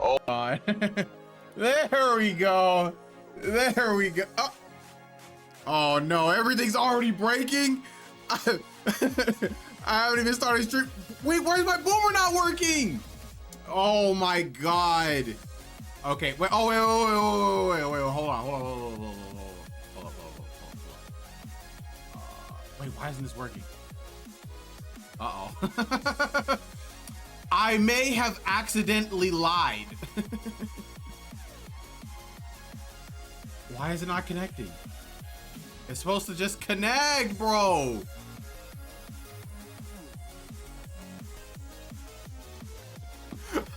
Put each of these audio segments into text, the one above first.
Oh, God. There we go. There we go. Oh. Oh no, everything's already breaking. I haven't even started stream. Wait, where's my boomer not working? Oh my God. Okay, wait, oh, wait, hold on. Wait, why isn't this working? Uh-oh. I may have accidentally lied. Why is it not connecting? It's supposed to just connect, bro.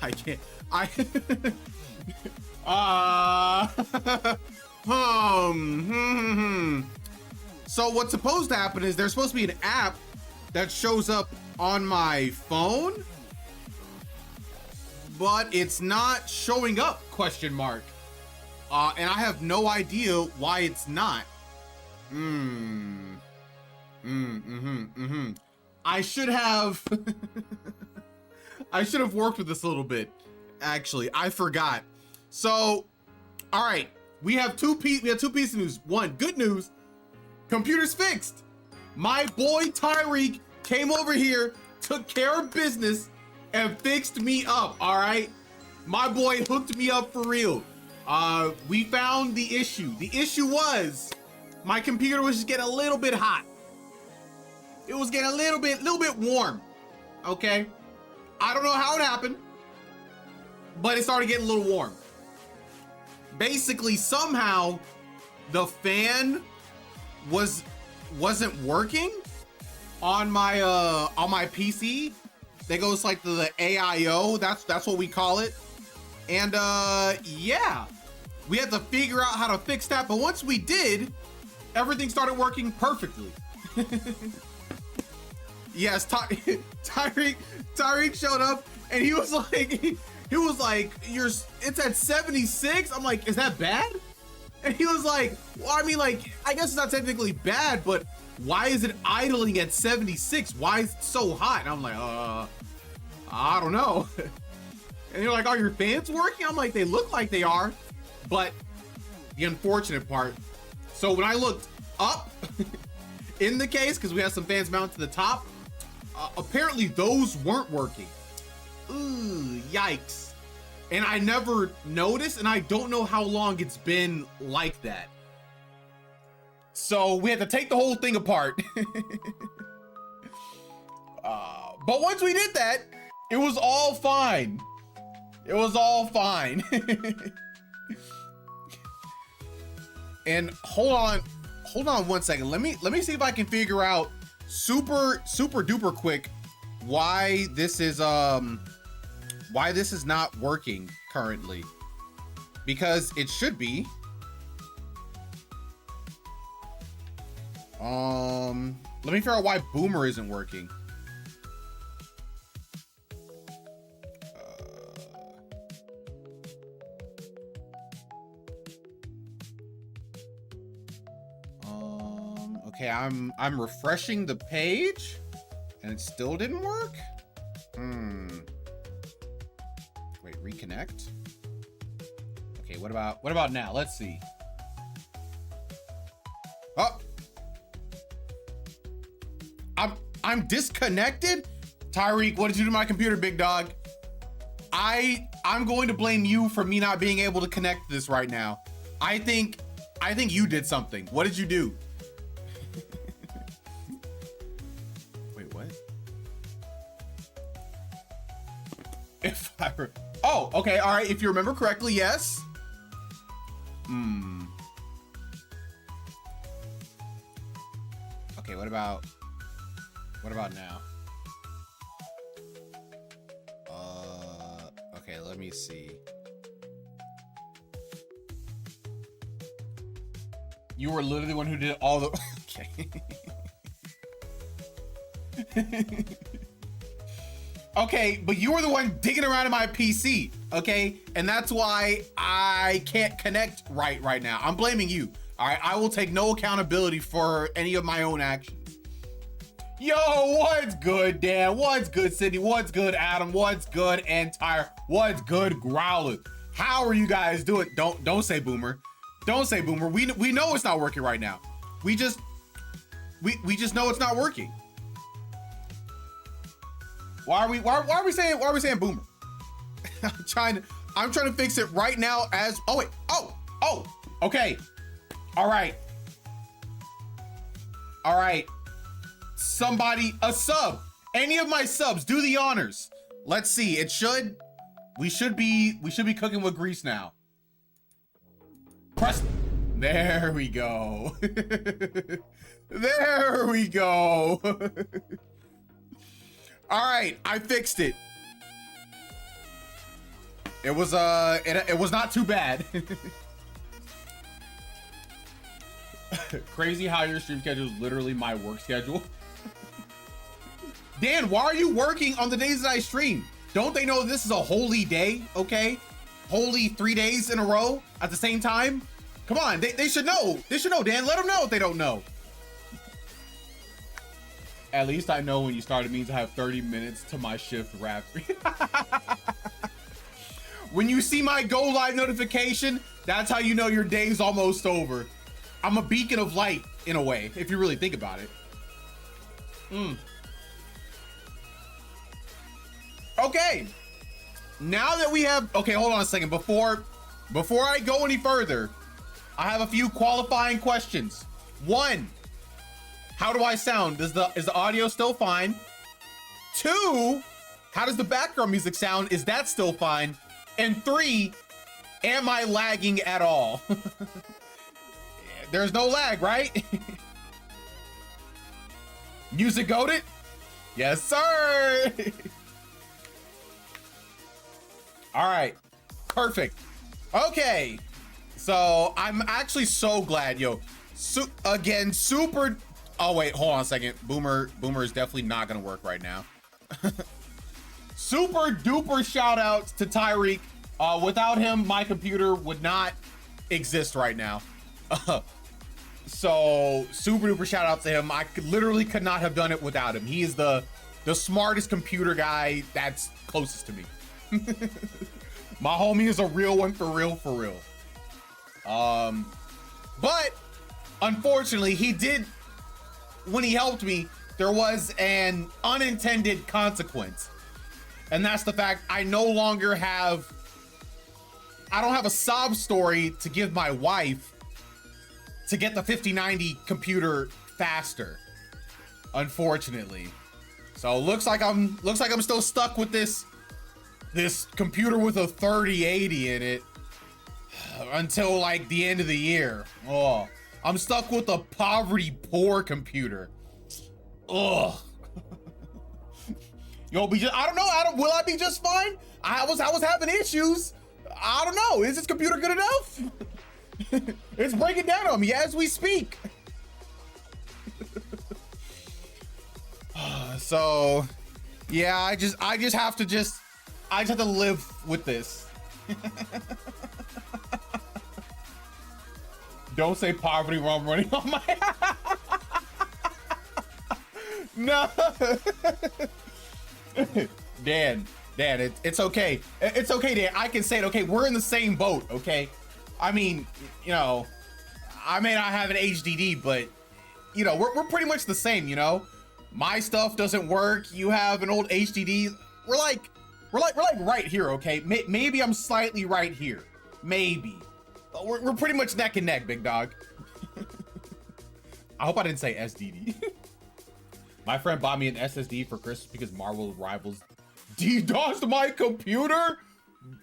I can't. So what's supposed to happen is there's supposed to be an app that shows up on my phone, but it's not showing up, question mark. And I have no idea why it's not. I should have I should have worked with this a little bit. Actually, I forgot. So, all right, we have two pieces of news. One, good news, computer's fixed. My boy Tyreek came over here, took care of business, and fixed me up. All right, my boy hooked me up for real. We found the issue. The issue was my computer was just getting a little bit hot. It was getting a little bit warm. Okay, I don't know how it happened, but it started getting a little warm. Basically, somehow the fan wasn't working on my PC. That goes like the AIO. That's what we call it. And yeah, we had to figure out how to fix that. But once we did, everything started working perfectly. Yes, Tyreek showed up and he was like, it's at 76. I'm like, is that bad? And he was like, well, I mean, like, I guess it's not technically bad, but why is it idling at 76? Why is it so hot? And I'm like, I don't know. And you're like, are your fans working? I'm like, they look like they are, but the unfortunate part. So when I looked up in the case, because we have some fans mounted to the top, apparently those weren't working. Ooh, yikes. And I never noticed, and I don't know how long it's been like that. So we had to take the whole thing apart. But once we did that, it was all fine. It was all fine. And hold on 1 second. Let me see if I can figure out super duper quick why this is not working currently, because it should be. Let me figure out why Boomer isn't working. Okay, I'm refreshing the page and it still didn't work. Wait, reconnect. Okay, what about now? Let's see. Oh, I'm disconnected. Tyreek, what did you do to my computer, big dog? I'm going to blame you for me not being able to connect this right now. I think you did something. What did you do? Wait, what? Oh, okay, all right. If you remember correctly, yes. Okay, what about now? Okay, let me see. You were literally the one who did all the, okay. Okay, but you were the one digging around in my PC, okay? And that's why I can't connect right now. I'm blaming you, all right? I will take no accountability for any of my own actions. Yo, what's good, Dan? What's good, Sydney? What's good, Adam? What's good, Entire? What's good, Growler? How are you guys doing? Don't say Boomer. Don't say Boomer. We know it's not working right now. We just know it's not working. Why are we saying Boomer? I'm trying to fix it right now as okay. All right. Somebody, a sub. Any of my subs, do the honors. Let's see. We should be cooking with grease now. Press. There we go. There we go. All right, I fixed it. It was not too bad. Crazy how your stream schedule is literally my work schedule. Dan, why are you working on the days that I stream? Don't they know this is a holy day, okay? Holy 3 days in a row at the same time? Come on, they should know. They should know, Dan. Let them know if they don't know. At least I know when you start, it means I have 30 minutes to my shift wrap. When you see my go live notification, that's how you know your day's almost over. I'm a beacon of light in a way, if you really think about it. Okay, now that we have, okay, hold on a second. Before I go any further, I have a few qualifying questions. 1, how do I sound? Is the audio still fine? 2, how does the background music sound? Is that still fine? And 3, am I lagging at all? There's no lag, right? Music goated? Yes, sir. All right, perfect. Okay, so I'm actually so glad, yo. Again, super. Oh wait, hold on a second. Boomer is definitely not gonna work right now. Super duper shout outs to Tyreek. Without him, my computer would not exist right now. So super duper shout out to him. I literally could not have done it without him. He is the smartest computer guy that's closest to me. My homie is a real one, for real. But unfortunately, he did, when he helped me, there was an unintended consequence. And that's the fact I don't have a sob story to give my wife to get the 5090 computer faster, unfortunately. So looks like I'm still stuck with this computer with a 3080 in it until like the end of the year. Oh, I'm stuck with a poverty poor computer. Ugh. Yo, I don't know. Will I be just fine? I was having issues. I don't know. Is this computer good enough? It's breaking down on me as we speak. So yeah, I just have to live with this. Don't say poverty while I'm running on my no. Dan, it's okay. It's okay, Dan. I can say it. Okay, we're in the same boat. Okay, I mean, you know, I may not have an HDD, but you know, we're pretty much the same. You know, my stuff doesn't work. You have an old HDD. We're like right here. Okay, maybe I'm slightly right here. Maybe, but we're pretty much neck and neck, big dog. I hope I didn't say SDD. My friend bought me an SSD for Christmas because Marvel Rivals DDoSed my computer.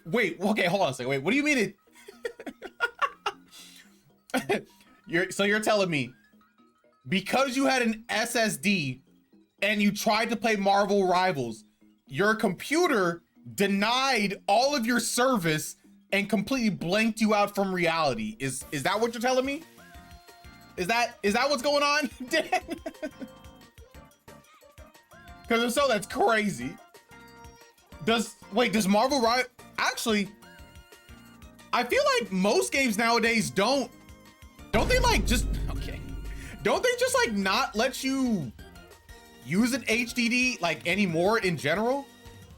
Wait, okay, hold on a second. Wait, what do you mean it? You're telling me because you had an SSD and you tried to play Marvel Rivals, your computer denied all of your service and completely blanked you out from reality. Is that what you're telling me? Is that what's going on, Dan? Because if so, that's crazy. Does Marvel Riot actually? I feel like most games nowadays don't they like just okay? Don't they just like not let you using HDD like anymore in general?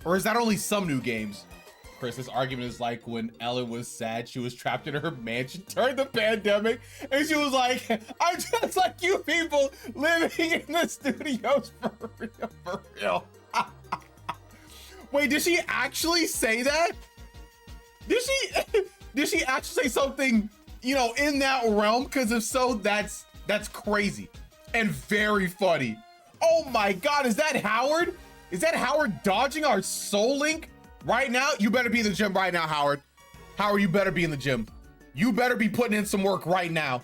Or is that only some new games? Chris, this argument is like when Ellen was sad she was trapped in her mansion during the pandemic, and she was like, I'm just like you people living in the studios for real, for real. Wait, did she actually say that? Did she actually say something, you know, in that realm? Because if so, that's crazy and very funny. Oh my God, is that Howard? Is that Howard dodging our soul link right now? You better be in the gym right now, Howard. Howard, you better be in the gym. You better be putting in some work right now.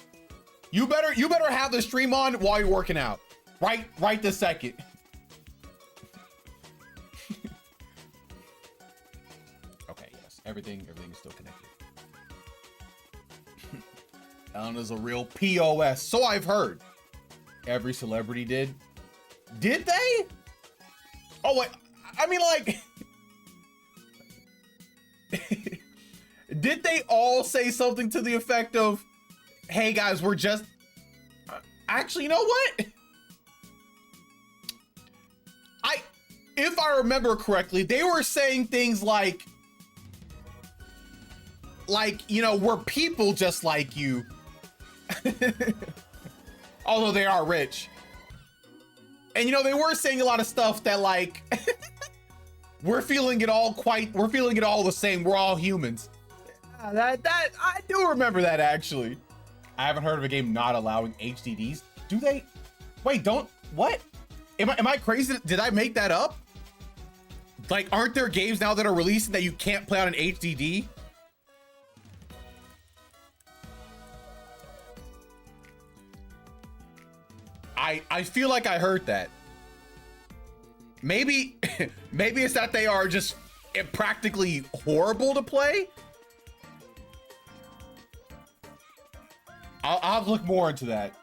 You better have the stream on while you're working out. Right this second. Okay, yes, everything is still connected. Ellen is a real POS, so I've heard. Every celebrity did. Did they? Oh wait, I mean like, did they all say something to the effect of, hey guys, we're just, actually, you know what? If I remember correctly, they were saying things like, you know, we're people just like you. Although they are rich. And you know, they were saying a lot of stuff that like, we're feeling it all the same. We're all humans. That I do remember that actually. I haven't heard of a game not allowing HDDs. Do they? Wait, what? Am I crazy? Did I make that up? Like, aren't there games now that are releasing that you can't play on an HDD? I feel like I heard that. Maybe it's that they are just practically horrible to play. I'll have to look more into that.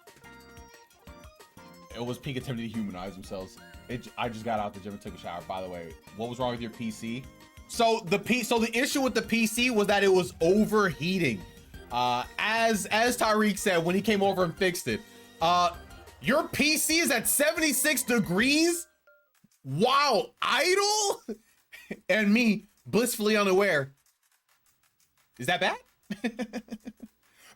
It was peak attempt to humanize themselves. I just got out the gym and took a shower. By the way, what was wrong with your PC? So the issue with the PC was that it was overheating. As Tyreek said when he came over and fixed it. Your PC is at 76 degrees while idle? And me blissfully unaware. Is that bad? Apparently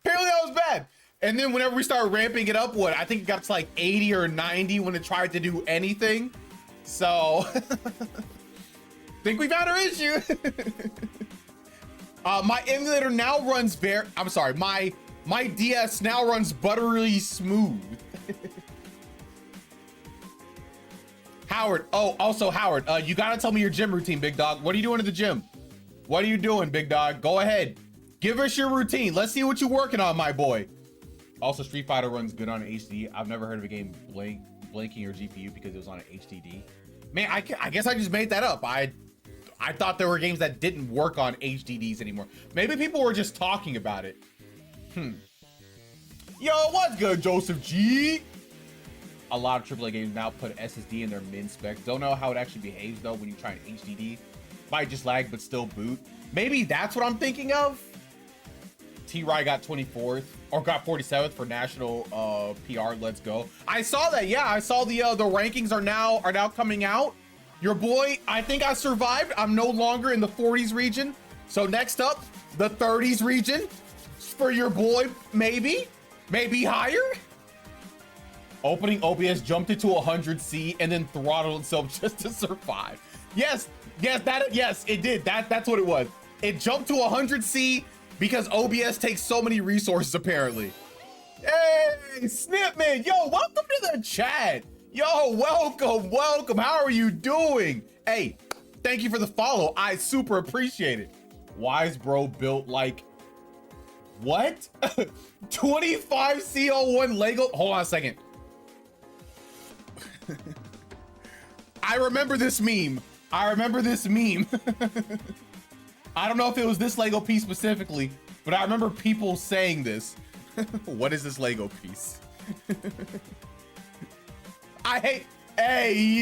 that was bad. And then whenever we started ramping it up, I think it got to like 80 or 90 when it tried to do anything. So, think we found our issue. My emulator now runs my DS now runs buttery smooth. Howard, also Howard, you gotta tell me your gym routine, big dog. What are you doing at the gym? What are you doing, big dog? Go ahead. Give us your routine. Let's see what you're working on, my boy. Also, Street Fighter runs good on HD. I've never heard of a game blanking your GPU because it was on an HDD. Man, I guess I just made that up. I thought there were games that didn't work on HDDs anymore. Maybe people were just talking about it. Yo, what's good, Joseph G? A lot of AAA games now put SSD in their min specs. Don't know how it actually behaves though when you try an HDD. Might just lag but still boot. Maybe that's what I'm thinking of. T-Ry got 24th or got 47th for national PR. Let's go. I saw that. Yeah, I saw the rankings are now coming out. Your boy, I think I survived. I'm no longer in the 40s region. So next up, the 30s region for your boy. Maybe higher. Opening OBS jumped it to 100C and then throttled itself just to survive. Yes, it did. That's what it was. It jumped to 100C because OBS takes so many resources apparently. Hey, Snipman, yo, welcome to the chat. Yo, welcome. How are you doing? Hey, thank you for the follow. I super appreciate it. Wise bro built like what? 25 CO1 Lego. Hold on a second. I remember this meme. I don't know if it was this Lego piece specifically, but I remember people saying this. What is this Lego piece? Hey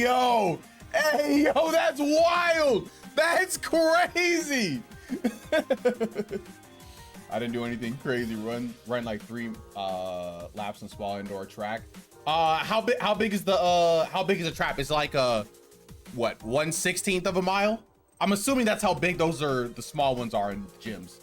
yo, that's wild. That's crazy. I didn't do anything crazy. Run like 3 laps on small indoor track. How big is the trap? It's like what, 1/16 of a mile? I'm assuming that's how big those are, the small ones are in gyms.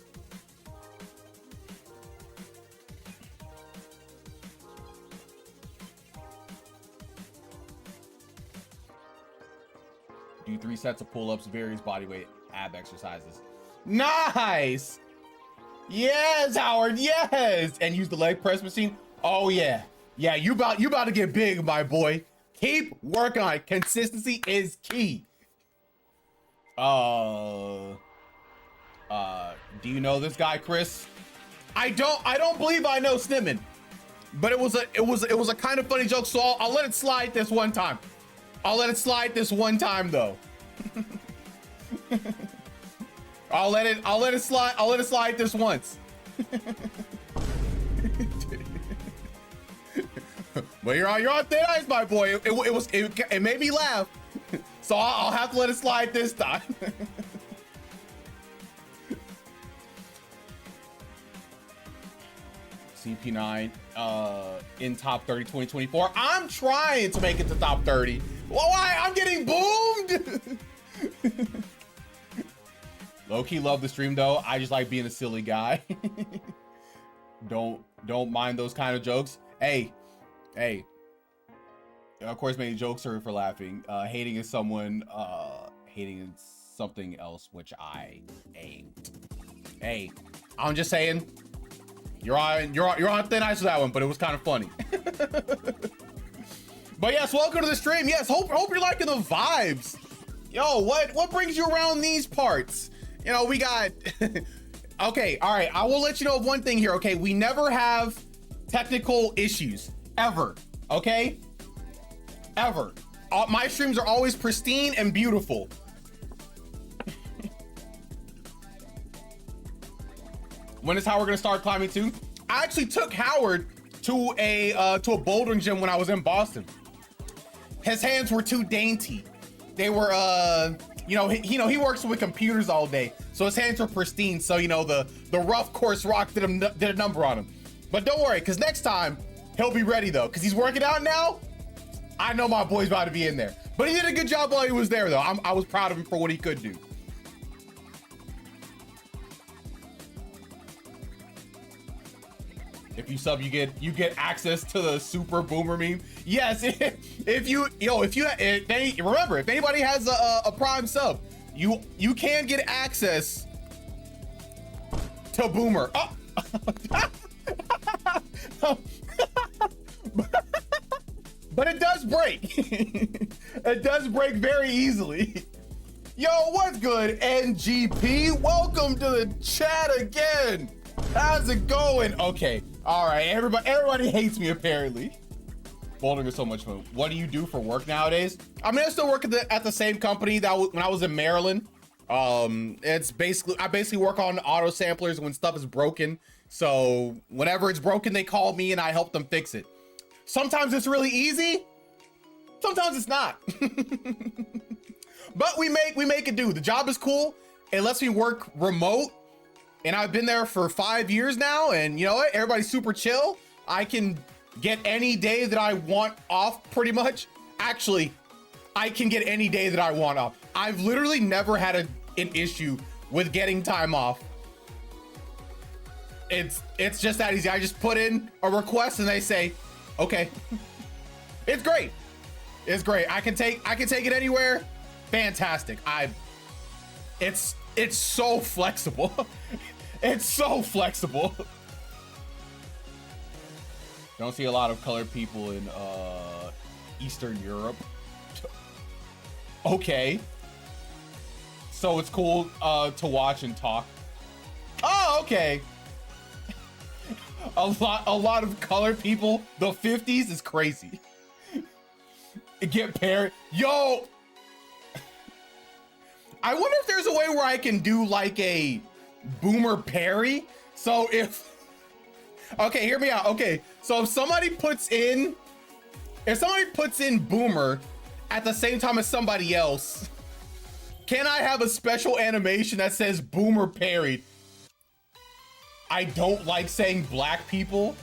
Do 3 sets of pull-ups, various body weight ab exercises. Nice. Yes, Howard. Yes. And use the leg press machine. Oh yeah. Yeah, you about to get big, my boy. Keep working on it. Consistency is key. Do you know this guy, Chris? I don't believe I know Snimmin, but it was a kind of funny joke, so I'll let it slide this one time. I'll let it slide this one time though. I'll let it slide this once. Well, you're on thin ice, my boy. It made me laugh, so I'll have to let it slide this time. CP9 in top 30 2024. I'm trying to make it to top 30. Well, why? I'm getting boomed. Low-key love the stream though. I just like being a silly guy. Don't mind those kind of jokes. Hey. Of course, many jokes are for laughing. Hating is something else, which I ain't. Hey, I'm just saying. You're on thin ice with that one, but it was kind of funny. But yes, welcome to the stream. Yes, hope you're liking the vibes. Yo, what brings you around these parts? You know, we got okay, all right. I will let you know of one thing here, okay? We never have technical issues ever, okay? Ever. My streams are always pristine and beautiful. When is Howard gonna start climbing too? I actually took Howard to a bouldering gym when I was in Boston. His hands were too dainty. They were he works with computers all day, so his hands were pristine. So the rough coarse rock did a number on him. But don't worry, because next time he'll be ready though, because he's working out now. I know my boy's about to be in there. But he did a good job while he was there though. I was proud of him for what he could do. If you sub, you get access to the super boomer meme. Yes, remember, if anybody has a Prime sub, you can get access to boomer. Oh. But it does break. It does break very easily. Yo, what's good, NGP? Welcome to the chat again. How's it going? Okay. All right, everybody hates me apparently. Bouldering is so much fun. What do you do for work nowadays? I mean, I still work at the same company that when I was in Maryland. I basically work on auto samplers when stuff is broken. So whenever it's broken, they call me and I help them fix it. Sometimes it's really easy. Sometimes it's not. But we make it do. The job is cool. It lets me work remote. And I've been there for 5 years now, and you know what? Everybody's super chill. I can get any day that I want off, pretty much. Actually, I can get any day that I want off. I've literally never had an issue with getting time off. It's just that easy. I just put in a request and they say, okay. It's great. It's great. I can take it anywhere. Fantastic. It's so flexible. It's so flexible. Don't see a lot of colored people in Eastern Europe. Okay. So it's cool to watch and talk. Oh, okay. A lot of colored people. The 50s is crazy. Get paired. Yo. I wonder if there's a way where I can do like a boomer parry. So okay, hear me out. Okay, so if somebody puts in boomer at the same time as somebody else, can I have a special animation that says boomer parried? I don't like saying black people.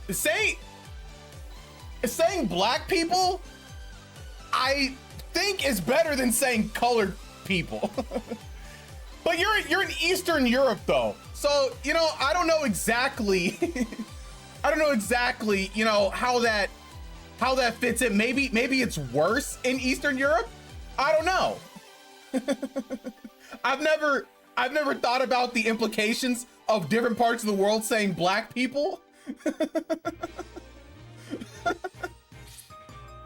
saying black people, I think is better than saying colored people. But you're in Eastern Europe though. So, you know, I don't know exactly, you know, how that fits in. Maybe it's worse in Eastern Europe. I don't know. I've never thought about the implications of different parts of the world saying black people.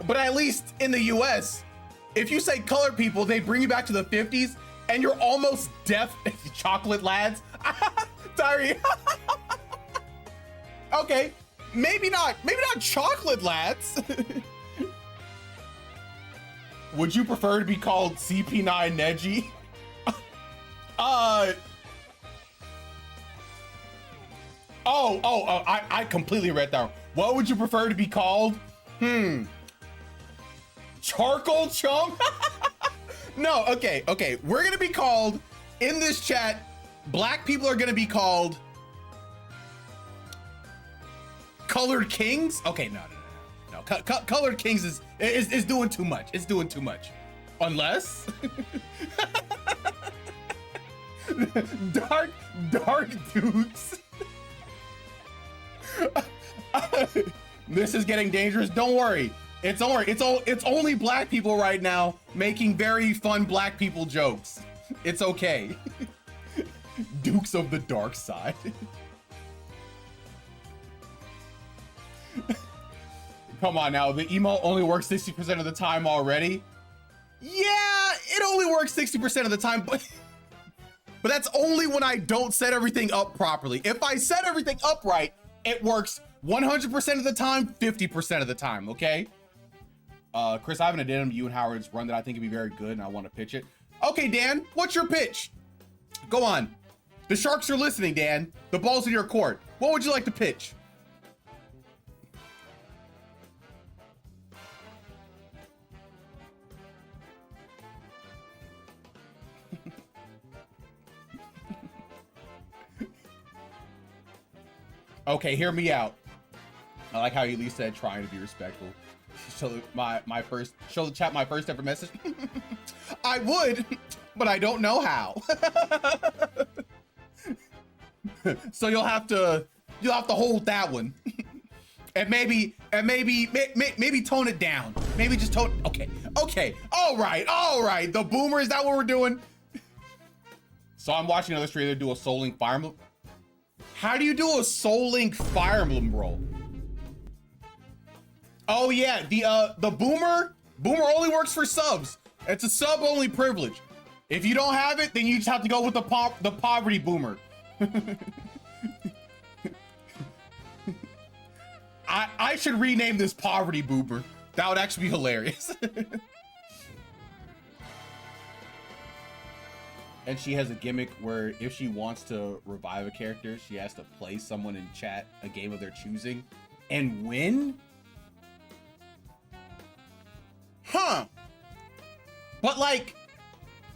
But at least in the US, if you say colored people, they bring you back to the 50s and you're almost deaf. Chocolate lads. Sorry. Okay, maybe not chocolate lads. Would you prefer to be called CP9 Neji? I completely read that. What would you prefer to be called? Charcoal chum? No, okay. We're gonna be called, in this chat, black people are gonna be called Colored Kings? Okay, no. Colored Kings is doing too much. It's doing too much. Unless dark dukes. This is getting dangerous. Don't worry. It's only black people right now making very fun black people jokes. It's okay. Dukes of the dark side. Come on now, the emote only works 60% of the time already. Yeah, it only works 60% of the time, but that's only when I don't set everything up properly. If I set everything up right, it works 100% of the time, 50% of the time, okay? Chris, I have an addendum to you and Howard's run that I think would be very good, and I want to pitch it. Okay, Dan, what's your pitch? Go on. The Sharks are listening, Dan. The ball's in your court. What would you like to pitch? Okay, hear me out. I like how you at least said trying to be respectful. Show the chat my first ever message. I would, but I don't know how. So you'll have to hold that one. and maybe tone it down. Maybe just tone. Okay. All right. The boomer, is that what we're doing? So I'm watching another streamer do a Soul Link Fire Emblem. How do you do a Soul Link Fire Emblem roll? Oh yeah, the boomer only works for subs. It's a sub only privilege. If you don't have it, then you just have to go with the poverty boomer. I should rename this poverty boomer. That would actually be hilarious. And she has a gimmick where if she wants to revive a character, she has to play someone in chat a game of their choosing and win. Huh. But like,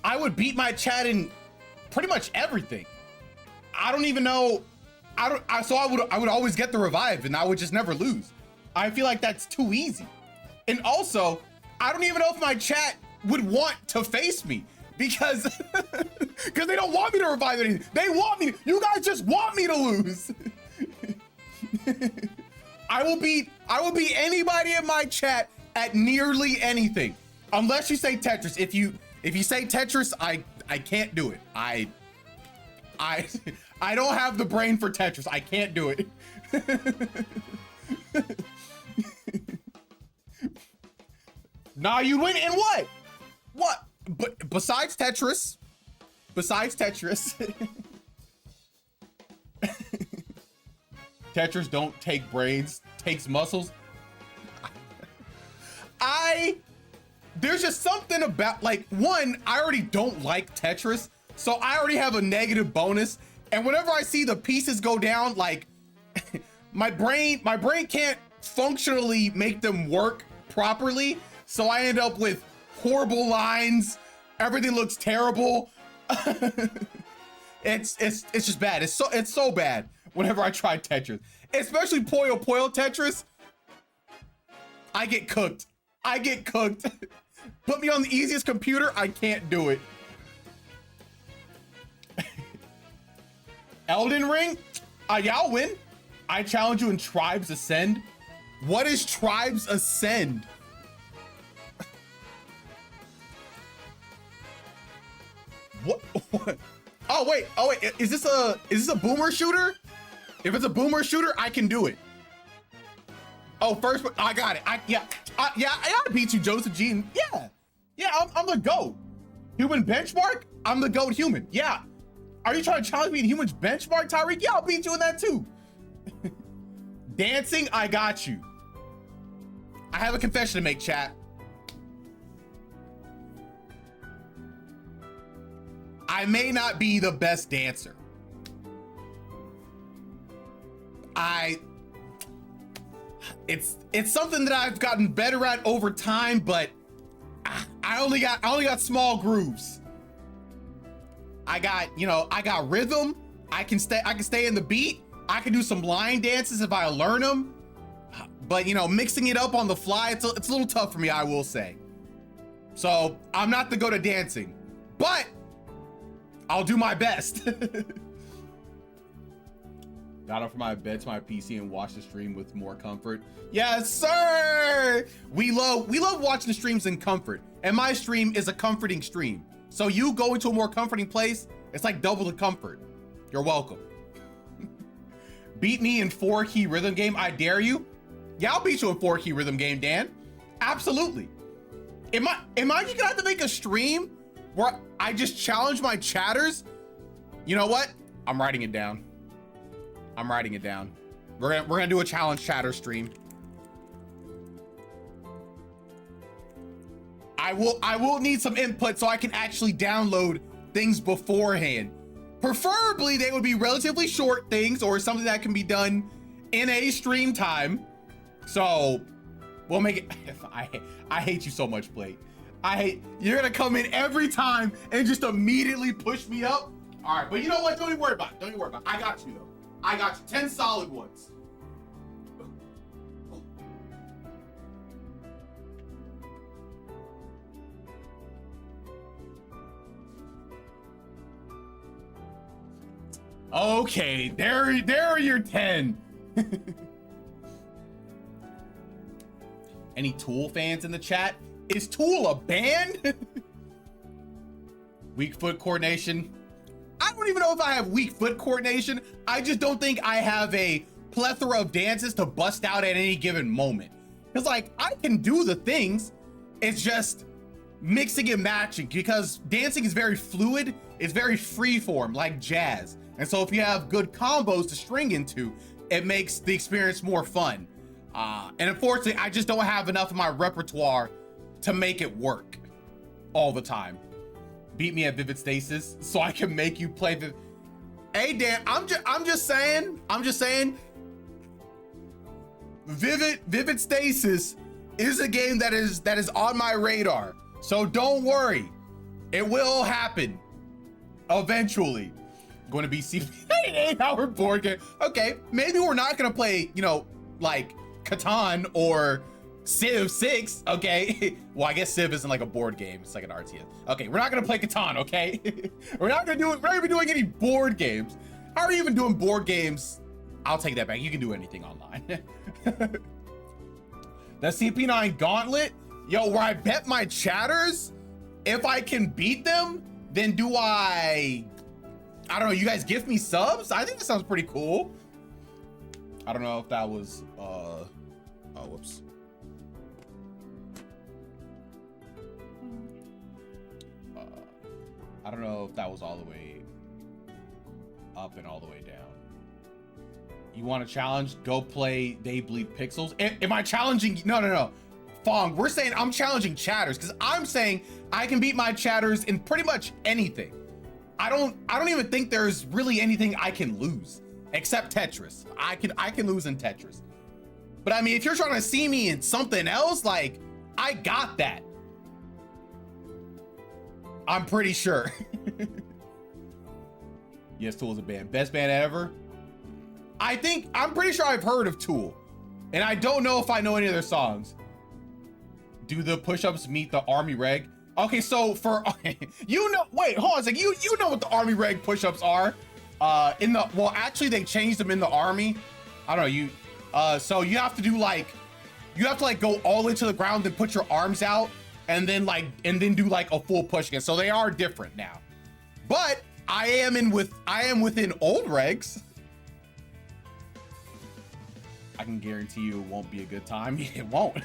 I would beat my chat in pretty much everything. I don't even know. So I would always get the revive and I would just never lose. I feel like that's too easy. And also, I don't even know if my chat would want to face me because they don't want me to revive anything. They want me. You guys just want me to lose. I will beat anybody in my chat at nearly anything, unless you say Tetris. If you say Tetris, I can't do it. I don't have the brain for Tetris. I can't do it. Nah, you win in what? What? But besides Tetris, Tetris don't take brains, takes muscles. There's just something about, like, one, I already don't like Tetris, so I already have a negative bonus. And whenever I see the pieces go down, like, my brain can't functionally make them work properly. So I end up with horrible lines. Everything looks terrible. It's just bad. It's so bad whenever I try Tetris. especially Puyo Puyo Tetris, I get cooked. I get cooked. Put me on the easiest computer, I can't do it. Elden Ring? Yeah, I'll win. I challenge you in Tribes Ascend. What is Tribes Ascend? What? Oh wait, is this a boomer shooter? If it's a boomer shooter, I can do it. Oh, first, I got it. I beat you, Joseph Jean. Yeah, I'm the GOAT. Human benchmark? I'm the GOAT human. Yeah. Are you trying to challenge me in human benchmark, Tyreek? Yeah, I'll beat you in that too. Dancing, I got you. I have a confession to make, chat. I may not be the best dancer. It's something that I've gotten better at over time, but I only got small grooves. I got rhythm. I can stay in the beat. I can do some line dances if I learn them. But mixing it up on the fly, it's a little tough for me, I will say. So I'm not the go to dancing, but I'll do my best. Got up from my bed to my PC and watched the stream with more comfort. Yes, sir. We love watching the streams in comfort, and my stream is a comforting stream. So you go into a more comforting place, it's like double the comfort. You're welcome. Beat me in 4-key rhythm game, I dare you. Yeah, I'll beat you in 4-key rhythm game, Dan. Absolutely. Am I just gonna have to make a stream where I just challenge my chatters? You know what? I'm writing it down. We're gonna do a challenge chatter stream. I will need some input so I can actually download things beforehand. Preferably they would be relatively short things or something that can be done in a stream time. So we'll make it. I hate you so much, Blake. You're gonna come in every time and just immediately push me up. All right, but you know what? Don't even worry about it. I got you though. I got you 10 solid ones. Okay, there are your 10. Any Tool fans in the chat? Is Tool a band? Weak foot coordination. I don't even know if I have weak foot coordination. I just don't think I have a plethora of dances to bust out at any given moment. It's like, I can do the things. It's just mixing and matching, because dancing is very fluid. It's very freeform, like jazz. And so if you have good combos to string into, it makes the experience more fun. And unfortunately, I just don't have enough of my repertoire to make it work all the time. Beat me at Vivid Stasis so I can make you play the. Hey Dan, I'm just saying. Vivid Stasis is a game that is on my radar. So don't worry, it will happen eventually. Going to be 8-hour board game. Okay, maybe we're not gonna play, like Catan or Civ 6, okay? Well, I guess Civ isn't like a board game, it's like an RTS. Okay, we're not gonna play Catan, okay? We're not gonna be doing any board games. How are you even doing board games? I'll take that back, you can do anything online. The CP9 Gauntlet, yo, where I bet my chatters, if I can beat them, then do I don't know, you guys gift me subs? I think that sounds pretty cool. I don't know if that was, oh, whoops. I don't know if that was all the way up and all the way down. You want a challenge? Go play They Bleed Pixels. Am I challenging? No. Fong, we're saying I'm challenging chatters, because I'm saying I can beat my chatters in pretty much anything. I don't even think there's really anything I can lose except Tetris. I can lose in Tetris. But I mean, if you're trying to see me in something else, like, I got that. I'm pretty sure. Yes, Tool's a band. Best band ever? I'm pretty sure I've heard of Tool, and I don't know if I know any of their songs. Do the push-ups meet the army reg? Okay, so for you know, wait, hold on a second. You know what the army reg push-ups are? Well, actually they changed them in the army. I don't know, so you have to do like, go all into the ground and put your arms out, and then do like a full push again. So they are different now. But I am within old regs. I can guarantee you it won't be a good time. It won't.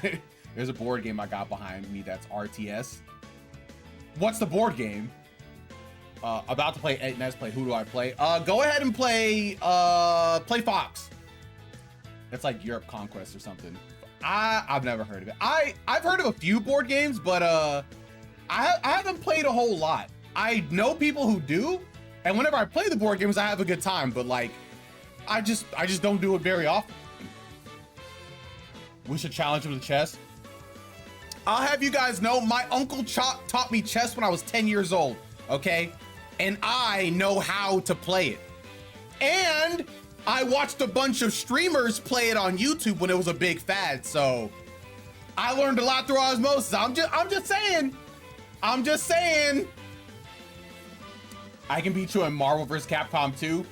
There's a board game I got behind me that's RTS. What's the board game? About to play. Let's play. Who do I play? Go ahead and play Fox. It's like Europe Conquest or something. I've never heard of it. I've heard of a few board games, but I haven't played a whole lot. I know people who do, and whenever I play the board games, I have a good time. But like, I just don't do it very often. We should challenge him to chess. I'll have you guys know, my uncle taught me chess when I was 10 years old, okay? And I know how to play it. And I watched a bunch of streamers play it on YouTube when it was a big fad, so I learned a lot through osmosis. I'm just saying. I can beat you in Marvel vs. Capcom 2.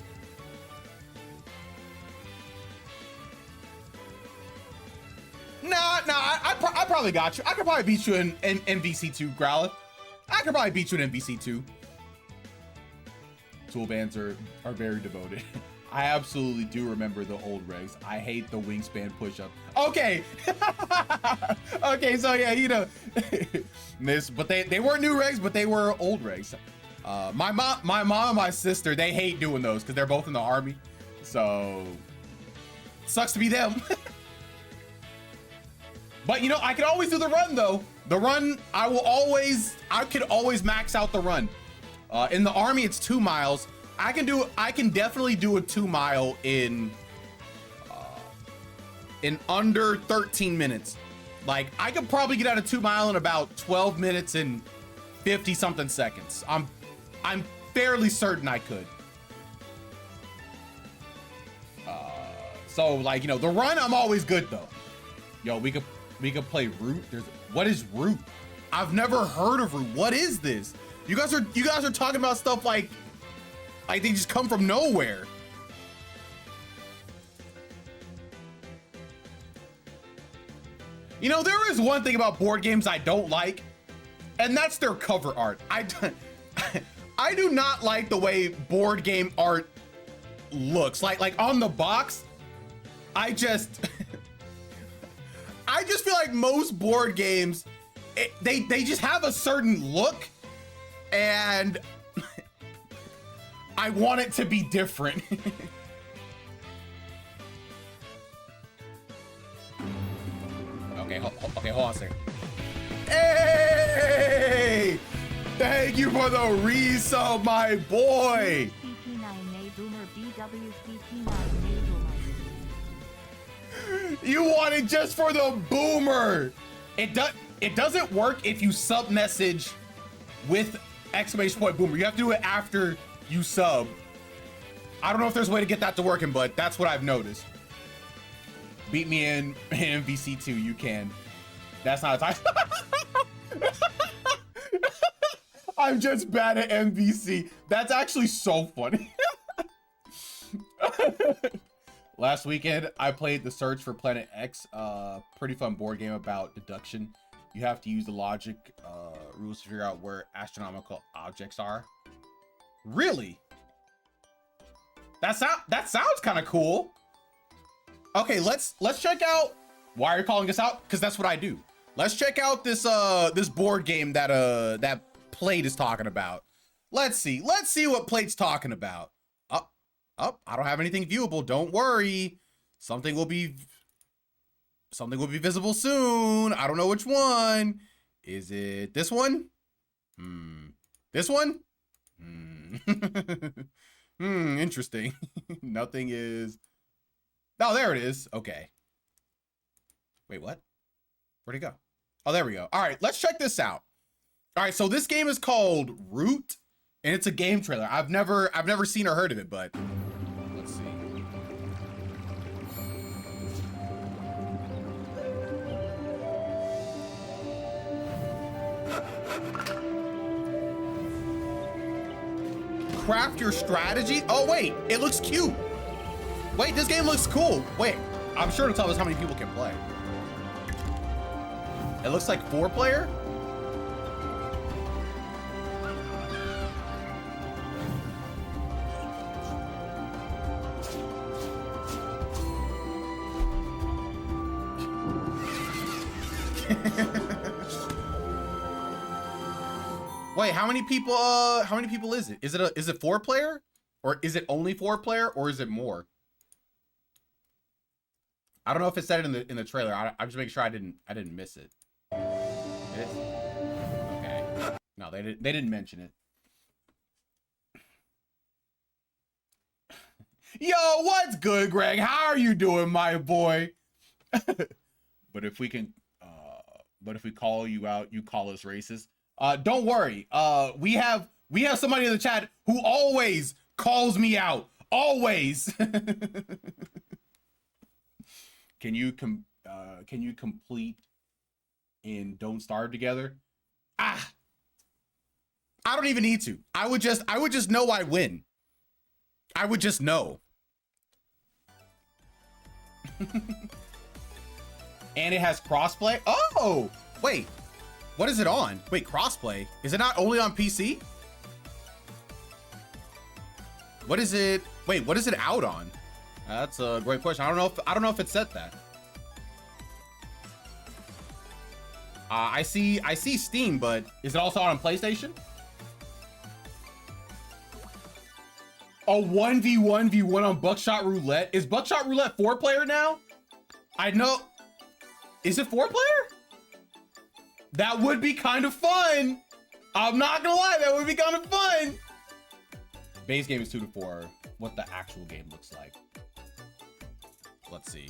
Nah, I probably got you. I could probably beat you in MVC2, Growler. I could probably beat you in MVC2. Tool bands are very devoted. I absolutely do remember the old regs. I hate the wingspan push-up. Okay. Okay, so yeah, you know. But they weren't new regs, but they were old regs. My mom and my sister, they hate doing those because they're both in the army. So, sucks to be them. But you know, I could always do the run though. The run, I could always max out the run. In the army, it's 2 miles. I can definitely do a 2 mile in under 13 minutes. Like, I could probably get out a 2 mile in about 12 minutes and 50 something seconds. I'm fairly certain I could. So like, you know, the run, I'm always good though. Yo, we could play Root. What is Root? I've never heard of Root. What is this? You guys are talking about stuff like they just come from nowhere. You know, there is one thing about board games I don't like, and that's their cover art. I do not like the way board game art looks. Like on the box, I just feel like most board games, they just have a certain look, and I want it to be different. Okay, hold on a second. Hey! Thank you for the resub, my boy! You want it just for the boomer. It doesn't work if you sub message with exclamation point boomer. You have to do it after you sub. I don't know if there's a way to get that to working, but that's what I've noticed. Beat me in MVC2, you can. That's not a time. I'm just bad at MVC. That's actually so funny. Last weekend, I played The Search for Planet X, pretty fun board game about deduction. You have to use the logic rules to figure out where astronomical objects are. Really? That sounds kind of cool. Okay, let's check out. Why are you calling us out? Because that's what I do. Let's check out this this board game that Plate is talking about. Let's see what Plate's talking about. Oh, I don't have anything viewable. Don't worry. Something will be visible soon. I don't know which one. Is it this one? This one? Interesting. Nothing is. Oh, there it is. Okay. Wait, what? Where'd it go? Oh, there we go. All right, let's check this out. All right, so this game is called Root, and it's a game trailer. I've never seen or heard of it, but let's see. Craft your strategy. Oh wait, it looks cute. Wait, this game looks cool. Wait, I'm sure it'll tell us how many people can play. It looks like 4-player. Wait, how many people is it? Is it 4-player? Or is it only 4-player, or is it more? I don't know if it said it in the trailer. I'm just making sure I didn't miss it. It is? Okay. No, they didn't mention it. Yo, what's good, Greg? How are you doing, my boy? But if we call you out, you call us racist. Don't worry. We have somebody in the chat who always calls me out. Always. Can you complete in Don't Starve Together? I don't even need to. I would just know I win. I would just know. And it has crossplay. Oh, wait. What is it on? Wait, crossplay. Is it not only on PC? What is it? Wait, what is it out on? That's a great question. I don't know if it said that. I see Steam, but is it also out on PlayStation? A 1v1v1 on Buckshot Roulette. Is Buckshot Roulette 4-player now? I know. Is it 4-player? That would be kind of fun. I'm not gonna lie, that would be kind of fun. Base game is 2 to 4. What the actual game looks like. Let's see.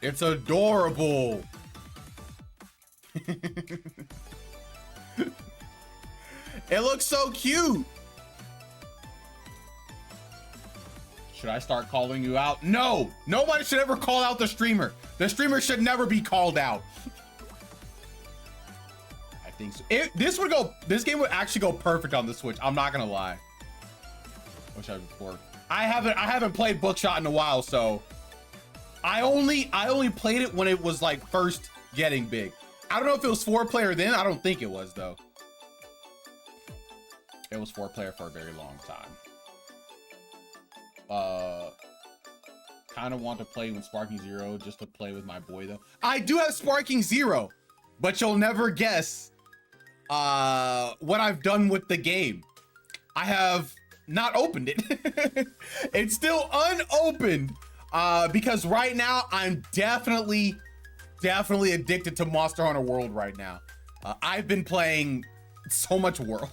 It's adorable. It looks so cute. Should I start calling you out? No, nobody should ever call out the streamer. The streamer should never be called out. I think so. This game would actually go perfect on the Switch. I'm not gonna lie. Wish I before. I haven't played Bookshot in a while, so I only played it when it was like first getting big. I don't know if it was 4-player then. I don't think it was though. It was 4-player for a very long time. Kind of want to play with Sparking Zero just to play with my boy though. I do have Sparking Zero, but you'll never guess what I've done with the game. I have not opened it. It's still unopened because right now I'm definitely addicted to Monster Hunter World right now. I've been playing so much World.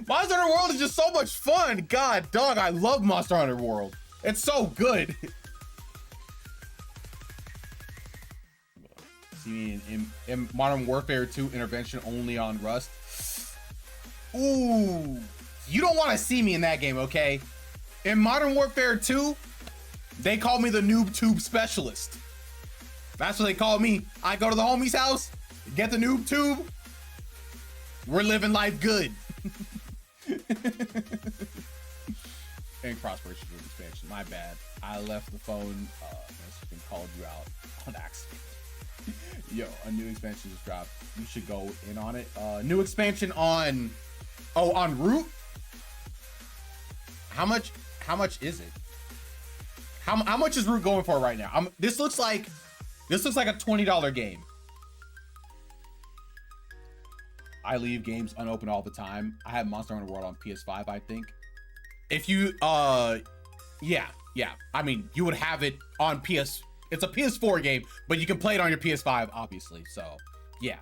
Monster Hunter World is just so much fun. God, dog, I love Monster Hunter World. It's so good. See me in Modern Warfare 2 intervention only on Rust. Ooh, you don't want to see me in that game, okay? In Modern Warfare 2, they call me the noob tube specialist. That's what they call me. I go to the homie's house, get the noob tube. We're living life good. And cross-purchase expansion. My bad. I left the phone and called you out on accident. Yo, a new expansion just dropped. You should go in on it. New expansion on on Root. How much is it? How much is Root going for right now? This looks like a $20 game. I leave games unopened all the time. I have Monster Hunter World on PS5, I think. If you, yeah. I mean, you would have it on PS. It's a PS4 game, but you can play it on your PS5, obviously. So, yeah.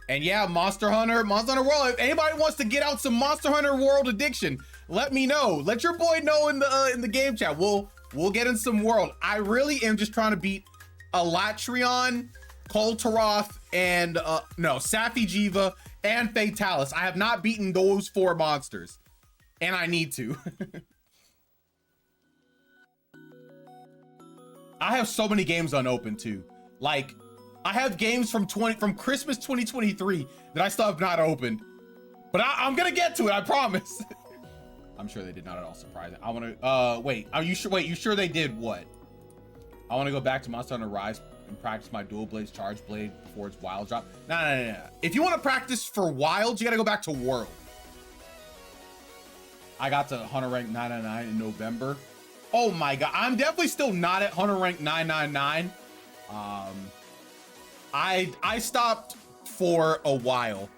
And yeah, Monster Hunter World. If anybody wants to get out some Monster Hunter World addiction, let me know. Let your boy know in the game chat. We'll get in some World. I really am just trying to beat Alatreon, Koltaroth, and Safi Jiva and Fatalis. I have not beaten those 4 monsters, and I need to. I have so many games unopened too. Like, I have games from Christmas 2023 that I still have not opened. But I'm gonna get to it, I promise. I'm sure they did not at all surprising. I wanna, wait, are you sure? Wait, you sure they did what? I wanna go back to Monster Hunter Rise and practice my dual blades charge blade before its wild drop. No. If you wanna practice for wilds, you gotta go back to World. I got to Hunter rank 999 in November. Oh my God, I'm definitely still not at Hunter rank 999. I stopped for a while.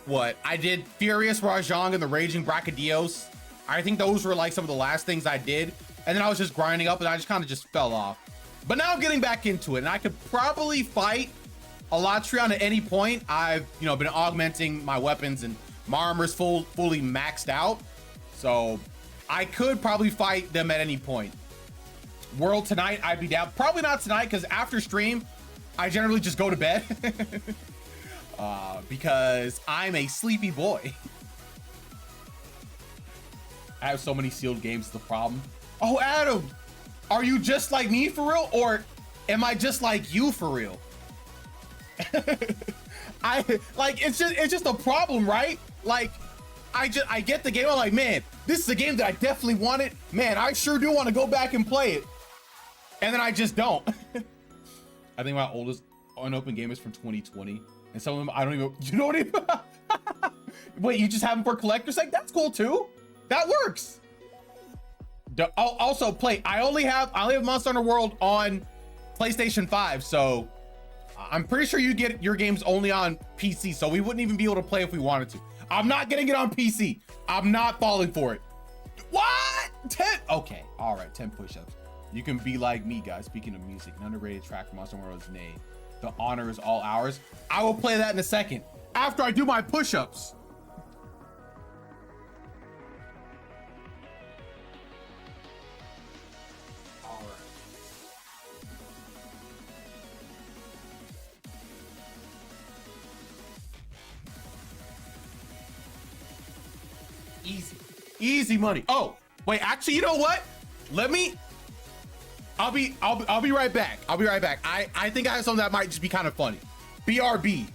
What, I did Furious Rajang and the Raging Brachydios. I think those were like some of the last things I did. And then I was just grinding up and I just kind of just fell off. But now I'm getting back into it and I could probably fight a Latreon at any point. I've, you know, been augmenting my weapons and my armor's fully maxed out. So I could probably fight them at any point. World tonight, I'd be down. Probably not tonight because after stream, I generally just go to bed. Because I'm a sleepy boy. I have so many sealed games, the problem. Oh, Adam, are you just like me for real? Or am I just like you for real? It's just a problem, right? Like, I get the game, I'm like, man, this is a game that I definitely wanted. Man, I sure do want to go back and play it. And then I just don't. I think my oldest unopened game is from 2020. And some of them, I don't even, you know what I mean? Wait, you just have them for collector's sake? That's cool too. That works. I'll also play, I only have Monster Hunter World on PlayStation 5. So I'm pretty sure you get your games only on PC. So we wouldn't even be able to play if we wanted to. I'm not getting it on PC. I'm not falling for it. What? 10? Okay. All right. 10 push-ups. You can be like me, guys. Speaking of music, an underrated track from Monster Hunter World is Nay. The honor is all ours. I will play that in a second after I do my push-ups. All right. Easy money. Oh, wait, actually, you know what? I'll be right back. I'll be right back. I think I have something that might just be kind of funny. BRB.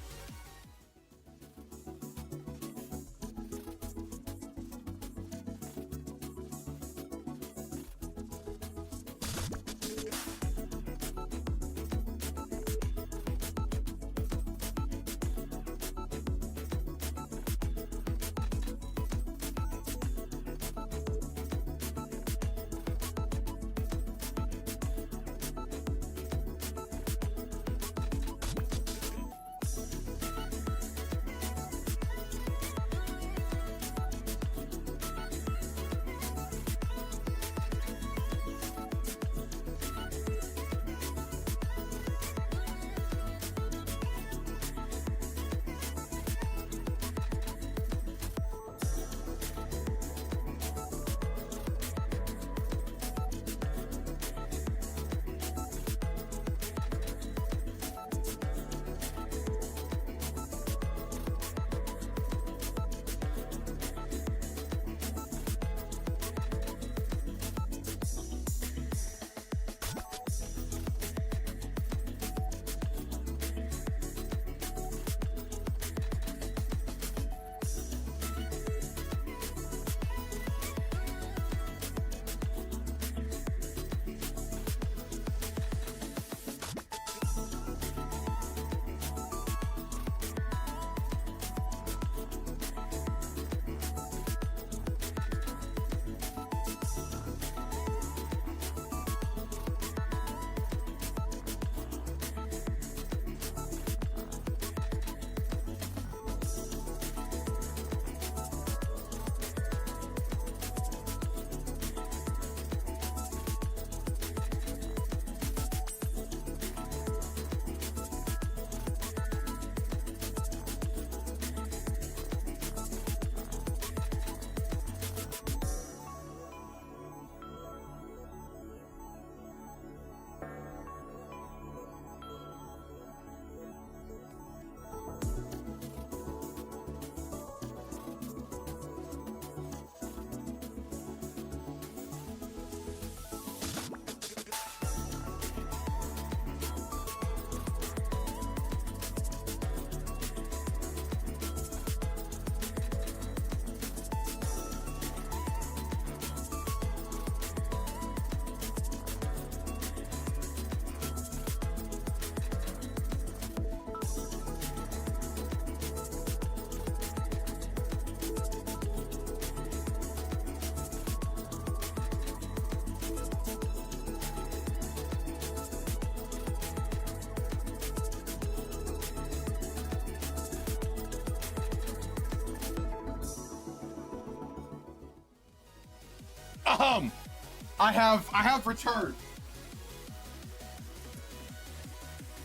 I have returned.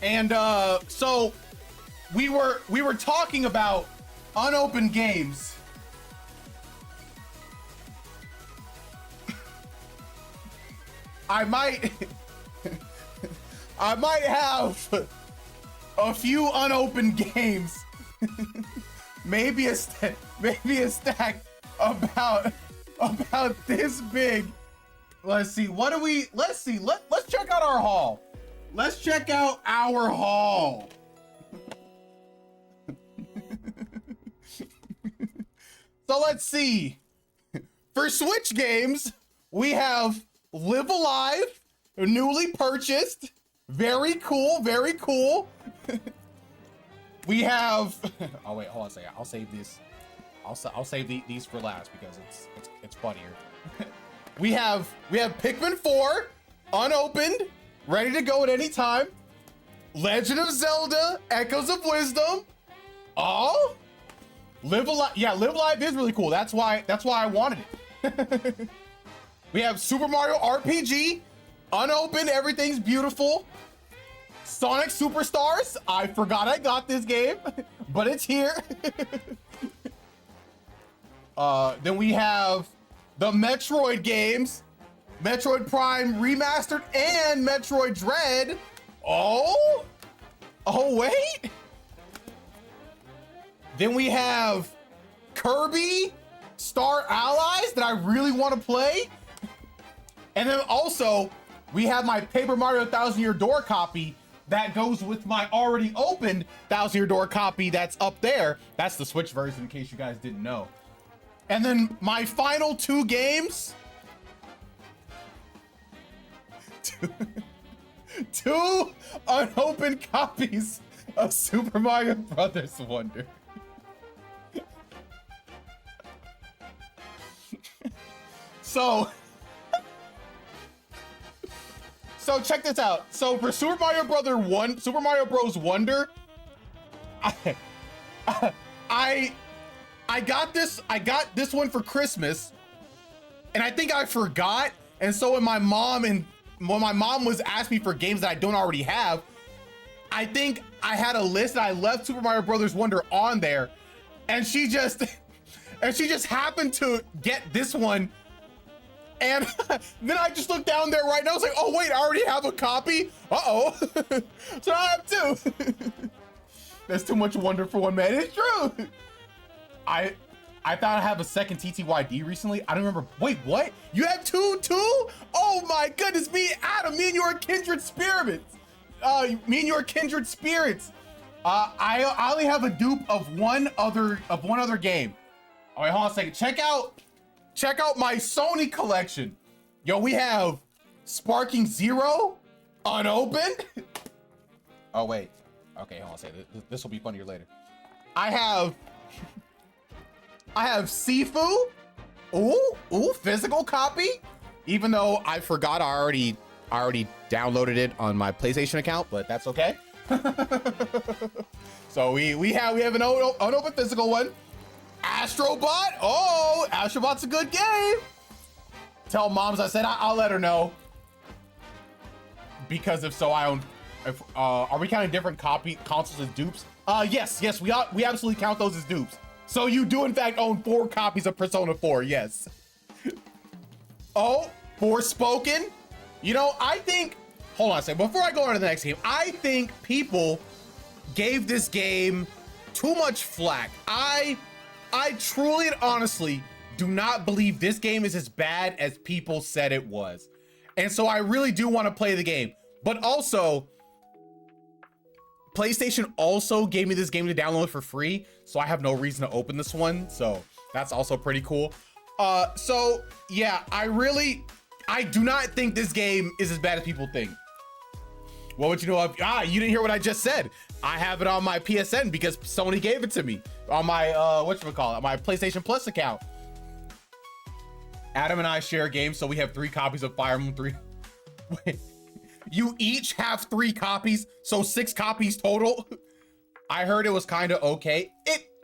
And so we were talking about unopened games. I might have a few unopened games. maybe a stack about this big. Let's see. Let's check out our haul. Let's check out our haul. So let's see. For Switch games, we have Live Alive, newly purchased. Very cool, very cool. We have, oh wait, hold on a second. I'll save this. I'll save these for last because it's funnier. We have Pikmin 4, unopened, ready to go at any time. Legend of Zelda, Echoes of Wisdom. Oh, Live Alive. Yeah, Live Alive is really cool. That's why I wanted it. We have Super Mario RPG, unopened, everything's beautiful. Sonic Superstars, I forgot I got this game, but it's here. Then we have the Metroid games, Metroid Prime Remastered and Metroid Dread. Oh wait. Then we have Kirby Star Allies that I really want to play. And then also we have my Paper Mario 1000 Year Door copy that goes with my already opened 1000 Year Door copy that's up there. That's the Switch version in case you guys didn't know. And then my final two games, two unopened copies of Super Mario Brothers Wonder. So check this out. So for Super Mario Bros. Wonder, I got this one for Christmas, and I think I forgot. And so when my mom was asking me for games that I don't already have, I think I had a list and I left Super Mario Brothers Wonder on there, and she just happened to get this one. And then I just looked down there right now. I was like, oh wait, I already have a copy. Uh-oh. So I have two. That's too much wonder for one man. It's true. I thought I have a second TTYD recently. I don't remember. Wait, what? You have two too? Oh my goodness, Adam, me and you are kindred spirits. Me and you are kindred spirits. I only have a dupe of one other game. All right, hold on a second. Check out my Sony collection. Yo, we have Sparking Zero, unopened. Oh wait, okay, hold on a second. This will be funnier later. I have Sifu. Ooh, physical copy. Even though I forgot I already downloaded it on my PlayStation account, but that's okay. So we have an unopened physical one. Astrobot. Oh, Astrobot's a good game. Tell moms I said I'll let her know. Because if so, I own. Are we counting different consoles as dupes? Yes, we absolutely count those as dupes. So you do in fact own 4 copies of Persona 4. Yes. Oh, Forspoken. You know, I think. Hold on a second. Before I go on to the next game, I think people gave this game too much flack. I truly and honestly do not believe this game is as bad as people said it was. And so I really do want to play the game. But also, PlayStation also gave me this game to download for free, so I have no reason to open this one. So that's also pretty cool. So yeah, I do not think this game is as bad as people think. What would you know of? You didn't hear what I just said. I have it on my PSN because Sony gave it to me on my whatchamacallit, my PlayStation Plus account. Adam and I share games, so we have 3 copies of Fire Emblem 3. Wait, you each have 3 copies, so 6 copies total. I heard it was kind of okay.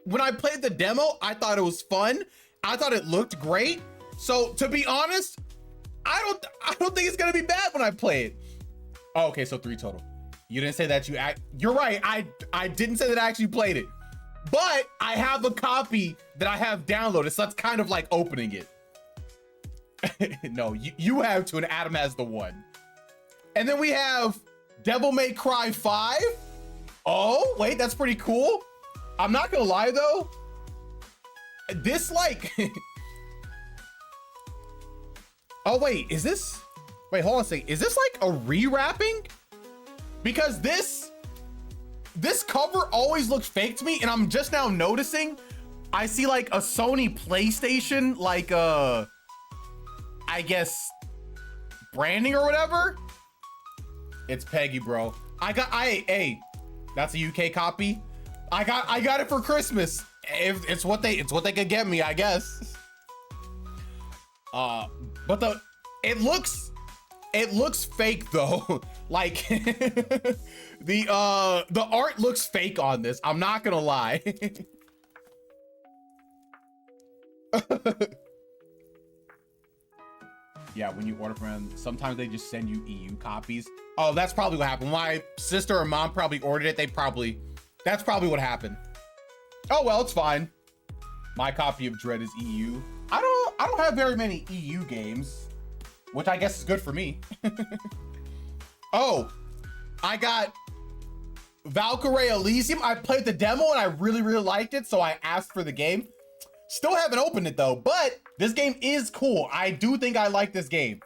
When I played the demo, I thought it was fun. I thought it looked great. So to be honest, I don't think it's gonna be bad when I play it. Oh, okay, so 3 total. You didn't say that you're right. I didn't say that I actually played it, but I have a copy that I have downloaded, so that's kind of like opening it. No, you have 2 and Adam has the 1. And then we have Devil May Cry 5. Oh, wait, that's pretty cool. I'm not gonna lie though. This like, oh wait, is this, wait, hold on a second. Is this like a rewrapping? Because this cover always looks fake to me, and I'm just now noticing I see like a Sony PlayStation, like I guess branding or whatever. It's Peggy, bro. Hey, that's a UK copy. I got it for Christmas. It's what they could get me, I guess. But it looks fake though. Like the art looks fake on this. I'm not gonna lie. Yeah, when you order from them, sometimes they just send you EU copies. Oh, that's probably what happened. My sister or mom probably ordered it. That's probably what happened. Oh well, it's fine. My copy of Dread is EU. I don't have very many EU games, which I guess is good for me. Oh, I got Valkyrie Elysium. I played the demo and I really liked it, so I asked for the game. Still haven't opened it though, but this game is cool. I do think I like this game.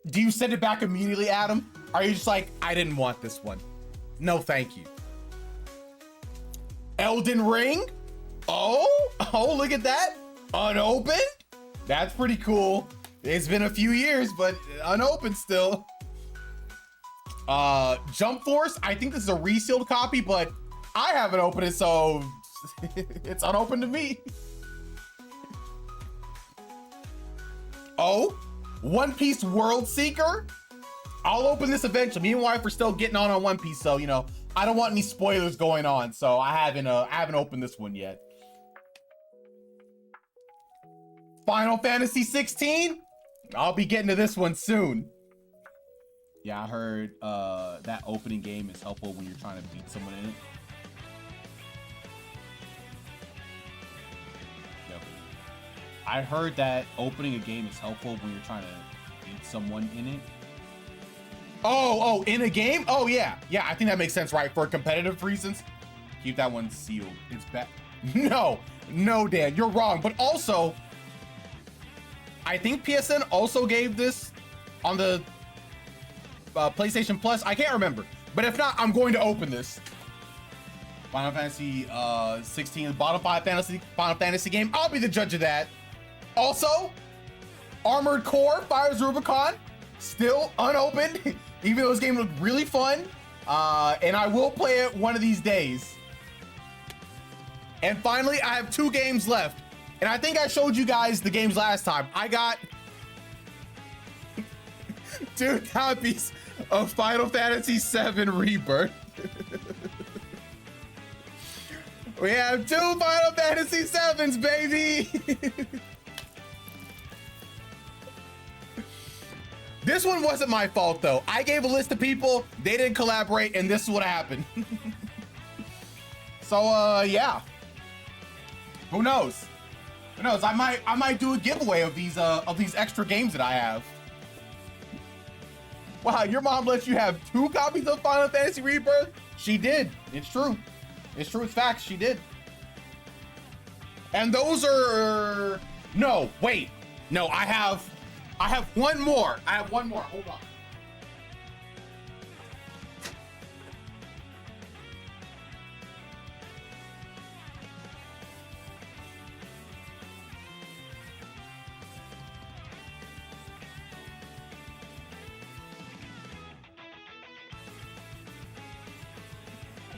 Do you send it back immediately, Adam? Are you just like, I didn't want this one? No, thank you. Elden Ring? Oh, look at that. Unopened? That's pretty cool. It's been a few years, but unopened still. Jump Force, I think this is a resealed copy, but I haven't opened it, so it's unopened to me. Oh, One Piece World Seeker. I'll open this eventually. Me and wife are still getting on One Piece, so you know I don't want any spoilers going on, so I haven't opened this one yet. Final Fantasy 16. I'll be getting to this one soon. Yeah, I heard that opening game is helpful when you're trying to beat someone in it. Yep. I heard that opening a game is helpful when you're trying to beat someone in it. Oh, in a game? Oh, yeah. Yeah, I think that makes sense, right? For competitive reasons. Keep that one sealed. It's bad. No, Dan, you're wrong. But also, I think PSN also gave this on the PlayStation Plus. I can't remember. But if not, I'm going to open this. Final Fantasy 16, bottom 5 Final Fantasy game. I'll be the judge of that. Also, Armored Core, Fires Rubicon, still unopened, even though this game looked really fun. And I will play it one of these days. And finally, I have 2 games left. And I think I showed you guys the games last time. I got 2 copies of Final Fantasy VII Rebirth. We have 2 Final Fantasy VIIs, baby. This one wasn't my fault though. I gave a list of people, they didn't collaborate, and this is what happened. So yeah. Who knows? Who knows? I might do a giveaway of these extra games that I have. Wow, your mom lets you have 2 copies of Final Fantasy Rebirth? She did. It's true. It's true. It's facts. She did. And those are... No, wait. No, I have one more. I have one more. Hold on.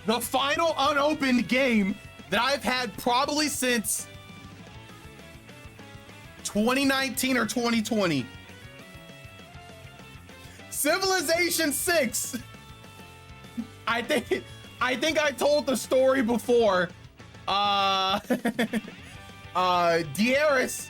The final unopened game that I've had probably since 2019 or 2020. Civilization 6. I think I told the story before. Dieris,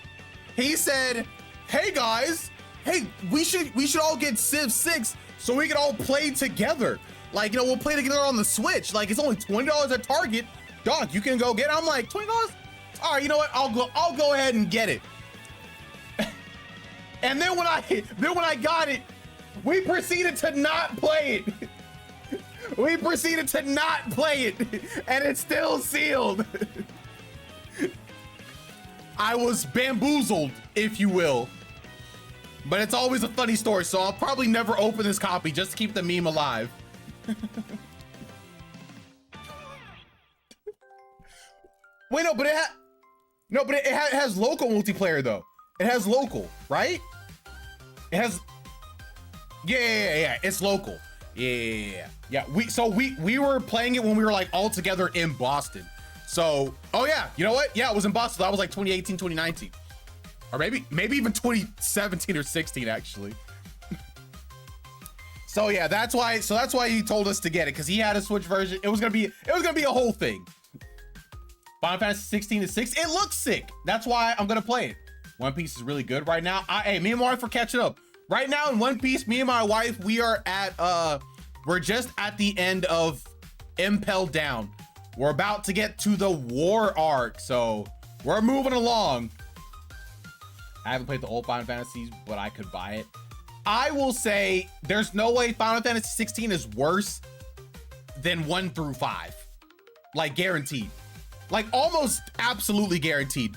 he said, hey guys, hey, we should all get Civ 6 so we can all play together. Like, you know, we'll play together on the Switch. Like, it's only $20 at Target. Dog, you can go get it. I'm like, $20? All right, you know what? I'll go ahead and get it. And then when I got it, we proceeded to not play it. We proceeded to not play it, and it's still sealed. I was bamboozled, if you will. But it's always a funny story, so I'll probably never open this copy just to keep the meme alive. Wait, no, but it has local multiplayer though. It has local, right? It has. Yeah. It's local. Yeah. We were playing it when we were like all together in Boston. So, oh yeah, you know what? Yeah, it was in Boston. That was like 2018, 2019. Or maybe even 2017 or 16 actually. So yeah, that's why he told us to get it, because he had a Switch version. It was gonna be a whole thing. Final Fantasy 16 is 6. It looks sick. That's why I'm gonna play it. One Piece is really good right now. Hey, me and my wife are catching up. Right now in One Piece, me and my wife, we're just at the end of Impel Down. We're about to get to the war arc, so we're moving along. I haven't played the old Final Fantasies, but I could buy it. I will say there's no way Final Fantasy 16 is worse than 1 through 5. Like guaranteed. Like almost absolutely guaranteed.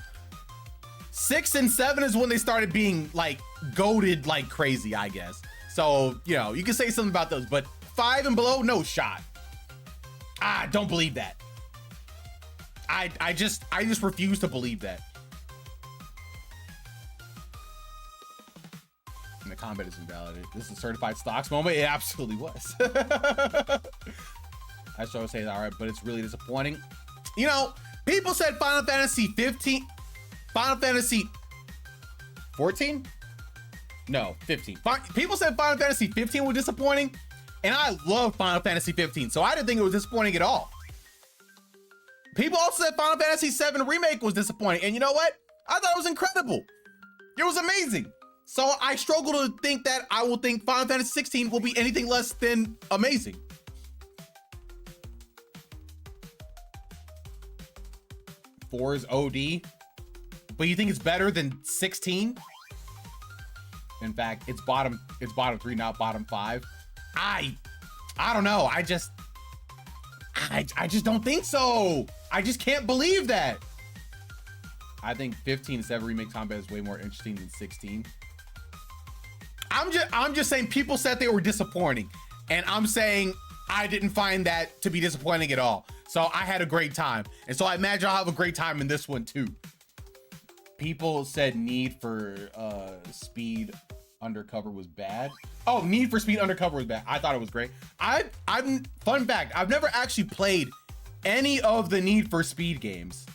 6 and 7 is when they started being like goated like crazy, I guess. So, you know, you can say something about those, but 5 and below, no shot. I don't believe that. I just refuse to believe that. And the combat is invalidated. This is a certified stocks moment. It absolutely was. I started saying, all right, but it's really disappointing. You know, people said Final Fantasy 15, Final Fantasy 14? No, 15. People said Final Fantasy 15 was disappointing, and I love Final Fantasy 15, so I didn't think it was disappointing at all. People also said Final Fantasy 7 Remake was disappointing, and you know what? I thought it was incredible. It was amazing. So I struggle to think that I will think Final Fantasy 16 will be anything less than amazing. Four is OD, but you think it's better than 16? In fact, it's bottom 3, not bottom 5. I don't know. I just don't think so. I just can't believe that. I think 15 and 7 Remake combat is way more interesting than 16. I'm just saying people said they were disappointing, and I'm saying I didn't find that to be disappointing at all. So I had a great time, and so I imagine I'll have a great time in this one too. People said Need for Speed Undercover was bad. Oh, Need for Speed Undercover was bad. I thought it was great. Fun fact, I've never actually played any of the Need for Speed games.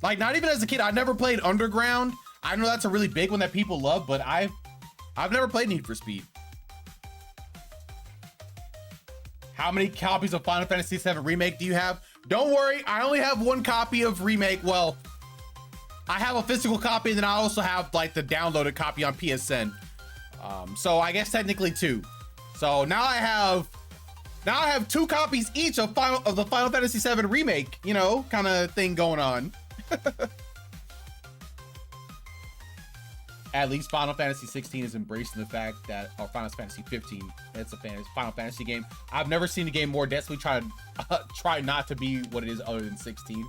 Like, not even as a kid. I never played Underground. I know that's a really big one that people love, but I've never played Need for Speed. How many copies of Final Fantasy VII Remake do you have? Don't worry, I only have 1 copy of Remake. Well, I have a physical copy, and then I also have like the downloaded copy on PSN. So I guess technically 2. So now I have 2 copies each of the Final Fantasy VII Remake, you know, kind of thing going on. At least Final Fantasy 16 is embracing the fact that, or Final Fantasy 15, it's a Final Fantasy game. I've never seen a game more desperately try not to be what it is other than 16.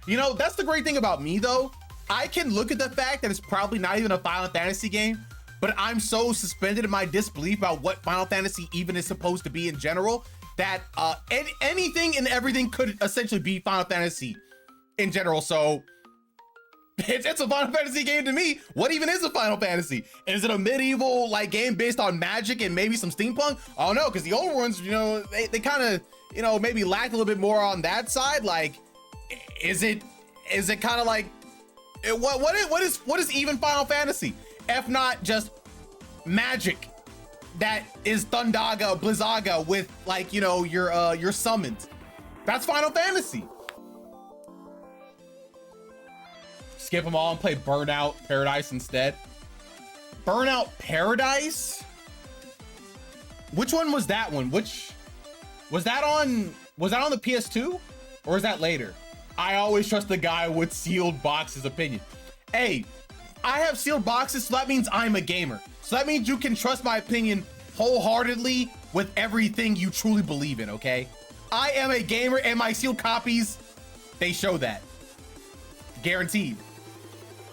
You know, that's the great thing about me though. I can look at the fact that it's probably not even a Final Fantasy game, but I'm so suspended in my disbelief about what Final Fantasy even is supposed to be in general, that anything and everything could essentially be Final Fantasy in general. So it's a Final Fantasy game to me. What even is a Final Fantasy? Is it a medieval like game based on magic and maybe some steampunk? Oh no, because the old ones, you know, they kind of, you know, maybe lack a little bit more on that side. Like, is it kind of like what is even Final Fantasy if not just magic that is Thundaga, Blizzaga with, like, you know, your summons? That's Final Fantasy. Skip them all and play Burnout Paradise instead. Burnout Paradise? Which one was that one? Which was that on the PS2 or is that later? I always trust the guy with sealed boxes opinion. Hey, I have sealed boxes, so that means I'm a gamer. So that means you can trust my opinion wholeheartedly with everything you truly believe in, okay? I am a gamer and my sealed copies, they show that. Guaranteed.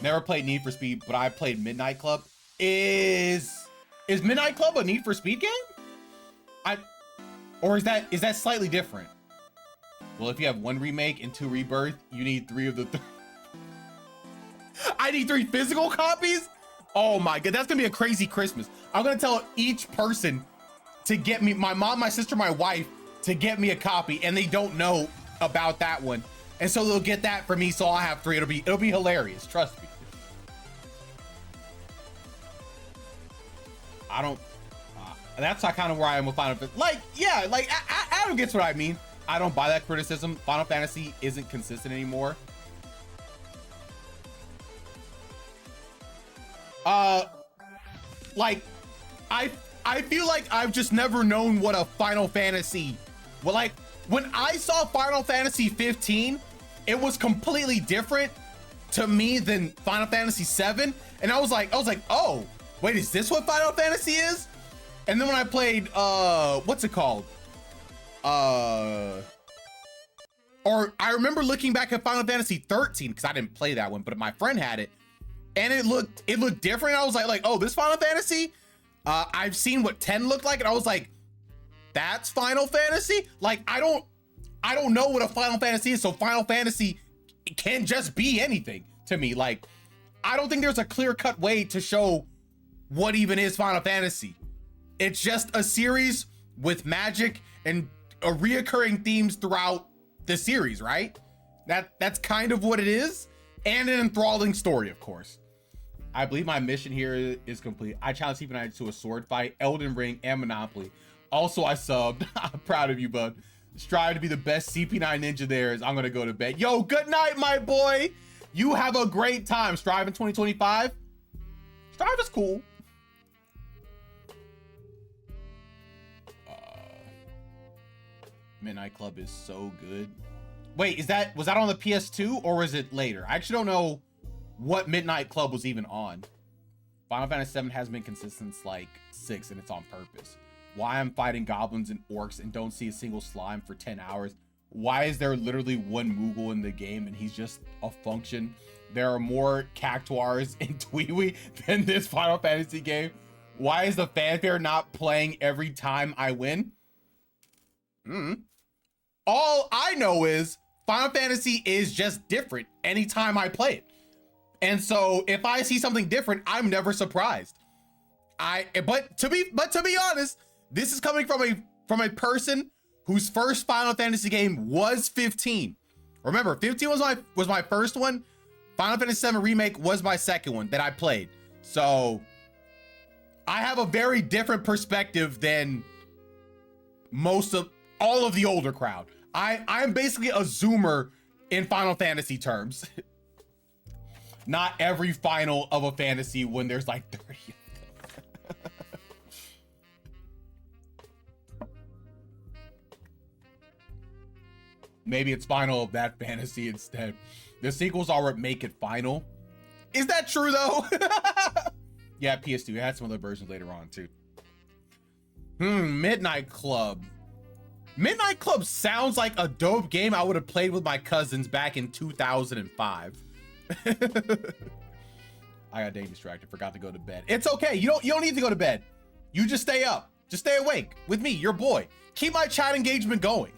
Never played Need for Speed, but I played Midnight Club. Is Midnight Club a Need for Speed game? Or is that slightly different? Well, if you have 1 remake and 2 rebirth, you need 3 of the I need 3 physical copies? Oh my god, that's gonna be a crazy Christmas. I'm gonna tell each person to get me, my mom, my sister, my wife, to get me a copy, and they don't know about that one. And so they'll get that for me, so I'll have 3. It'll be hilarious, trust me. I don't, that's kind of where I am with Final Fantasy. Like, yeah, like, Adam gets what I mean. I don't buy that criticism. Final Fantasy isn't consistent anymore. Like, I feel like I've just never known what a Final Fantasy, well, like, when I saw Final Fantasy 15, it was completely different to me than Final Fantasy 7. And I was like, oh, wait, is this what Final Fantasy is? And then when I played, what's it called? Or I remember looking back at Final Fantasy 13, because I didn't play that one, but my friend had it. And it looked different. I was like, oh, this Final Fantasy? I've seen what 10 looked like, and I was like, that's Final Fantasy? Like, I don't know what a Final Fantasy is, so Final Fantasy can just be anything to me. Like, I don't think there's a clear-cut way to show what even is Final Fantasy. It's just a series with magic and reoccurring themes throughout the series, right? That's kind of what it is, and an enthralling story, of course. I believe my mission here is complete. I challenge CP9 to a sword fight, Elden Ring, and Monopoly. Also, I subbed. I'm proud of you, bud. Strive to be the best CP9 ninja there is. I'm gonna go to bed. Yo, good night, my boy. You have a great time. Strive in 2025. Strive is cool. Midnight Club is so good. Wait, was that on the PS2 or was it later? I actually don't know what Midnight Club was even on. Final Fantasy VII hasn't been consistent since like 6, and it's on purpose. Why I'm fighting goblins and orcs and don't see a single slime for 10 hours. Why is there literally one Moogle in the game and he's just a function? There are more Cactuars in Tweewee than this Final Fantasy game. Why is the fanfare not playing every time I win? All I know is Final Fantasy is just different anytime I play it. And so if I see something different, I'm never surprised. But to be honest, this is coming from a person whose first Final Fantasy game was 15. Remember, 15 was my first one. Final Fantasy VII Remake was my second one that I played. So I have a very different perspective than all of the older crowd. I'm basically a zoomer in Final Fantasy terms. Not every final of a fantasy when there's like 30. Maybe it's final of that fantasy instead. The sequels are what make it final. Is that true though? Yeah, PS2. It had some other versions later on too. Midnight Club. Midnight Club sounds like a dope game I would have played with my cousins back in 2005. I got dang distracted, forgot to go to bed. It's okay, you don't need to go to bed. You just stay up, just stay awake with me, your boy. Keep my chat engagement going.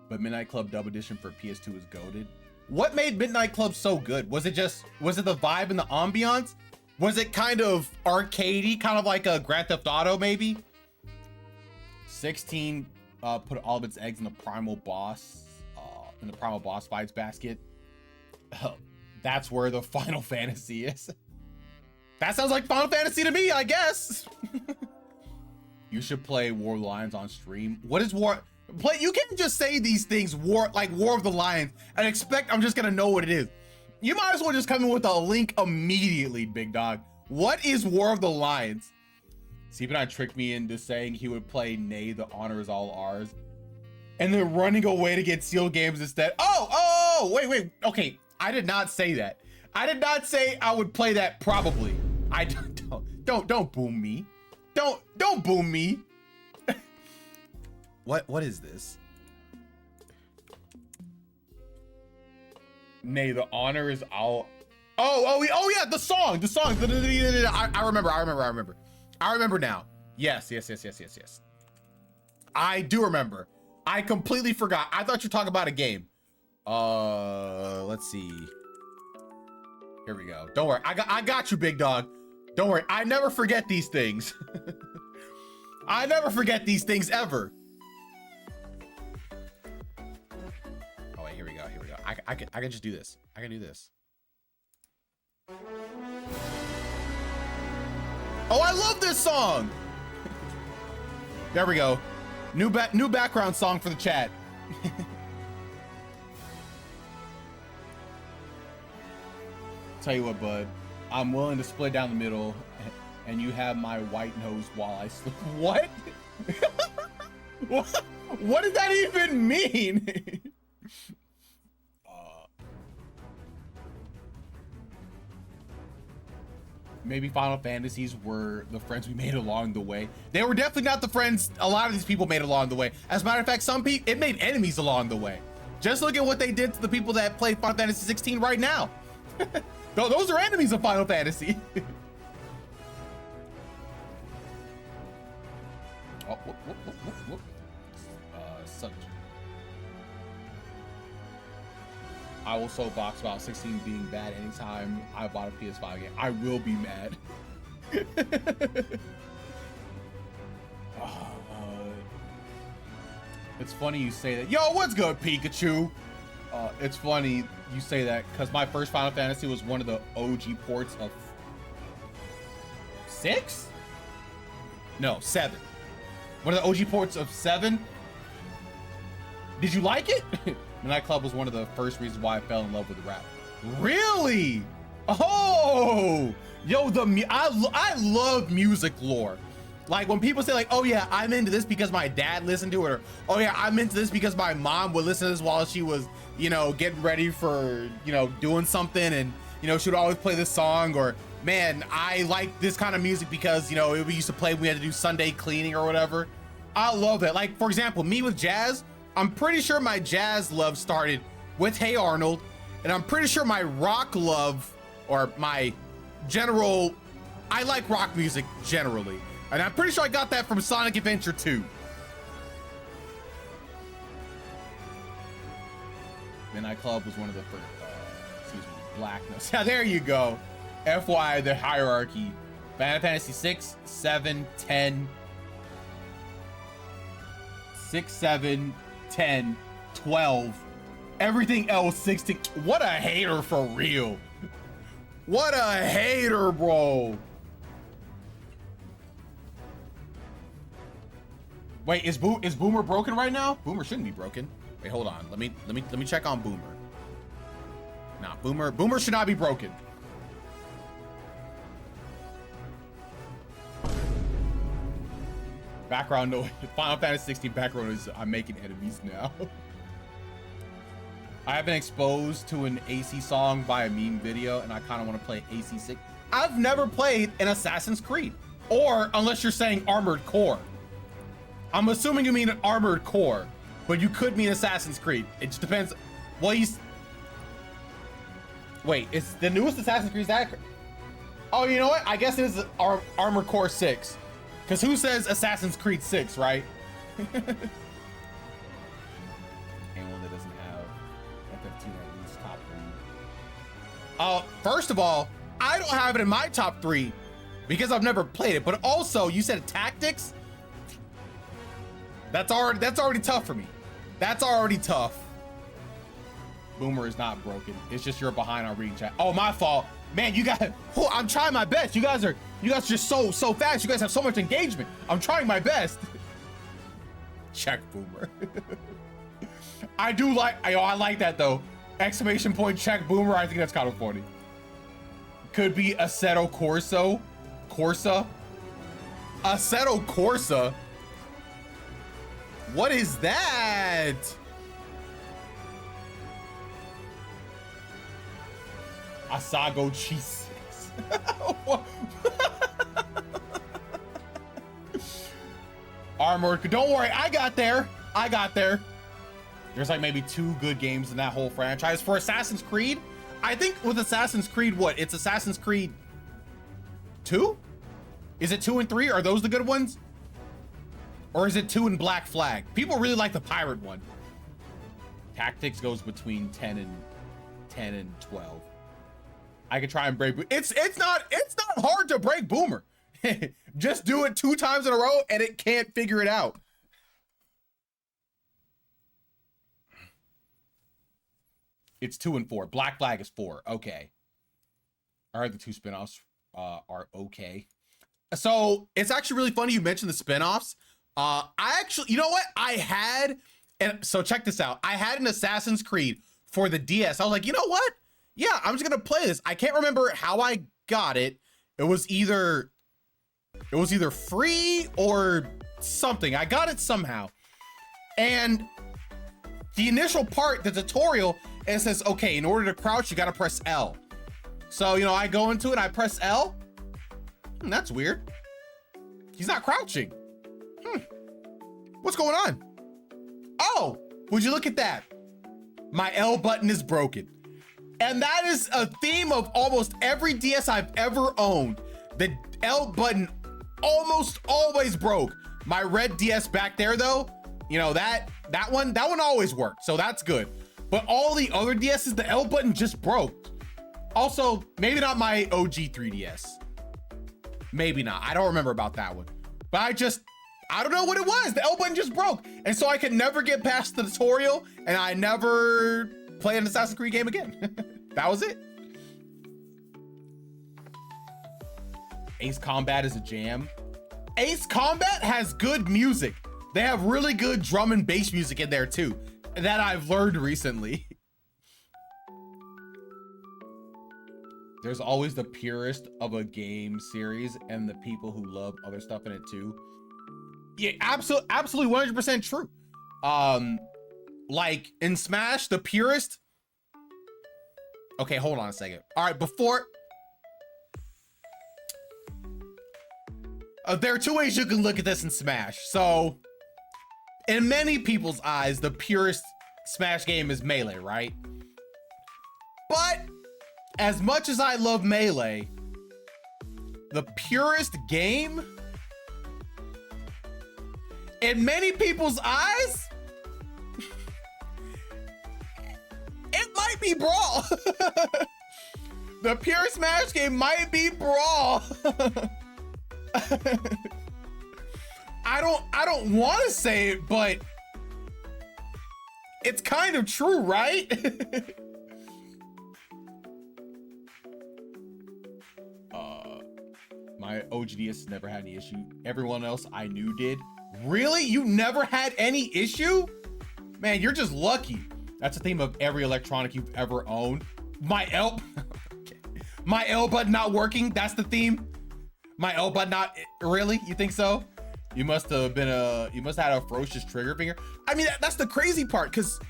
But Midnight Club Dub Edition for PS2 is goated. What made Midnight Club so good? Was it the vibe and the ambiance? Was it kind of arcadey, kind of like a Grand Theft Auto maybe? 16 put all of its eggs in the primal boss fights basket. That's where the Final Fantasy is. That sounds like Final Fantasy to me, I guess. You should play War of the Lions on stream. What is War? You can't just say these things, War of the Lions, and expect I'm just gonna know what it is. You might as well just come in with a link immediately, big dog. What is War of the Lions? CP9 tricked me into saying he would play Nay, the honor is all ours, and then running away to get sealed games instead. Oh, wait. Okay, I did not say that. I did not say I would play that probably. I don't boom me. Don't boom me. What is this? Nay, the honor is all. Oh yeah, the song. I remember now. Yes. I do remember. I completely forgot. I thought you were talking about a game. Let's see. Here we go. Don't worry. I got you, big dog. Don't worry. I never forget these things. I never forget these things ever. Oh wait, here we go. I can just do this. I can do this. Oh, I love this song. There we go. New background song for the chat. Tell you what, bud. I'm willing to split down the middle, and you have my white nose while I sleep. What? What does that even mean? Maybe Final Fantasies were the friends we made along the way. They were definitely not the friends a lot of these people made along the way. As a matter of fact, some people, it made enemies along the way. Just look at what they did to the people that play Final Fantasy 16 right now. Those are enemies of Final Fantasy. Oh, whoop. Subject. I will soapbox about 16 being bad anytime I bought a PS5 game. I will be mad. It's funny you say that. Yo, what's good, Pikachu? It's funny you say that because my first Final Fantasy was one of the OG ports of 6? No, 7. One of the OG ports of 7. Did you like it? Nightclub was one of the first reasons why I fell in love with rap. Really? Oh, yo, I love music lore. Like when people say like, oh yeah, I'm into this because my dad listened to it, or oh yeah, I'm into this because my mom would listen to this while she was, you know, getting ready for, you know, doing something, and you know, she would always play this song, or man, I like this kind of music because, you know, we used to play when we had to do Sunday cleaning or whatever. I love that. Like for example, me with jazz, I'm pretty sure my jazz love started with Hey Arnold, and I'm pretty sure my rock love, or my general, I like rock music generally, and I'm pretty sure I got that from Sonic Adventure 2. Midnight Club was one of the first, excuse me, Blackness. Yeah, there you go. FYI, the hierarchy. Final Fantasy 6, 7, 10, 6, 7, 10, 12, everything else 16. What a hater for real. What a hater, bro. Wait, is Boomer broken right now? Boomer shouldn't be broken. Wait, hold on. Let me check on Boomer. Nah, Boomer should not be broken. Background noise. Final Fantasy 16 background noise. I'm making enemies now. I have been exposed to an AC song by a meme video, and I kind of want to play AC6. I've never played an Assassin's Creed, or unless you're saying Armored Core. I'm assuming you mean an Armored Core, but you could mean Assassin's Creed. It just depends. Well, wait, is the newest Assassin's Creed that? Oh, you know what? I guess it is Armored Core 6. Because who says Assassin's Creed 6, right? Anyone that doesn't have FF2 at least top 3. First of all, I don't have it in my top 3 because I've never played it. But also, you said tactics. That's already tough for me. That's already tough. Boomer is not broken. It's just you're behind on reading chat. Oh, my fault. Man, you got. Oh, I'm trying my best. You guys are just so fast. You guys have so much engagement. I'm trying my best. Check Boomer. I like that though. Exclamation point check boomer. I think that's kind of funny. Could be Assetto Corsa. Assetto Corsa? What is that? Asago cheese. Armored. Don't worry, I got there. There's like maybe 2 good games in that whole franchise. For Assassin's Creed, I think with Assassin's Creed, what? It's Assassin's Creed 2? Is it 2 and 3? Are those the good ones? Or is it 2 and Black Flag? People really like the pirate one. Tactics goes between 10 and 12. I could try and break. It's not hard to break Boomer. Just do it 2 times in a row and it can't figure it out. It's 2 and 4. Black Flag is 4. Okay. I heard the 2 spinoffs are okay. So it's actually really funny you mentioned the spinoffs. I actually, you know what? And so check this out. I had an Assassin's Creed for the DS. I was like, you know what? Yeah, I'm just gonna play this. I can't remember how I got it. It was either free or something. I got it somehow. And the initial part, the tutorial, it says, okay, in order to crouch, you gotta press L. So, you know, I go into it, I press L. That's weird. He's not crouching. What's going on? Oh, would you look at that? My L button is broken. And that is a theme of almost every DS I've ever owned. The L button almost always broke. My red DS back there though, you know, that one always worked. So that's good. But all the other DSs, the L button just broke. Also, maybe not my OG 3DS. Maybe not. I don't remember about that one. But I don't know what it was. The L button just broke. And so I could never get past the tutorial and I never played an Assassin's Creed game again. That was it. Ace Combat is a jam. Ace Combat has good music. They have really good drum and bass music in there too, that I've learned recently. There's always the purist of a game series and the people who love other stuff in it too. Yeah, absolutely 100% true. Like in Smash, the purist. Okay, hold on a second. All right, before. There are 2 ways you can look at this in Smash. So, in many people's eyes, the purest Smash game is Melee, right? But, as much as I love Melee, the purest game, in many people's eyes, it might be Brawl. The pure Smash game might be Brawl. I don't want to say it, but it's kind of true, right? My OGDS never had any issue. Everyone else I knew did. Really? You never had any issue? Man, you're just lucky. That's the theme of every electronic you've ever owned. My L button not working. That's the theme. My L button not really? You think so? You must have had a ferocious trigger finger. I mean, that's the crazy part, because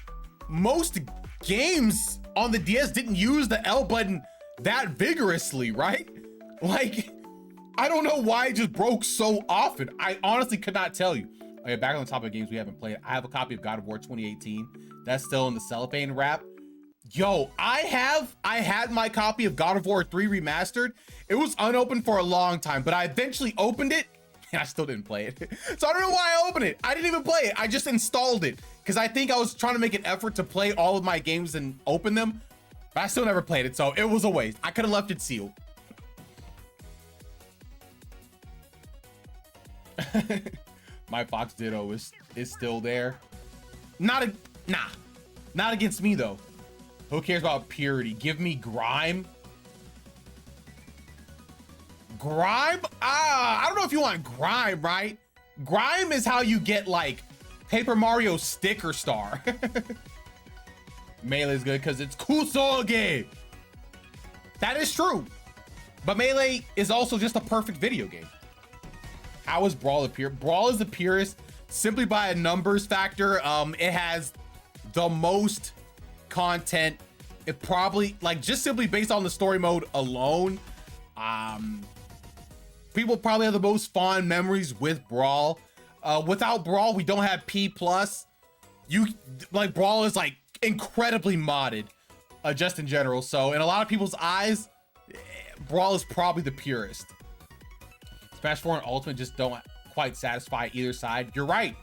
most games on the DS didn't use the L button that vigorously, right? Like, I don't know why it just broke so often. I honestly could not tell you. Okay, back on the topic of games we haven't played. I have a copy of God of War 2018. That's still in the cellophane wrap. Yo, I had my copy of God of War 3 Remastered. It was unopened for a long time, but I eventually opened it and I still didn't play it. So I don't know why I opened it. I didn't even play it. I just installed it because I think I was trying to make an effort to play all of my games and open them, but I still never played it. So it was a waste. I could have left it sealed. My Fox Ditto is still there. Not against me though. Who cares about purity? Give me grime. Grime? I don't know if you want grime, right? Grime is how you get like Paper Mario sticker star. Melee is good because it's Kusoge. That is true. But Melee is also just a perfect video game. How is Brawl the pure? Brawl is the purest simply by a numbers factor. It has the most content. It probably, like, just simply based on the story mode alone, people probably have the most fond memories with Brawl. Without Brawl, we don't have P+. Brawl is like incredibly modded, just in general. So in a lot of people's eyes, Brawl is probably the purest. Smash 4 and Ultimate just don't quite satisfy either side. You're right.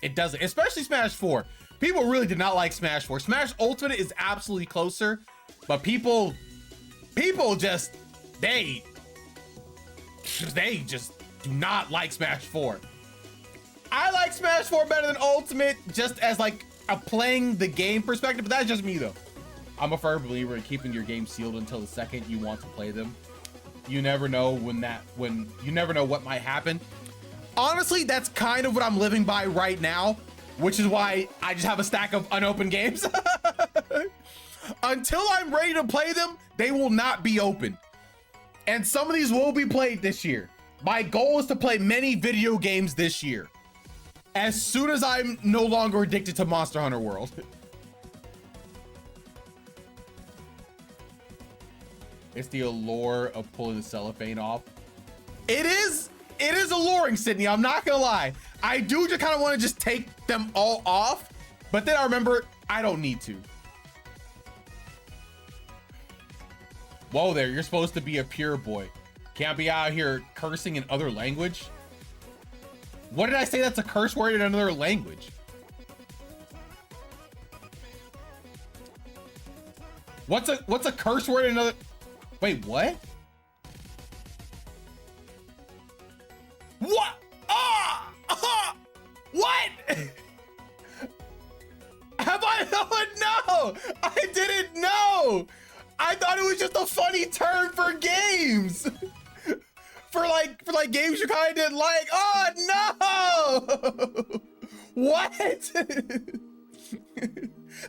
It doesn't, especially Smash 4. People really did not like Smash 4. Smash Ultimate is absolutely closer, but people just, they just do not like Smash 4. I like Smash 4 better than Ultimate, just as like a playing the game perspective, but that's just me though. I'm a firm believer in keeping your game sealed until the second you want to play them. You never know when you never know what might happen. Honestly, that's kind of what I'm living by right now, which is why I just have a stack of unopened games. Until I'm ready to play them, they will not be open. And some of these will be played this year. My goal is to play many video games this year, as soon as I'm no longer addicted to Monster Hunter World. It's the allure of pulling the cellophane off. It is alluring, Sydney. I'm not gonna lie. I do just kind of want to just take them all off, but then I remember I don't need to. Whoa there, you're supposed to be a pure boy. Can't be out here cursing in other language. What did I say that's a curse word in another language? What's a curse word in another? Wait, what? What? What? Have I? Oh, no, I didn't know. I thought it was just a funny term for games. for like games you kind of didn't like. Oh no! What?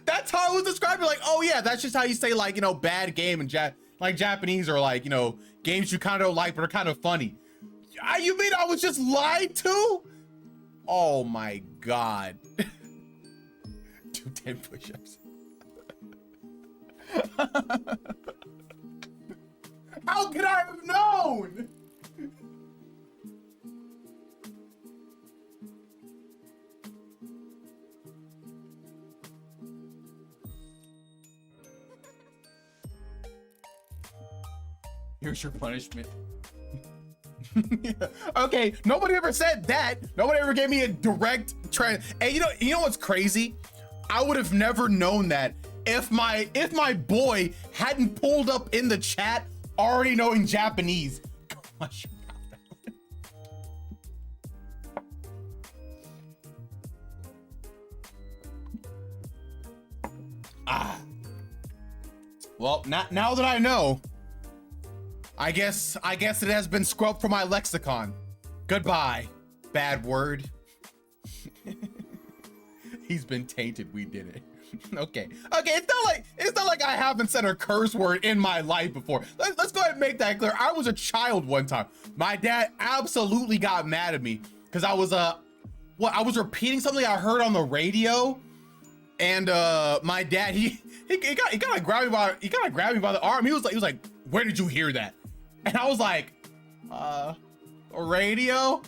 That's how it was described. Like, oh yeah, that's just how you say, like, you know, bad game in Japanese, or like, you know, games you kind of like but are kind of funny. You mean I was just lied to? Oh my god. Do 10 push-ups. How could I have known? Here's your punishment. Yeah. Okay, nobody ever said that. Nobody ever gave me a direct trend. And you know what's crazy? I would have never known that if my boy hadn't pulled up in the chat already knowing Japanese. Well, now that I know, I guess it has been scrubbed from my lexicon. Goodbye, bad word. He's been tainted. We did it. Okay. It's not like I haven't said a curse word in my life before. Let's go ahead and make that clear. I was a child one time. My dad absolutely got mad at me because I was I was repeating something I heard on the radio, and my dad he kind of grabbed me by the arm. He was like, "Where did you hear that?" And I was like, a radio?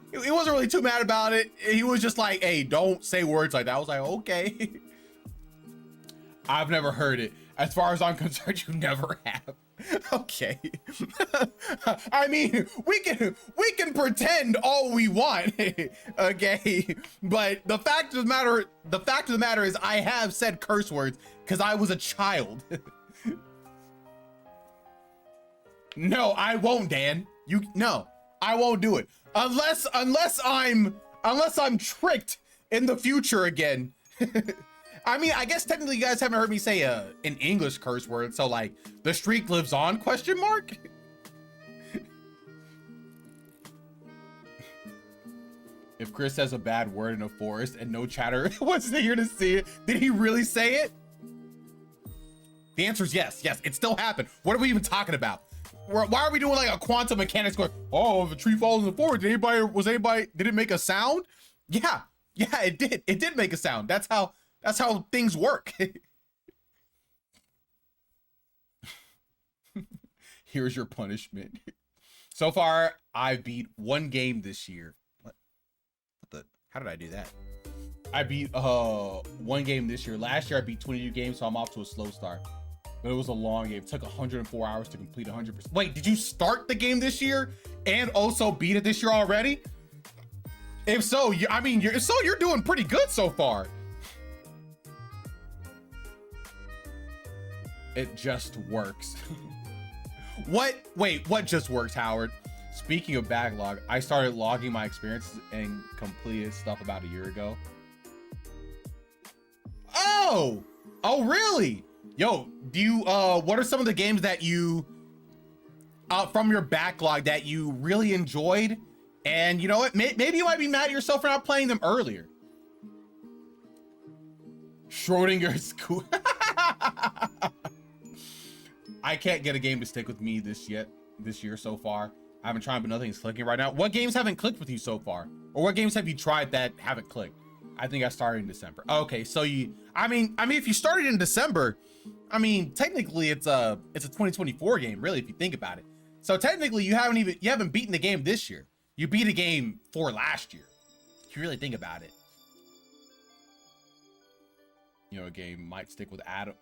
He wasn't really too mad about it. He was just like, hey, don't say words like that. I was like, okay. I've never heard it. As far as I'm concerned, you never have. Okay. I mean, we can pretend all we want. Okay. But the fact of the matter is I have said curse words because I was a child. No, I won't, Dan. No, I won't do it. Unless I'm tricked in the future again. I mean, I guess technically you guys haven't heard me say an English curse word, so like, the streak lives on, question mark? If Chris says a bad word in a forest and no chatter wasn't here to see it, did he really say it? The answer is yes. Yes, it still happened. What are we even talking about? Why are we doing like a quantum mechanics going, oh, if a tree falls in the forest, did it make a sound? Yeah, it did. It did make a sound. That's how things work. Here's your punishment. So far, I beat one game this year. How did I do that? I beat one game this year. Last year I beat 22 games, so I'm off to a slow start. But it was a long game. It took 104 hours to complete 100%. Wait, did you start the game this year and also beat it this year already? If so, you're doing pretty good so far. It just works. Wait, what just works, Howard? Speaking of backlog, I started logging my experiences and completed stuff about a year ago. Oh, really? Yo, do you, what are some of the games that you, from your backlog that you really enjoyed? And you know what? Maybe you might be mad at yourself for not playing them earlier. Schrodinger's cool. I can't get a game to stick with me this year so far. I haven't tried, but nothing's clicking right now. What games haven't clicked with you so far? Or what games have you tried that haven't clicked? I think I started in December. Okay, so I mean, if you started in December, I mean, technically it's a 2024 game, really, if you think about it. So technically you haven't beaten the game this year. You beat a game for last year. If you really think about it. You know, a game might stick with Adam.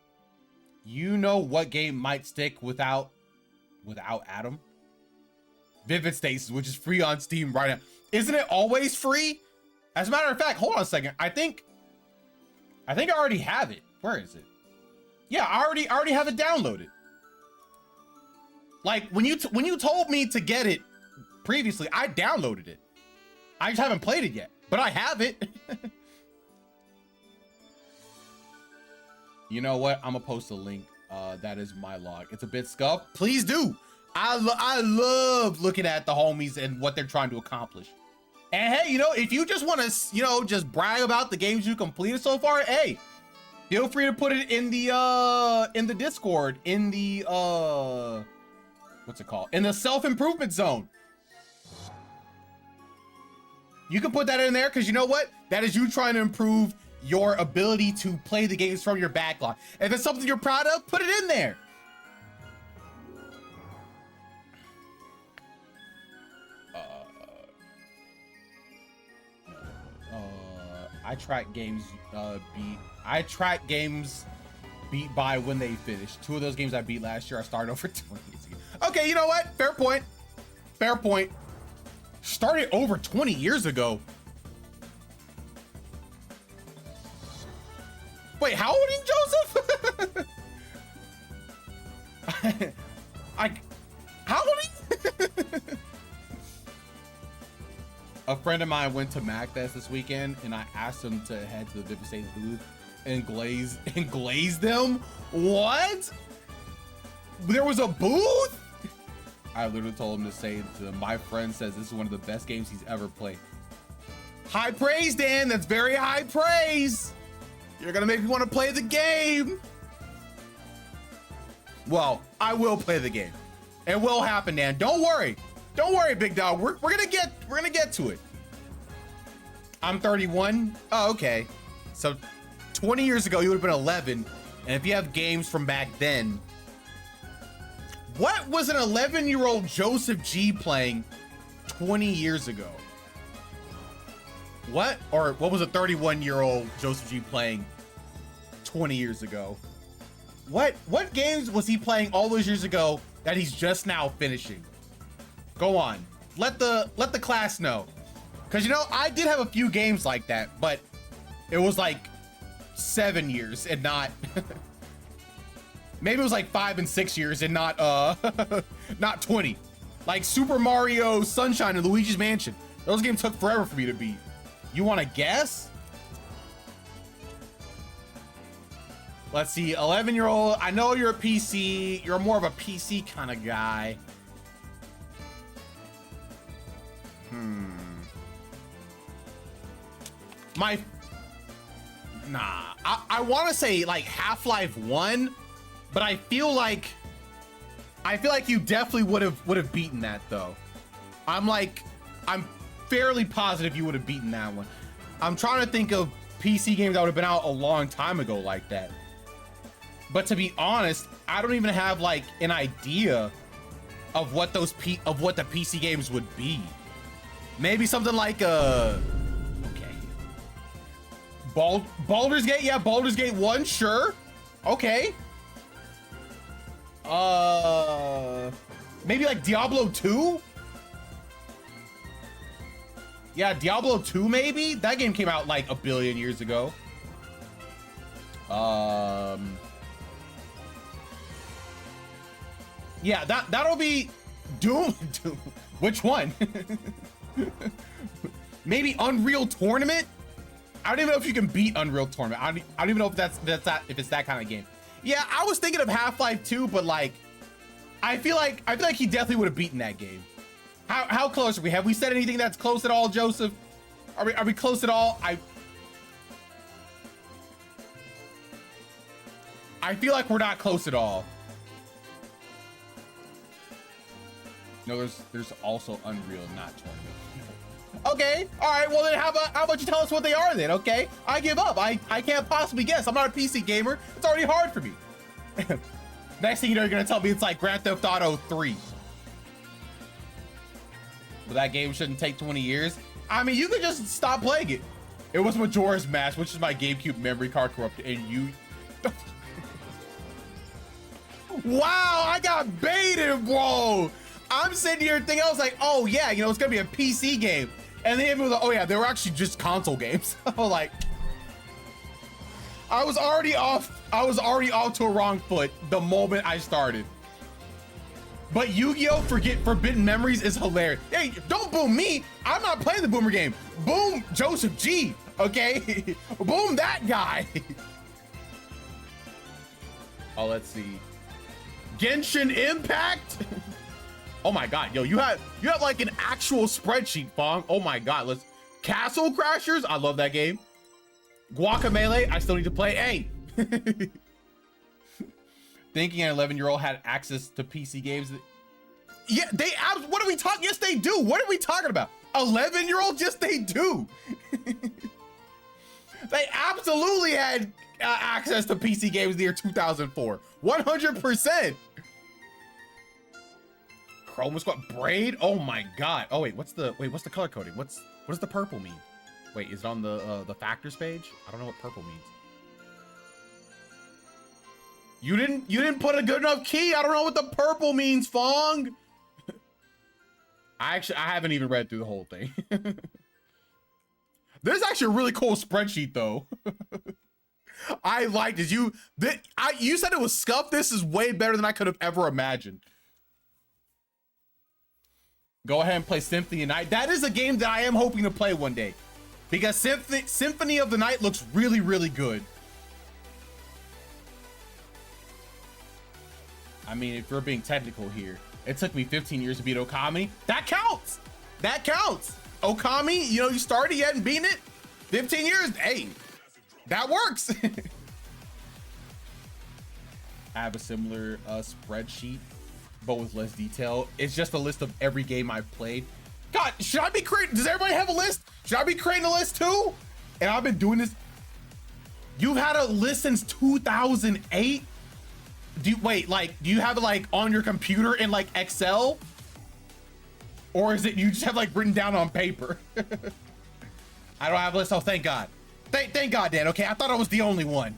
You know what game might stick without Adam? Vivid Stasis, which is free on Steam right now. Isn't it always free? As a matter of fact, hold on a second. I think I already have it. Where is it? Yeah, I already have it downloaded. Like when you told me to get it previously, I downloaded it. I just haven't played it yet, but I have it. You know what? I'm gonna post a link. That is my log. It's a bit scuffed. Please do. I love looking at the homies and what they're trying to accomplish. And hey, you know, if you just want to, you know, just brag about the games you completed so far, hey, feel free to put it in the Discord, in the what's it called? In the self-improvement zone. You can put that in there because you know what? That is you trying to improve your ability to play the games from your backlog. If it's something you're proud of, put it in there. I track games beat by when they finish. 2 of those games I beat last year, I started over 20 years ago. Okay, you know what? Fair point. Fair point. Started over 20 years ago. Wait, how old are you, Joseph? How old are you? A friend of mine went to MacFest this weekend, and I asked him to head to the Vivid States booth and glaze them. What? There was a booth? I literally told him to say to them, my friend says this is one of the best games he's ever played. High praise, Dan. That's very high praise. You're gonna make me want to play the game. Well, I will play the game. It will happen, Dan. Don't worry. Don't worry, big dog. We're gonna get to it. I'm 31. Oh, okay. So 20 years ago, you would have been 11. And if you have games from back then, what was an 11-year-old Joseph G playing 20 years ago? What was a 31-year-old Joseph G playing 20 years ago? What games was he playing all those years ago that he's just now finishing? Go on. Let the class know. Cause you know, I did have a few games like that, but it was like 7 years and not maybe it was like 5 and 6 years and not not 20. Like Super Mario Sunshine and Luigi's Mansion. Those games took forever for me to beat. You wanna guess? Let's see, 11-year-old. I know you're a PC. You're more of a PC kind of guy. I want to say like Half-Life 1, but I feel like you definitely would have beaten that though. I'm fairly positive you would have beaten that one. I'm trying to think of PC games that would have been out a long time ago like that. But to be honest, I don't even have like an idea of what the PC games would be. Maybe something like Baldur's Gate, yeah, Baldur's Gate 1, sure. Okay. Maybe like Diablo 2? Yeah, Diablo 2 maybe? That game came out like a billion years ago. Yeah, that'll be Doom. Which one? Maybe Unreal Tournament? I don't even know if you can beat Unreal Tournament. I don't even know if if it's that kind of game. Yeah, I was thinking of Half-Life 2, but like I feel like he definitely would have beaten that game. How close are we? Have we said anything that's close at all, Joseph? Are we close at all? I feel like we're not close at all. No, there's also Unreal, not Tournament. Okay, all right, well then how about you tell us what they are then, okay? I give up, I can't possibly guess. I'm not a PC gamer, it's already hard for me. Next thing you know, you're gonna tell me it's like Grand Theft Auto 3. But that game shouldn't take 20 years. I mean, you could just stop playing it. It was Majora's Mask, which is my GameCube memory card corrupted, and you... Wow, I got baited, bro. I'm sitting here thinking, I was like, oh yeah, you know, it's gonna be a PC game. And then it was like, oh yeah, they were actually just console games. I was like, I was already off to a wrong foot the moment I started. But Yu-Gi-Oh! Forbidden Memories is hilarious. Hey, don't boom me. I'm not playing the boomer game. Boom Joseph G, okay? Boom that guy. Oh, let's see. Genshin Impact? Oh my God, yo, you have like an actual spreadsheet, Fong. Oh my God, let's Castle Crashers. I love that game. Guacamelee, I still need to play. Hey. Thinking an 11-year-old had access to PC games. Yeah, what are we talking? Yes, they do. What are we talking about? 11-year-old? Yes, they do. They absolutely had access to PC games in the year 2004. 100%. Chroma Squad Braid. Oh my God. Oh wait, what's the color coding? What does the purple mean? Wait, is it on the factors page? I don't know what purple means. You didn't put a good enough key. I don't know what the purple means, Fong. I haven't even read through the whole thing. There's actually a really cool spreadsheet though. I liked it. You said it was scuffed. This is way better than I could have ever imagined. Go ahead and play Symphony of the Night. That is a game that I am hoping to play one day because Symphony of the Night looks really, really good. I mean, if we're being technical here, it took me 15 years to beat Okami. That counts. That counts. Okami, you know, you started, you hadn't beaten it. 15 years, hey, that works. I have a similar spreadsheet, but with less detail. It's just a list of every game I've played. God, should I be creating, does everybody have a list? Should I be creating a list too? And I've been doing this. You've had a list since 2008? Do you have it like on your computer in like Excel? Or is it you just have like written down on paper? I don't have a list, oh thank God. Thank God, Dan, okay? I thought I was the only one.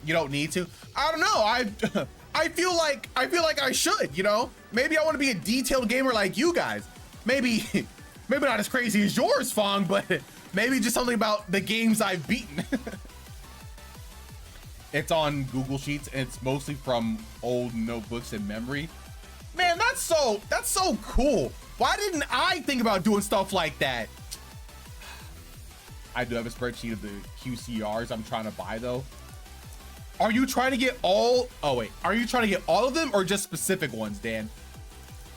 You don't need to? I don't know, I feel like I should, you know? Maybe I want to be a detailed gamer like you guys. Maybe not as crazy as yours, Fong, but maybe just something about the games I've beaten. It's on Google Sheets and it's mostly from old notebooks and memory. Man, that's so cool. Why didn't I think about doing stuff like that? I do have a spreadsheet of the QCRs I'm trying to buy though. Are you trying to get all, are you trying to get all of them or just specific ones, Dan?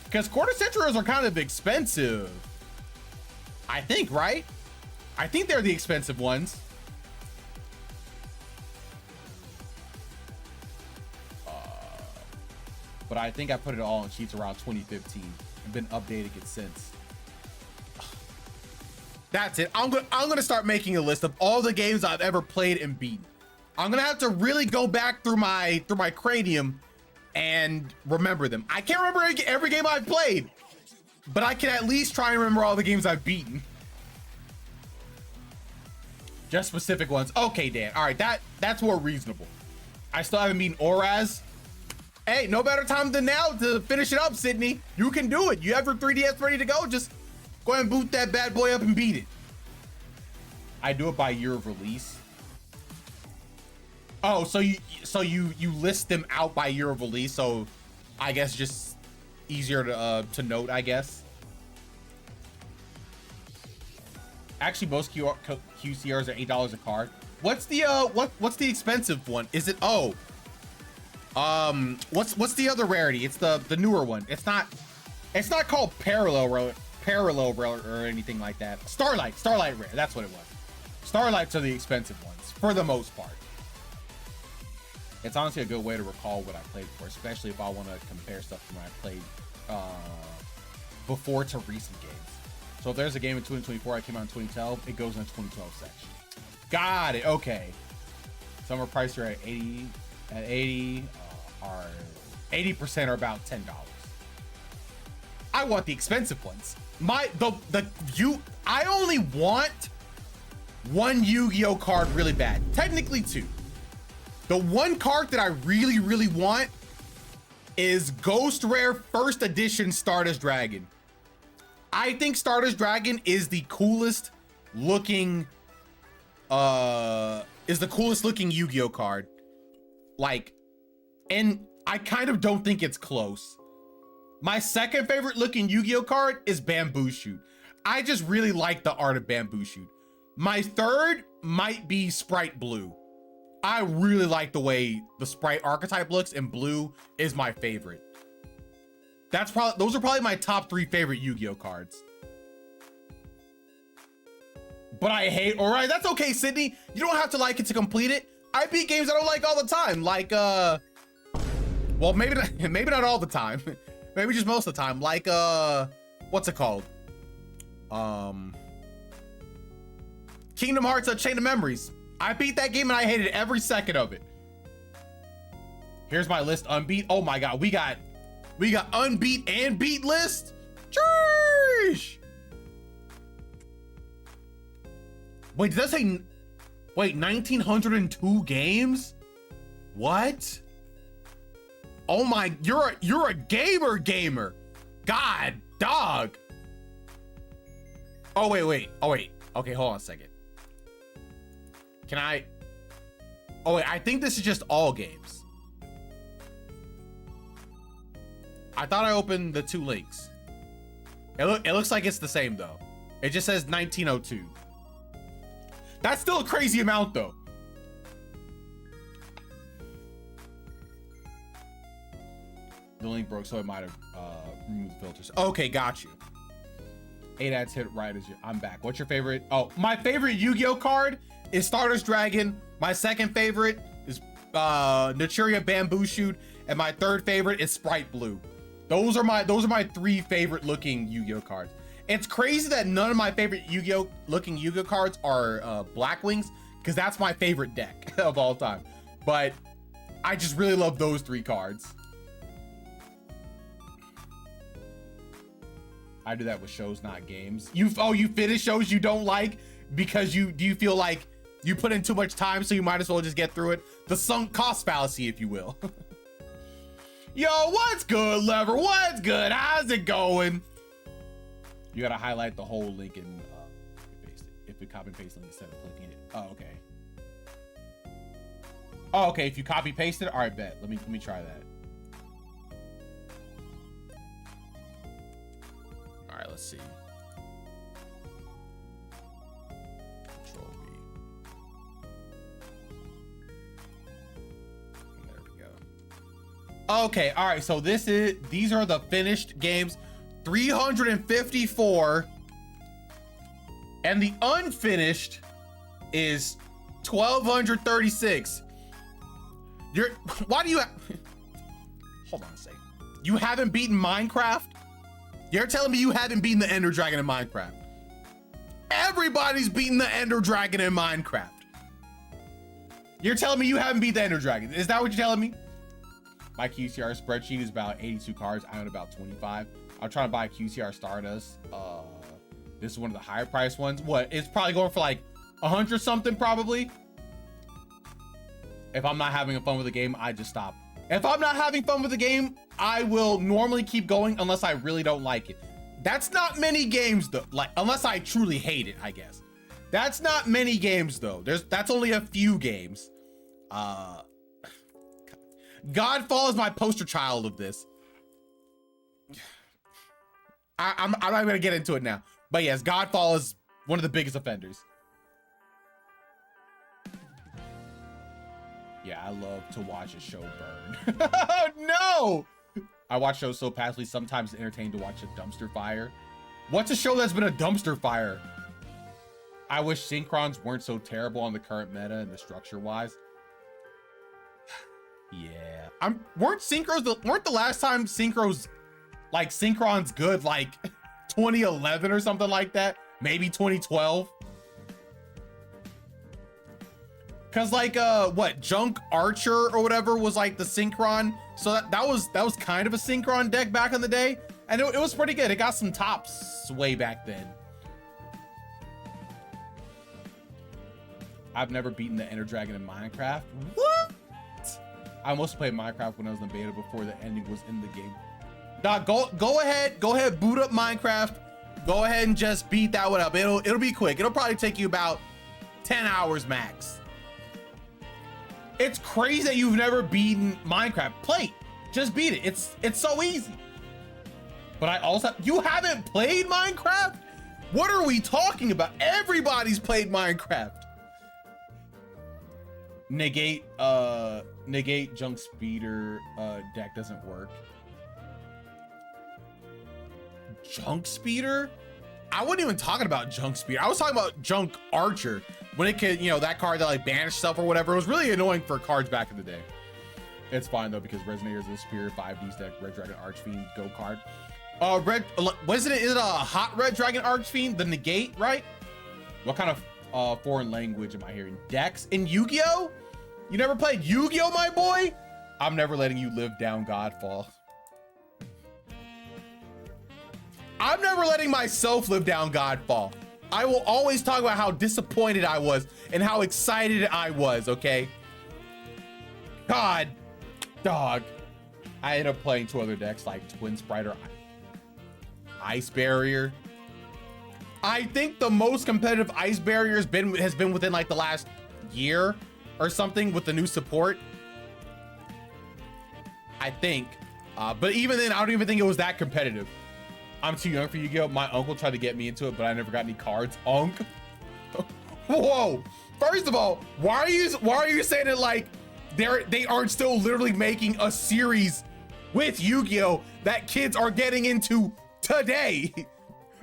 Because quarter centuries are kind of expensive. I think, right? I think they're the expensive ones. but I think I put it all on sheets around 2015 and been updating it since. That's it. I'm gonna start making a list of all the games I've ever played and beaten. I'm gonna have to really go back through my cranium and remember them. I can't remember every game I've played, but I can at least try and remember all the games I've beaten. Just specific ones. Okay, Dan. All right, that's more reasonable. I still haven't beaten Oraz. Hey, no better time than now to finish it up, Sydney. You can do it. You have your 3DS ready to go. Just go ahead and boot that bad boy up and beat it. I do it by year of release. Oh, so you list them out by year of release, so I guess just easier to note, I guess. Actually, most QCRs are $8 a card. What's the what's the expensive one? Is it what's the other rarity? It's the newer one. It's not called parallel or anything like that. Starlight rare. That's what it was. Starlights are the expensive ones for the most part. It's honestly a good way to recall what I played before, especially if I want to compare stuff to when I played before to recent games. So if there's a game in 2024 I came out in 2012, it goes in the 2012 section. Got it. Okay. Some are priced are at 80 are 80% are about $10. I want the expensive ones. I only want one Yu-Gi-Oh card really bad. Technically two. The one card that I really, really want is Ghost Rare First Edition Stardust Dragon. I think Stardust Dragon is the coolest looking Yu-Gi-Oh card. Like, and I kind of don't think it's close. My second favorite looking Yu-Gi-Oh card is Bamboo Shoot. I just really like the art of Bamboo Shoot. My third might be Sprite Blue. I really like the way the Sprite archetype looks, and blue is my favorite. Those are probably my top 3 favorite Yu-Gi-Oh cards. But I hate, all right, that's okay, Sydney. You don't have to like it to complete it. I beat games I don't like all the time. Like, well, maybe not all the time. Maybe just most of the time. Like, what's it called? Kingdom Hearts: A Chain of Memories. I beat that game and I hated every second of it. Here's my list. Unbeat. Oh my God, we got unbeat and beat list. Sheesh. Wait, did that say? Wait, 1902 games? What? Oh my, you're a gamer. God, dog. Oh wait. Okay, hold on a second. Can I? Oh wait, I think this is just all games. I thought I opened the 2 links. It looks like it's the same though. It just says 1902. That's still a crazy amount though. The link broke, so it might have removed the filters. Okay, got you. 8 ads hit right as you. I'm back. What's your favorite? Oh, my favorite Yu-Gi-Oh card is Stardust Dragon. My second favorite is Naturia Bamboo Shoot, and my third favorite is Sprite Blue. Those are my 3 favorite looking Yu-Gi-Oh cards. It's crazy that none of my favorite Yu-Gi-Oh looking Yu-Gi-Oh cards are Black Wings, because that's my favorite deck of all time. But I just really love those 3 cards. I do that with shows, not games. You finish shows you don't like because do you feel like you put in too much time, so you might as well just get through it? The sunk cost fallacy, if you will. Yo, what's good, Lever? What's good? How's it going? You gotta highlight the whole link and paste it. If you copy and paste link instead of clicking it. Oh, okay. Oh, okay. If you copy paste it, all right, bet. Let me try that. All right, let's see. Control V. There we go. Okay, all right. So these are the finished games. 354, and the unfinished is 1236. Why do you hold on a second. You haven't beaten Minecraft? You're telling me you haven't beaten the Ender Dragon in Minecraft? Everybody's beaten the Ender Dragon in Minecraft. You're telling me you haven't beat the Ender Dragon? Is that what you're telling me? My QCR spreadsheet is about 82 cards. I own about 25. I'm trying to buy a QCR Stardust. This is one of the higher priced ones. What? It's probably going for like 100 something probably. If I'm not having fun with the game, I just stop. If I'm not having fun with the game, I will normally keep going unless I really don't like it. That's not many games though. Like, unless I truly hate it, I guess. That's not many games though. That's only a few games. Godfall is my poster child of this. I'm not gonna get into it now. But yes, Godfall is one of the biggest offenders. Yeah, I love to watch a show burn. Oh, no! I watch shows so passively, sometimes entertained to watch a dumpster fire. What's a show that's been a dumpster fire? I wish synchrons weren't so terrible on the current meta and the structure-wise. Yeah. Weren't the last time synchrons good, like 2011 or something like that? Maybe 2012? Cause like what, Junk Archer or whatever was like the synchron. So that was kind of a synchron deck back in the day, and it was pretty good. It got some tops way back then. I've never beaten the Ender Dragon in Minecraft. What? I mostly played Minecraft when I was in beta before the ending was in the game. Dog, go ahead, boot up Minecraft. Go ahead and just beat that one up. It'll be quick. It'll probably take you about 10 hours max. It's crazy that you've never beaten Minecraft. Play, just beat it. It's so easy. But you haven't played Minecraft? What are we talking about? Everybody's played Minecraft. Negate Junk Speeder deck doesn't work. Junk Speeder? I wasn't even talking about Junk Speeder. I was talking about Junk Archer. When it could, that card that like banished stuff or whatever. It was really annoying for cards back in the day. It's fine though, because Resonator is a superior 5D deck, Red Dragon Archfiend, go card. Is it a hot Red Dragon Archfiend? The Negate, right? What kind of foreign language am I hearing? Dex in Yu-Gi-Oh? You never played Yu-Gi-Oh, my boy? I'm never letting you live down Godfall. I'm never letting myself live down Godfall. I will always talk about how disappointed I was and how excited I was, okay? God, dog. I ended up playing 2 other decks like Twin Sprite or Ice Barrier. I think the most competitive Ice Barrier has been within like the last year or something with the new support. I think. But even then, I don't even think it was that competitive. I'm too young for Yu-Gi-Oh! My uncle tried to get me into it, but I never got any cards. Unk. Whoa. First of all, why are you saying it like they aren't still literally making a series with Yu-Gi-Oh! That kids are getting into today?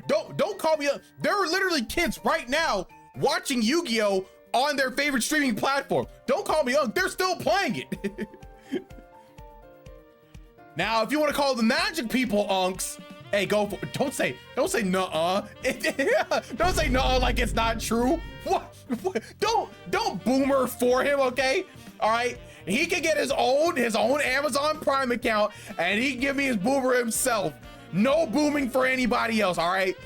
Don't call me up. There are literally kids right now watching Yu-Gi-Oh! On their favorite streaming platform. Don't call me Unk. They're still playing it. Now, if you want to call the Magic people Unks, hey, go for it. Don't say nuh-uh. Don't say nuh-uh like it's not true. What? Don't boomer for him, okay? All right. He can get his own Amazon Prime account, and he can give me his boomer himself. No booming for anybody else, all right?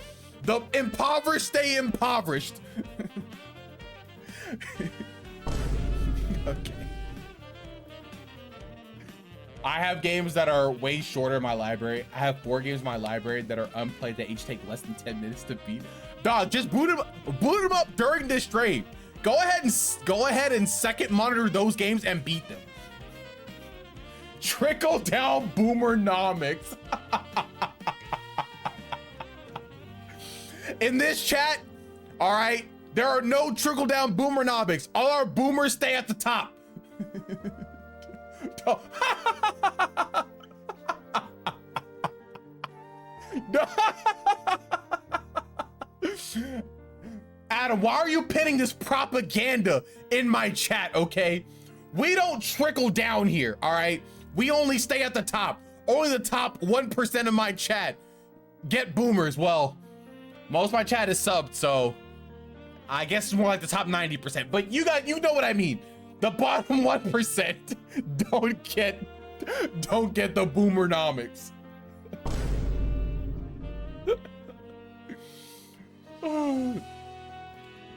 The impoverished stay impoverished. Okay. I have games that are way shorter in my library. I have 4 games in my library that are unplayed that each take less than 10 minutes to beat. Dog, just boot them up during this stream. Go ahead and second monitor those games and beat them. Trickle down boomernomics. In this chat, all right, there are no trickle down boomernomics. All our boomers stay at the top. Adam, why are you pinning this propaganda in my chat, okay? We don't trickle down here, all right? We only stay at the top. Only the top 1% of my chat get boomers. Well, most of my chat is subbed, so I guess it's more like the top 90%. But you know what I mean. The bottom 1% don't get the boomernomics.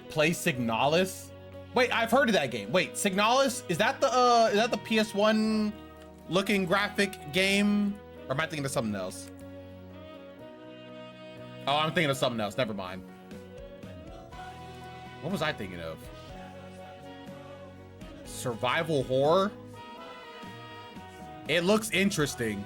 Play Signalis? Wait, I've heard of that game. Wait, Signalis, is that the PS1 looking graphic game? Or am I thinking of something else? Oh, I'm thinking of something else. Never mind. What was I thinking of? Survival horror? It looks interesting.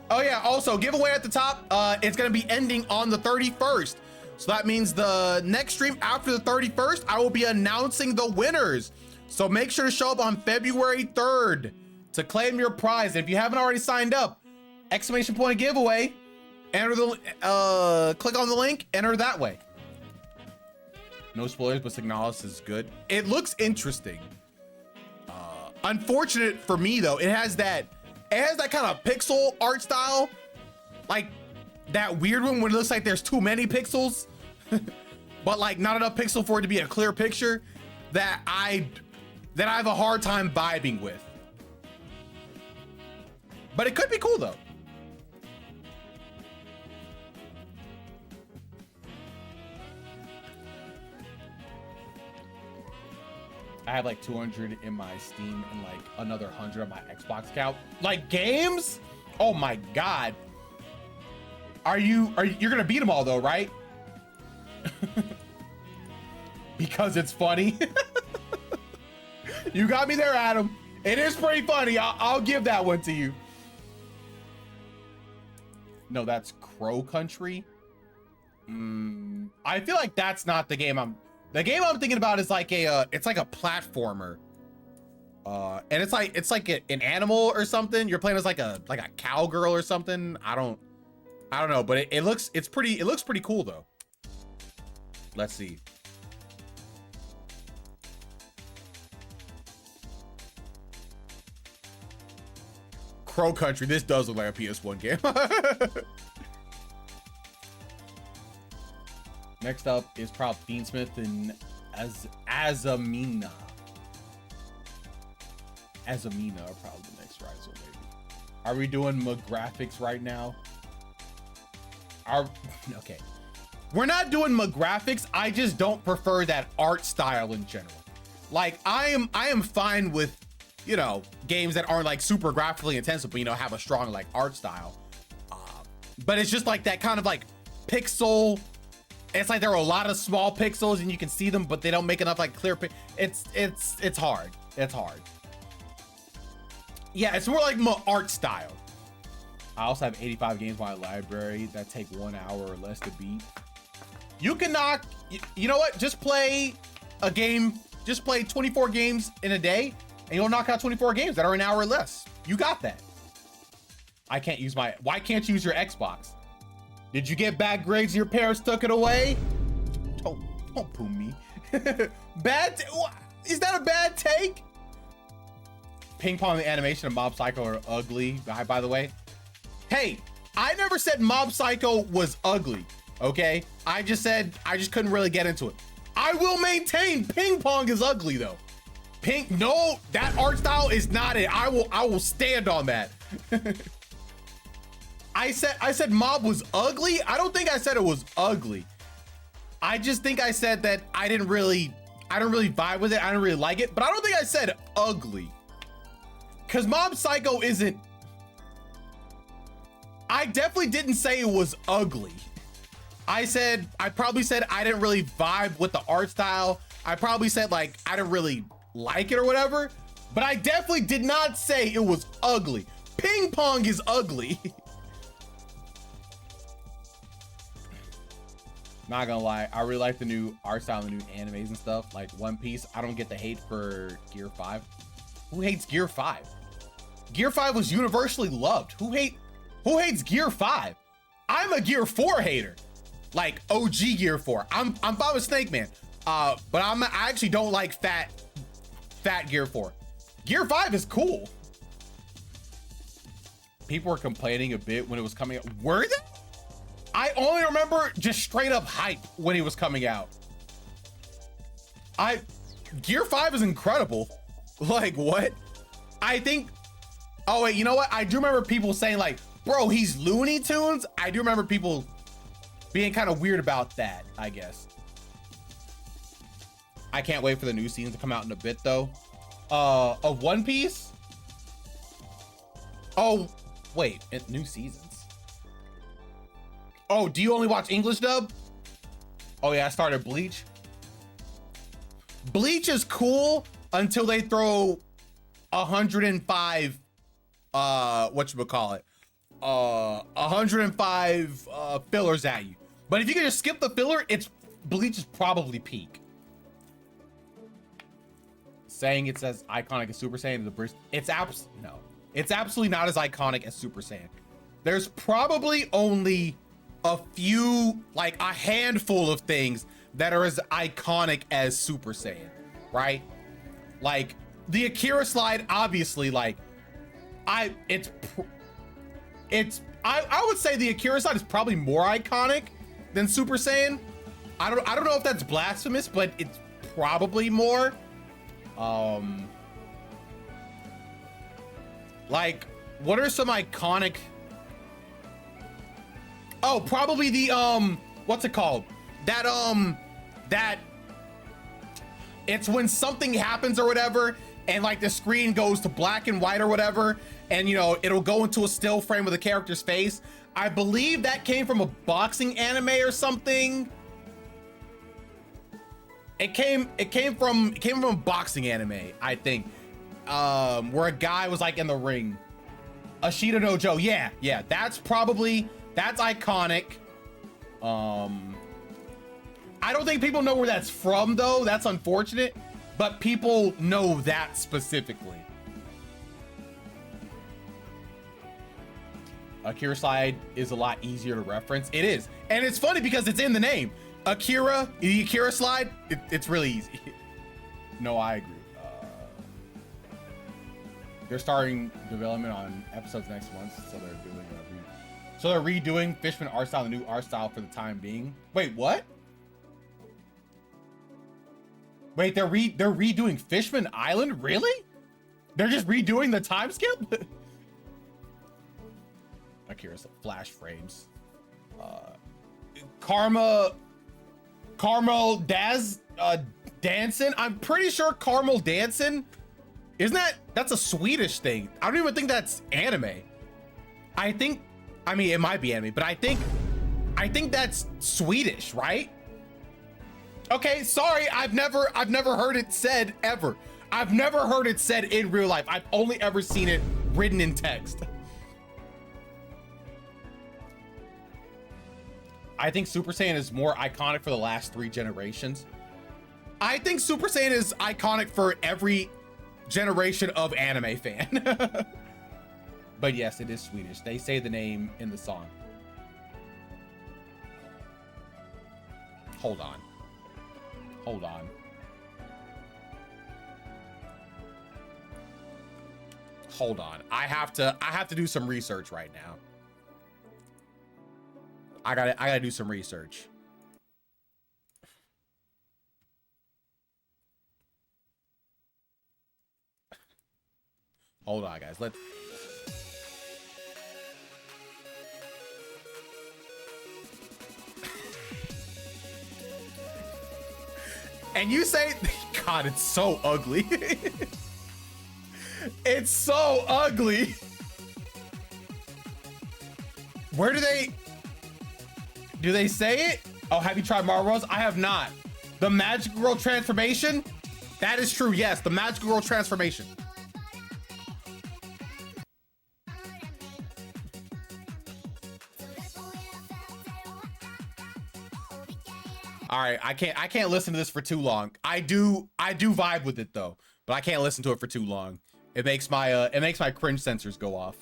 Oh yeah, also giveaway at the top. It's gonna be ending on the 31st. So that means the next stream after the 31st, I will be announcing the winners. So make sure to show up on February 3rd to claim your prize. And if you haven't already signed up, exclamation point giveaway, enter the, click on the link, enter that way. No spoilers, but Signalis is good. It looks interesting. Unfortunate for me though, it has that kind of pixel art style, like that weird one when it looks like there's too many pixels, but like not enough pixel for it to be a clear picture that I have a hard time vibing with. But it could be cool though. I have like 200 in my Steam and like another 100 on my Xbox account. Like games? Oh my God. You're gonna beat them all though, right? Because it's funny. You got me there, Adam. It is pretty funny. I'll give that one to you. No, that's Crow Country. I feel like that's not the game the game I'm thinking about is like it's like a platformer. And it's like an animal or something. You're playing as like a cowgirl or something. I don't know, but it looks pretty cool though. Let's see. Crow Country. This does look like a PS1 game. Next up is Proud Fiendsmith and Azamina. Azamina are probably the next rise, so maybe. Are we doing graphics right now? Okay. We're not doing graphics. I just don't prefer that art style in general. Like I am fine with, you know, games that aren't like super graphically intensive, but you know, have a strong like art style. But it's just like that kind of like pixel. It's like there are a lot of small pixels and you can see them, but they don't make enough like clear. It's hard. It's hard. Yeah, it's more like my art style. I also have 85 games in my library that take 1 hour or less to beat. You can knock, you know what? Just play a game, just play 24 games in a day and you'll knock out 24 games that are an hour or less. You got that. I can't use why can't you use your Xbox? Did you get bad grades and your parents took it away? Don't poo me. Is that a bad take? Ping pong, the animation of Mob Psycho are ugly, by the way. Hey, I never said Mob Psycho was ugly, okay? I just said I just couldn't really get into it. I will maintain ping pong is ugly though. No, that art style is not it. I will stand on that. I said Mob was ugly. I don't think I said it was ugly. I just think I said that I didn't really vibe with it. I didn't really like it, but I don't think I said ugly. Cause Mob Psycho isn't, I definitely didn't say it was ugly. I probably said I didn't really vibe with the art style. I probably said like, I didn't really like it or whatever, but I definitely did not say it was ugly. Ping pong is ugly. Not gonna lie, I really like the new art style and the new animes and stuff, like One Piece. I don't get the hate for Gear 5. Who hates Gear 5? Gear 5 was universally loved. Who hates Gear 5? I'm a Gear 4 hater. Like OG Gear 4. I'm fine with Snake Man. But I actually don't like fat Gear 4. Gear 5 is cool. people were complaining a bit when it was coming out. Were they? I only remember just straight up hype when he was coming out. Gear 5 is incredible. Like, what? I think, oh wait, you know what? I do remember people saying like, bro, he's Looney Tunes. I do remember people being kind of weird about that, I guess. I can't wait for the new season to come out in a bit though. Of One Piece? Oh, wait, new seasons. Oh, do you only watch English dub? Oh yeah, I started Bleach. Bleach is cool until they throw 105 whatchamacallit, 105 fillers at you. But if you can just skip the filler, Bleach is probably peak. Saying it's as iconic as Super Saiyan is a bridge. It's absolutely not as iconic as Super Saiyan. There's probably only a few, like a handful of things that are as iconic as Super Saiyan, right? Like the Akira slide, obviously, like I would say the Akira slide is probably more iconic than Super Saiyan. I don't know if that's blasphemous, but it's probably more. Like, what are some iconic? Oh, probably the what's it called? That it's when something happens or whatever, and like the screen goes to black and white or whatever, and you know it'll go into a still frame of the character's face. I believe that came from a boxing anime or something. It came from a boxing anime, I think, where a guy was like in the ring. Ashita no Joe, yeah, that's iconic. I don't think people know where that's from though. That's unfortunate, but people know that specifically. Akira slide is a lot easier to reference. It is, and it's funny because it's in the name. Akira, the Akira slide, it's really easy. No, I agree. They're starting development on episodes next month, so they're redoing Fishman art style, the new art style for the time being. Wait, what? Wait, they're redoing Fishman Island? Really? They're just redoing the time skip? Akira's flash frames. Carmel Danson. I'm pretty sure Carmel Danson, that's a Swedish thing. I don't even think that's anime. I mean, it might be anime, but I think that's Swedish, right? Okay, sorry, I've never heard it said ever. I've never heard it said in real life. I've only ever seen it written in text. I think Super Saiyan is more iconic for the last 3 generations. I think Super Saiyan is iconic for every generation of anime fan. But yes, it is Swedish. They say the name in the song. Hold on. I have to do some research right now. I gotta do some research. Hold on, guys. And you say, God, it's so ugly. It's so ugly. Where do they say it? Oh, have you tried Marvel Bros? I have not. The Magic Girl transformation? That is true, yes. The Magic Girl transformation. All right, I can't listen to this for too long. I do vibe with it though, but I can't listen to it for too long. It makes my cringe sensors go off.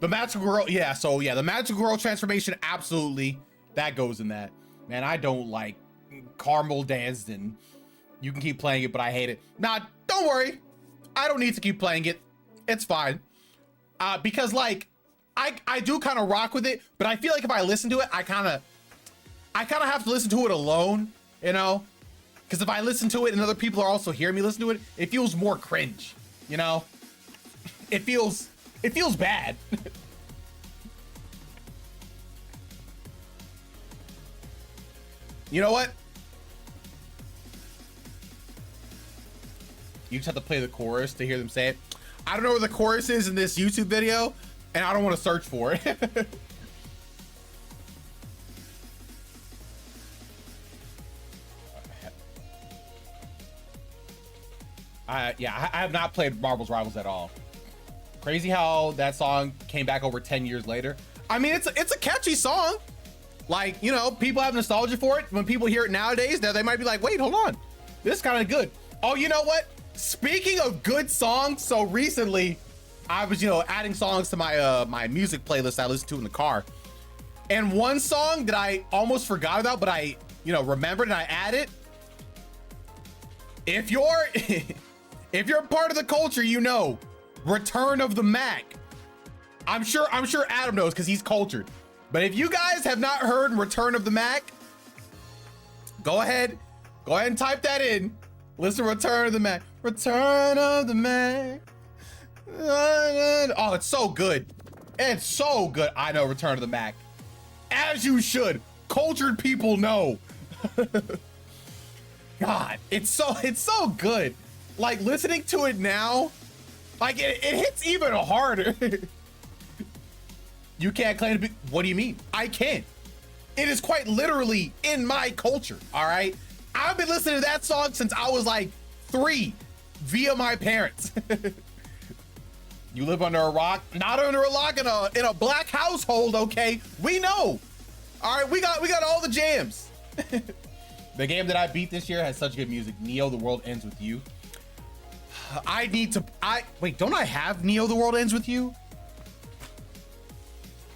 The Magical Girl, yeah, so yeah, the Magical Girl transformation, absolutely. That goes in that. Man, I don't like Carmel Dansden. You can keep playing it, but I hate it. Nah, don't worry. I don't need to keep playing it. It's fine. because like I do kind of rock with it, but I feel like if I listen to it, I kind of have to listen to it alone, you know? Because if I listen to it and other people are also hearing me listen to it, it feels more cringe, you know? It feels bad. You know what? You just have to play the chorus to hear them say it. I don't know where the chorus is in this YouTube video, and I don't want to search for it. Yeah, I have not played Marvel's Rivals at all. Crazy how that song came back over 10 years later. I mean, it's a catchy song. Like, you know, people have nostalgia for it. When people hear it nowadays, they might be like, wait, hold on. This is kind of good. Oh, you know what? Speaking of good songs, so recently I was, you know, adding songs to my my music playlist I listen to in the car. And one song that I almost forgot about, but I, you know, remembered and I added. If you're if you're part of the culture, you know, Return of the Mac. I'm sure Adam knows because he's cultured. But if you guys have not heard Return of the Mac, go ahead and type that in. Listen to Return of the Mac. Return of the Mac. Oh, it's so good. It's so good. I know Return of the Mac. As you should. Cultured people know. God, it's so good. Like listening to it now, like it hits even harder. You can't claim to be, what do you mean? I can. It is quite literally in my culture, all right? I've been listening to that song since I was like 3 via my parents. You live under a rock? Not under a rock, in a black household, okay? We know. All right, we got all the jams. The game that I beat this year has such good music. Neo, The World Ends With You. Wait, don't I have Neo, The World Ends With You?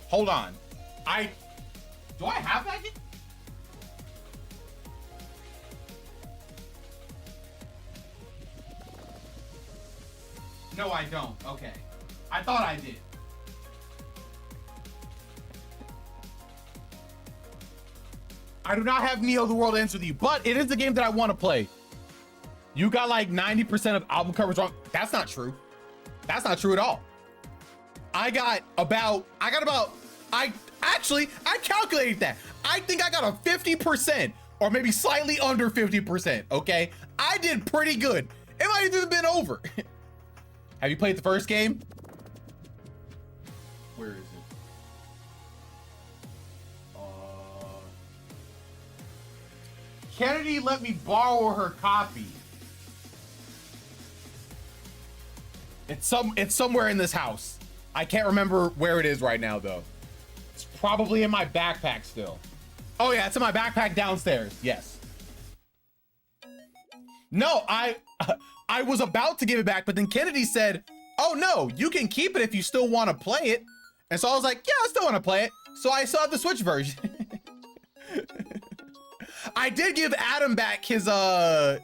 Hold on. Do I have that game? No, I don't. Okay. I thought I did. I do not have Neo, The World Ends With You, but it is a game that I want to play. You got like 90% of album covers wrong. That's not true. That's not true at all. I calculated that. I think I got a 50% or maybe slightly under 50%, okay? I did pretty good. It might have even been over. Have you played the first game? Where is it? Kennedy let me borrow her copy. It's somewhere in this house. I can't remember where it is right now though. It's probably in my backpack still. Oh yeah, it's in my backpack downstairs. Yes. No, I was about to give it back, but then Kennedy said, "Oh no, you can keep it if you still want to play it." And so I was like, "Yeah, I still want to play it." So I still have the Switch version. I did give Adam back his Mario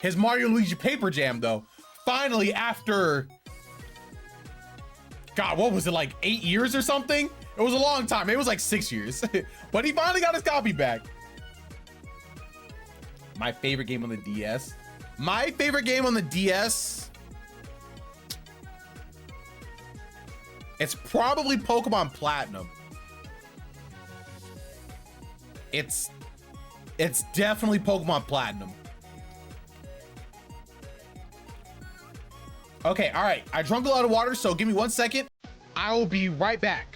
Luigi Paper Jam though. Finally, after, God, what was it, like 8 years or something? It was a long time. It was like 6 years, but he finally got his copy back. My favorite game on the DS. My favorite game on the DS. It's probably Pokemon Platinum. It's definitely Pokemon Platinum. Okay, all right. I drank a lot of water, so give me 1 second. I will be right back.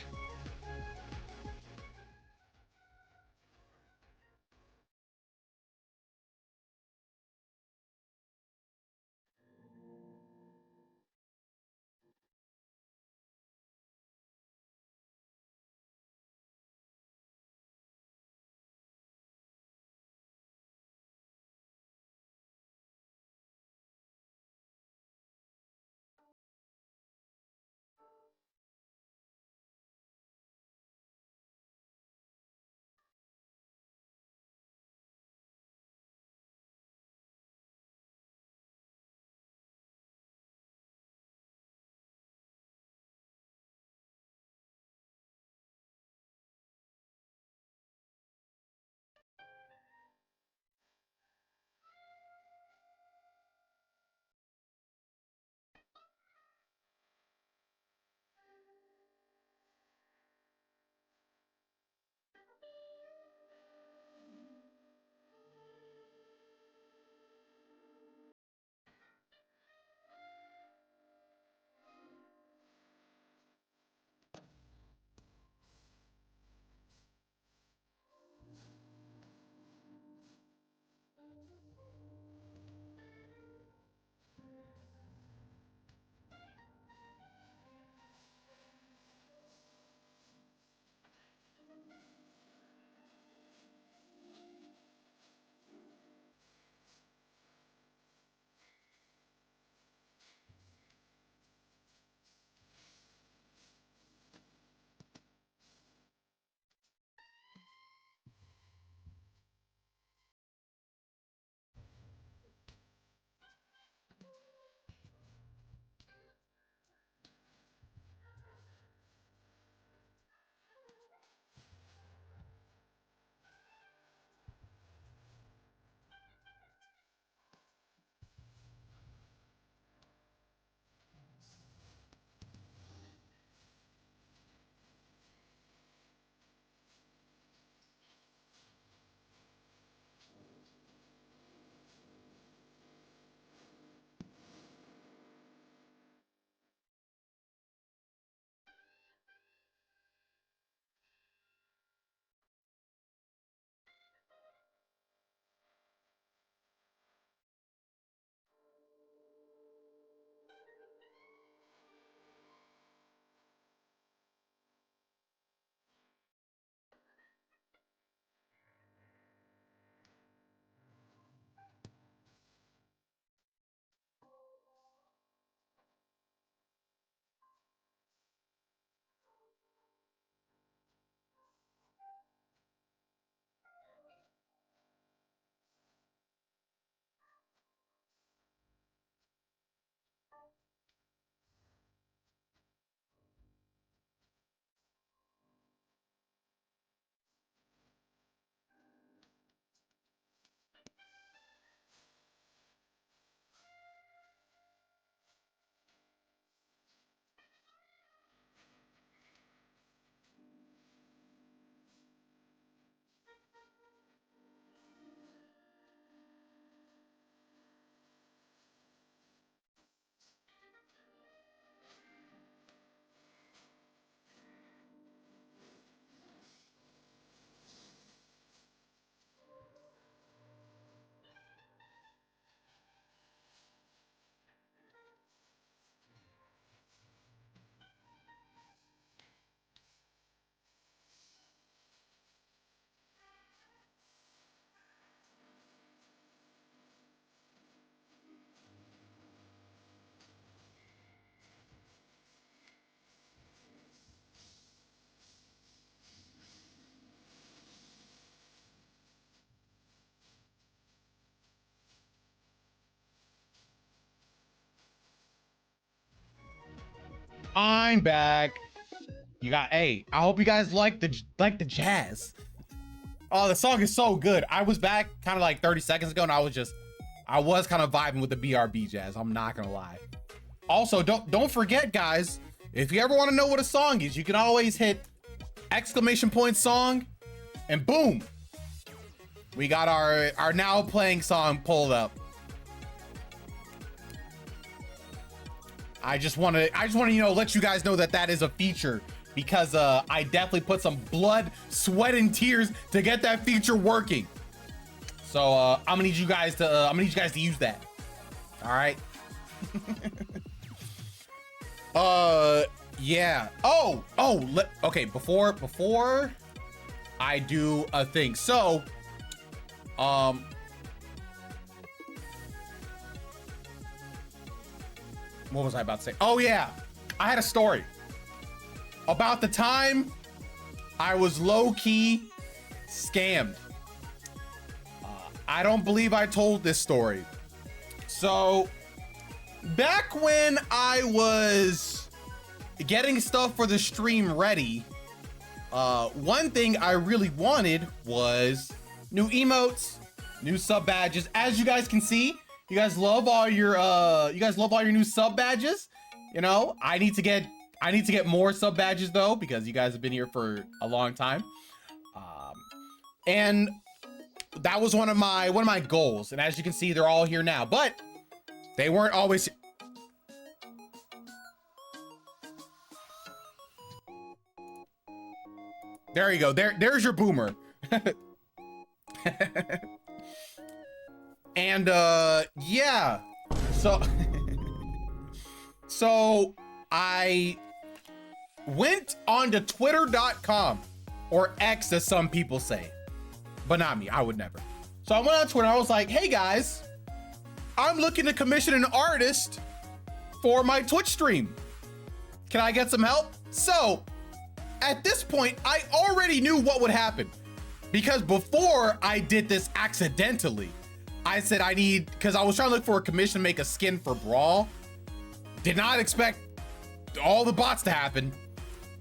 I'm back. You got, hey, I hope you guys like the jazz. Oh, the song is so good. I was back kind of like 30 seconds ago and I was kind of vibing with the BRB jazz. I'm not gonna lie. Also, don't forget, guys, if you ever want to know what a song is, you can always hit exclamation point song and boom, we got our now playing song pulled up. I just want to let you guys know that is a feature, because I definitely put some blood, sweat, and tears to get that feature working. So I'm gonna need you guys to use that. All right. Yeah. Okay. Before I do a thing, so what was I about to say? Oh yeah, I had a story about the time I was low-key scammed. I don't believe I told this story. So back when I was getting stuff for the stream ready, one thing I really wanted was new emotes, new sub badges. As you guys can see, you guys love all your new sub badges. You know, I need to get more sub badges though, because you guys have been here for a long time. And that was one of my goals. And as you can see, they're all here now, but they weren't always. There you go. There's your boomer. And yeah. So I went onto twitter.com, or X as some people say, but not me. I would never. So I went on Twitter. I was like, hey guys, I'm looking to commission an artist for my Twitch stream. Can I get some help? So at this point, I already knew what would happen, because before I did this accidentally, I said because I was trying to look for a commission to make a skin for Brawl. Did not expect all the bots to happen.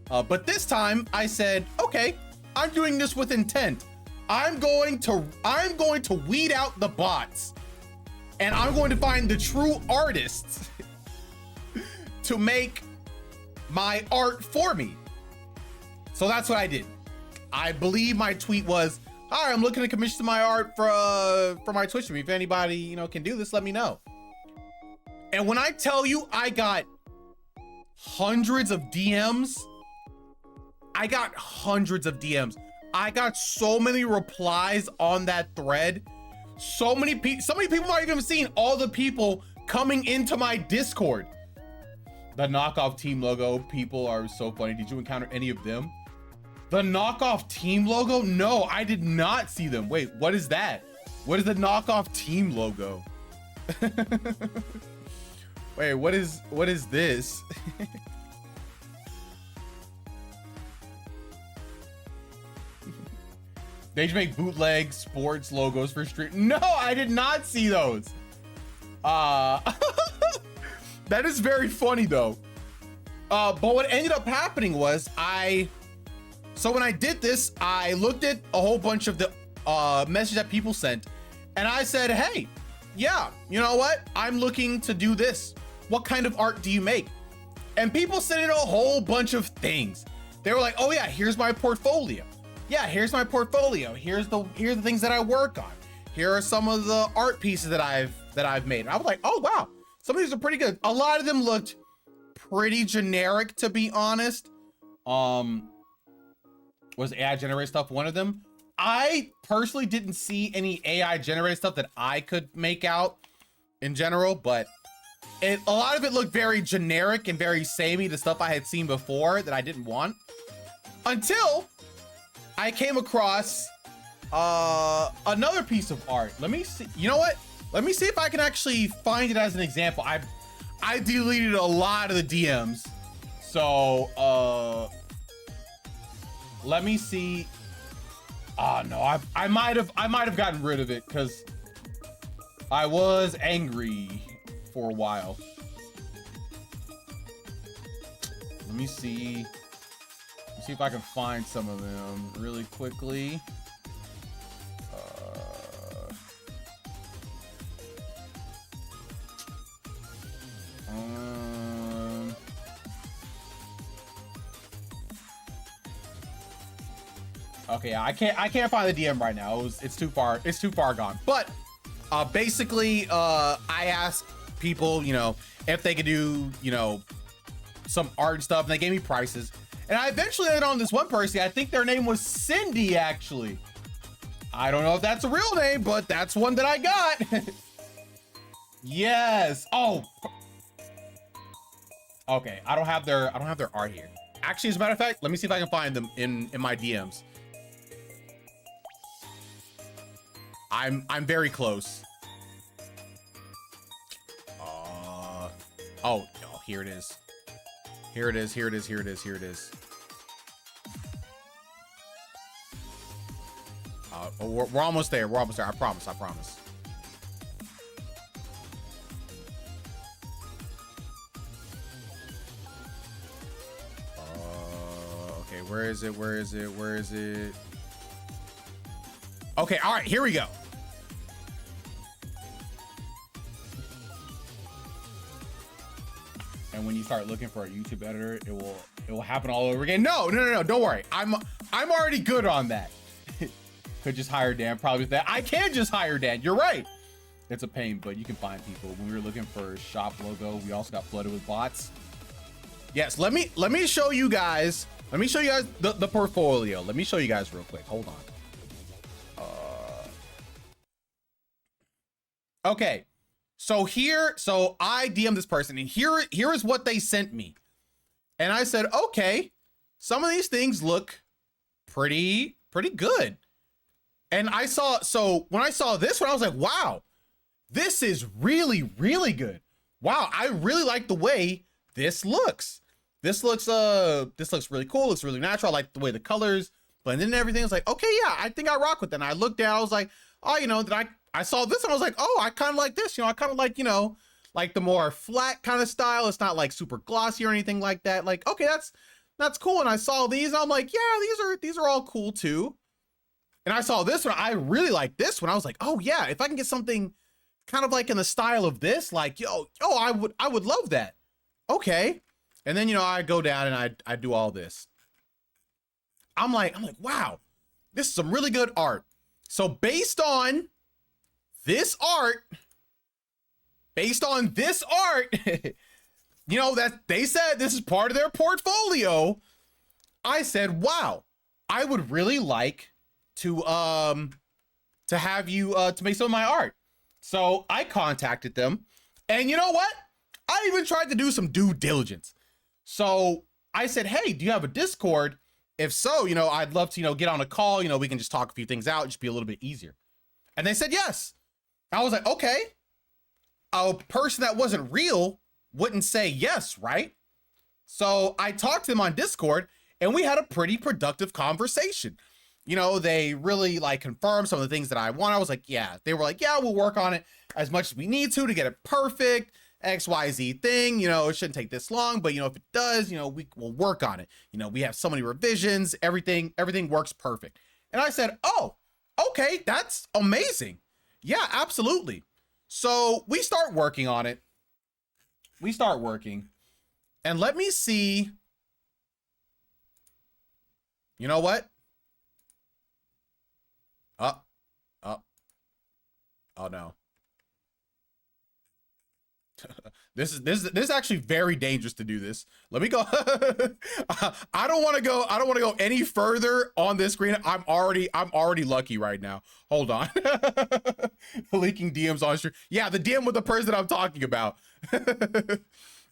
But this time I said, okay, I'm doing this with intent. I'm going to weed out the bots, and I'm going to find the true artists to make my art for me. So that's what I did. I believe my tweet was, hi, I'm looking to commission my art for my Twitch stream. If anybody, can do this, let me know. And when I tell you I got hundreds of DMs, I got so many replies on that thread. So many people might even have seen all the people coming into my Discord. The knockoff team logo people are so funny. Did you encounter any of them? The knockoff team logo? No, I did not see them. Wait, what is that? What is the knockoff team logo? Wait, what is this? They just make bootleg sports logos for stream. No, I did not see those. That is very funny though. But what ended up happening was so when I did this, I looked at a whole bunch of the messages that people sent, and I said, hey, yeah, you know what? I'm looking to do this. What kind of art do you make? And people sent in a whole bunch of things. They were like, oh yeah, here's my portfolio. Yeah, here's my portfolio. Here's the things that I work on. Here are some of the art pieces that I've made. And I was like, oh wow, some of these are pretty good. A lot of them looked pretty generic, to be honest. Was AI generated stuff one of them? I personally didn't see any AI generated stuff that I could make out in general, but a lot of it looked very generic and very samey to stuff I had seen before that I didn't want, until I came across another piece of art. Let me see. You know what? Let me see if I can actually find it as an example. I deleted a lot of the DMs, so let me see. Oh no, I might have gotten rid of it because I was angry for a while. Let me see. Let's see if I can find some of them really quickly. Okay, I can't find the DM right now. It's too far gone. But basically, I asked people, you know, if they could do, you know, some art and stuff, and they gave me prices. And I eventually landed on this one person. I think their name was Cindy, actually. I don't know if that's a real name, but that's one that I got. Yes. Oh. Okay, I don't have their art here. Actually, as a matter of fact, let me see if I can find them in my DMs. I'm very close. Oh, here it is. Here it is. We're almost there. I promise. Okay, where is it? Okay, all right, here we go. And when you start looking for a YouTube editor, it will happen all over again. No, don't worry. I'm already good on that. Could just hire Dan, probably that. I can just hire Dan. You're right. It's a pain, but you can find people. When we were looking for shop logo, we also got flooded with bots. Yes, let me show you guys. Let me show you guys the portfolio. Let me show you guys real quick. Hold on. Okay. So I DM'd this person, and here is what they sent me. And I said, okay, some of these things look pretty good. And when I saw this one, I was like, wow, this is really, really good. Wow, I really like the way this looks. This looks really cool. It's really natural. I like the way the colors blend in and everything. I was like, okay, yeah, I think I rock with that. And I looked down, I was like, oh, you know, I saw this and I was like, oh, I kind of like this. You know, I kind of like, you know, like the more flat kind of style. It's not like super glossy or anything like that. Like, okay, that's cool. And I saw these and I'm like, yeah, these are all cool too. And I saw this one. I really like this one. I was like, oh yeah, if I can get something kind of like in the style of this, like, I would love that. Okay. And then, you know, I go down and I do all this. I'm like, wow, this is some really good art. So based on this art, you know, that they said this is part of their portfolio. I said, wow, I would really like to have you to make some of my art. So I contacted them, and you know what? I even tried to do some due diligence. So I said, hey, do you have a Discord? If so, you know, I'd love to, you know, get on a call, you know, we can just talk a few things out, just be a little bit easier. And they said yes. I was like, okay, a person that wasn't real wouldn't say yes, right? So I talked to them on Discord, and we had a pretty productive conversation. You know, they really like confirmed some of the things that I want. I was like, yeah. They were like, yeah, we'll work on it as much as we need to get it perfect. XYZ thing, you know, it shouldn't take this long, but you know, if it does, you know, we'll work on it. You know, we have so many revisions, everything works perfect. And I said, oh, okay, that's amazing. Yeah, absolutely. So we start working on it. And let me see. You know what? Oh no. This is actually very dangerous to do this. Let me go. I don't want to go any further on this screen. I'm already lucky right now. Hold on. Leaking DMs on stream. Yeah, the DM with the person I'm talking about.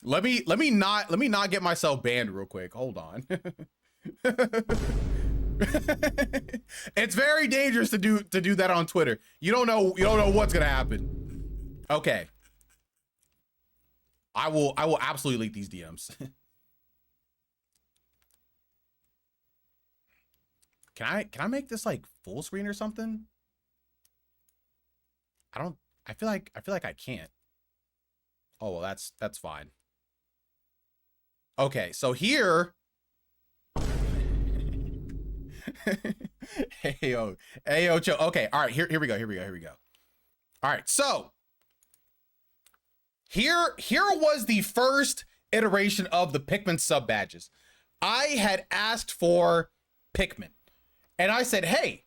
let me not get myself banned real quick. Hold on. It's very dangerous to do that on Twitter. You don't know what's gonna happen. Okay. I will absolutely leak these DMs. Can I make this like full screen or something? I feel like I can't. Oh well, that's fine. Okay, so here. Ayo, ayo, Joe. Okay, all right, here we go. All right, so here was the first iteration of the Pikmin sub badges. I had asked for Pikmin, and I said, hey,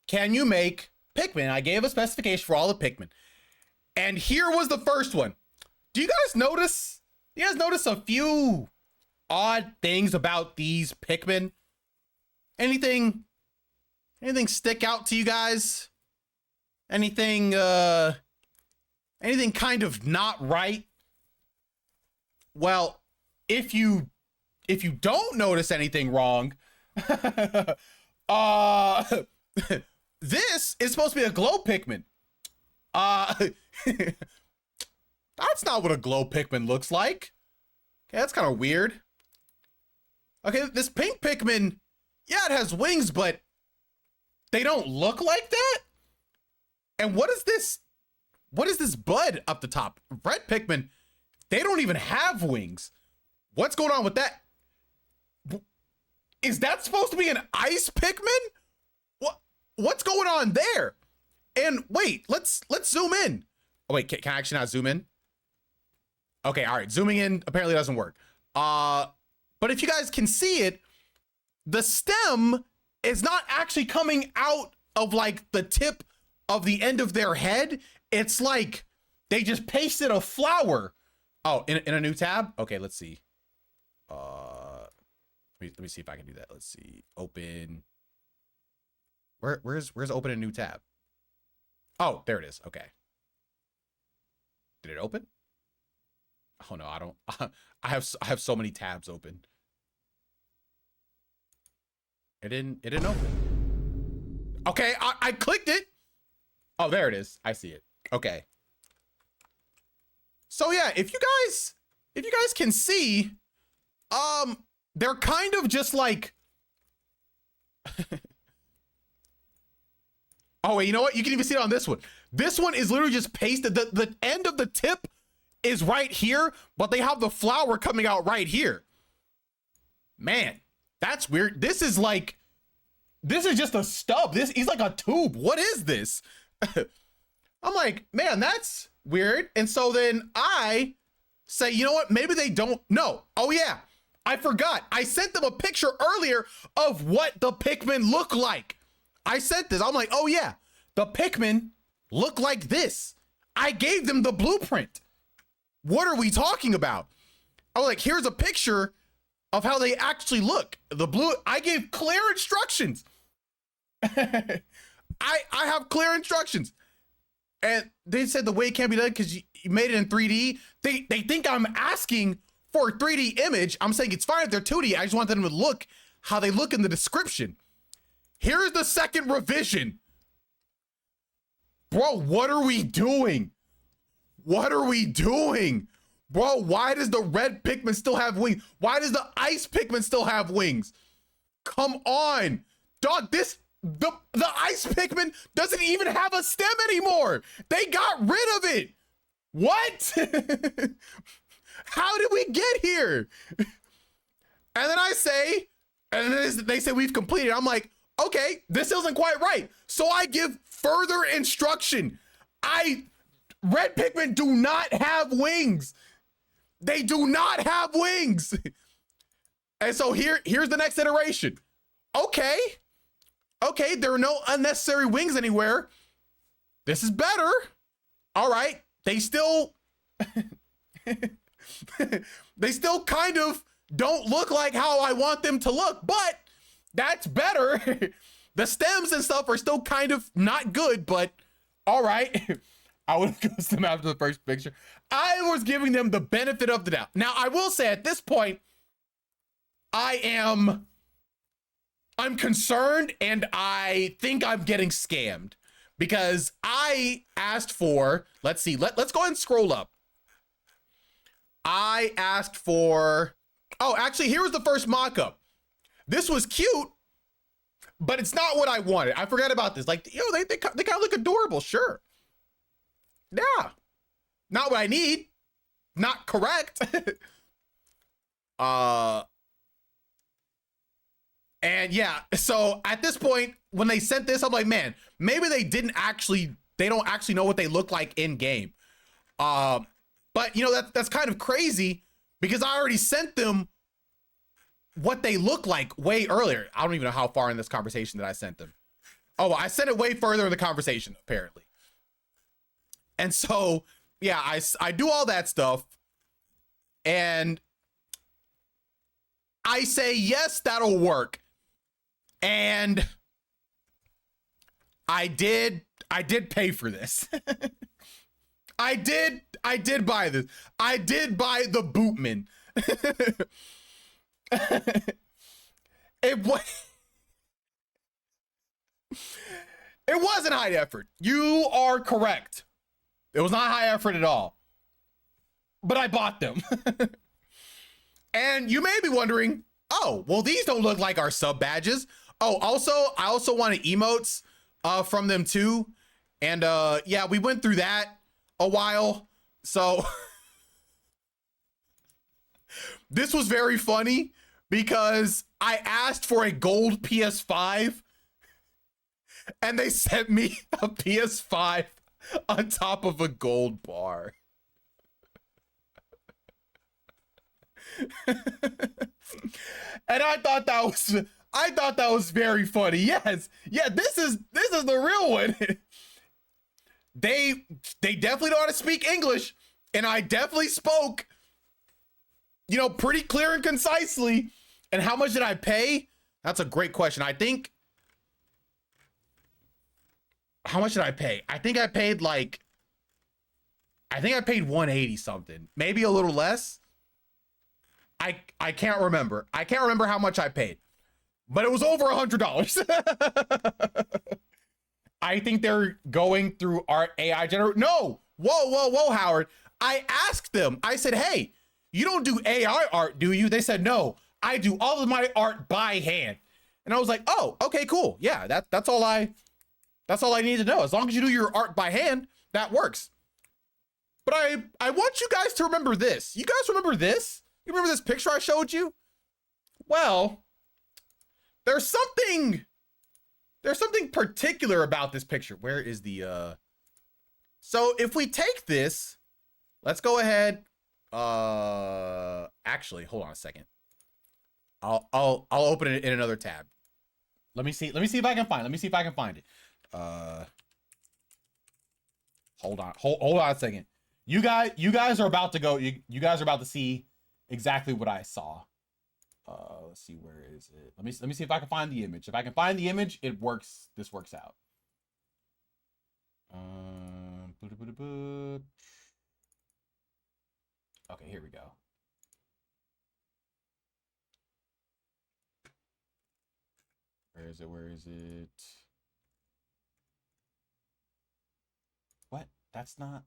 can you make Pikmin? I gave a specification for all the Pikmin, and here was the first one. Do you guys notice? You guys notice a few odd things about these Pikmin? Anything stick out to you guys? Anything kind of not right? Well, if you don't notice anything wrong, this is supposed to be a glow Pikmin. That's not what a glow Pikmin looks like. Okay, that's kind of weird. Okay, this pink Pikmin, yeah, it has wings, but they don't look like that. And what is this? What is this bud up the top? Red Pikmin, they don't even have wings. What's going on with that? Is that supposed to be an ice Pikmin? What's going on there? And wait, let's zoom in. Oh wait, can I actually not zoom in? Okay, all right, zooming in apparently doesn't work. But if you guys can see it, the stem is not actually coming out of like the tip of the end of their head. It's like they just pasted a flower. Oh, in a new tab? Okay, let's see. Let me see if I can do that. Let's see. Open. Where's open a new tab? Oh, there it is. Okay. Did it open? Oh no, I don't. I have so many tabs open. It didn't open. Okay, I clicked it. Oh, there it is. I see it. Okay. So yeah, if you guys can see, they're kind of just like. Oh wait, you know what? You can even see it on this one. This one is literally just pasted. The end of the tip is right here, but they have the flower coming out right here. Man, that's weird. This is just a stub. He's like a tube. What is this? I'm like, man, that's weird. And so then I say, you know what? Maybe they don't know. Oh yeah, I forgot. I sent them a picture earlier of what the Pikmin look like. I sent this. I'm like, oh yeah, the Pikmin look like this. I gave them the blueprint. What are we talking about? I was like, here's a picture of how they actually look. I gave clear instructions. I have clear instructions. And they said the way it can't be done because you made it in 3D. They think I'm asking for a 3D image. I'm saying it's fine if they're 2D. I just want them to look how they look in the description. Here's the second revision. Bro, what are we doing? What are we doing? Bro, why does the red Pikmin still have wings? Why does the ice Pikmin still have wings? Come on. Dog, the ice Pikmin doesn't even have a stem anymore. They got rid of it. What? How did we get here? And then I say, and then they say we've completed. I'm like, okay, this isn't quite right. So I give further instruction. Red Pikmin do not have wings. They do not have wings. And so here's the next iteration. Okay, there are no unnecessary wings anywhere. This is better. All right, they still kind of don't look like how I want them to look, but that's better. The stems and stuff are still kind of not good, but all right. I would have ghosted them after the first picture. I was giving them the benefit of the doubt. Now, I will say at this point, I'm concerned and I think I'm getting scammed because I asked for, let's see, let's go ahead and scroll up. I asked for, oh, actually, here was the first mock-up. This was cute, but it's not what I wanted. I forgot about this. Like, they kind of look adorable, sure. Yeah, not what I need. Not correct. Uh, and yeah, so at this point, when they sent this, I'm like, man, maybe they don't actually know what they look like in game. But you know, that's kind of crazy because I already sent them what they look like way earlier. I don't even know how far in this conversation that I sent them. Oh, I sent it way further in the conversation, apparently. And so, yeah, I do all that stuff. And I say, yes, that'll work. And I did pay for this. I did buy this. I did buy the Bootman. It wasn't high effort. You are correct. It was not high effort at all. But I bought them. And you may be wondering, oh, well, these don't look like our sub badges. Oh, I also wanted emotes from them too. And yeah, we went through that a while. So this was very funny because I asked for a gold PS5 and they sent me a PS5 on top of a gold bar. And I thought that was very funny. Yes. Yeah, this is the real one. They definitely know how to speak English, and I definitely spoke, you know, pretty clear and concisely. And how much did I pay? That's a great question. I think, how much did I pay? I think I paid 180 something, maybe a little less. I can't remember. I can't remember how much I paid, but it was over $100. I think they're going through art AI generator. No, whoa, Howard. I asked them, I said, hey, you don't do AI art, do you? They said, no, I do all of my art by hand. And I was like, oh, okay, cool. Yeah, that's all I need to know. As long as you do your art by hand, that works. But I want you guys to remember this. You guys remember this? You remember this picture I showed you? Well, there's something particular about this picture. Where is the so if we take this, let's go ahead. Actually, hold on a second. I'll open it in another tab. Let me see if I can find it. Hold on a second. You guys are about to go. You guys are about to see exactly what I saw. Let's see, where is it? Let me see if I can find the image. If I can find the image, it works. This works out. Okay, here we go. Where is it? What? That's not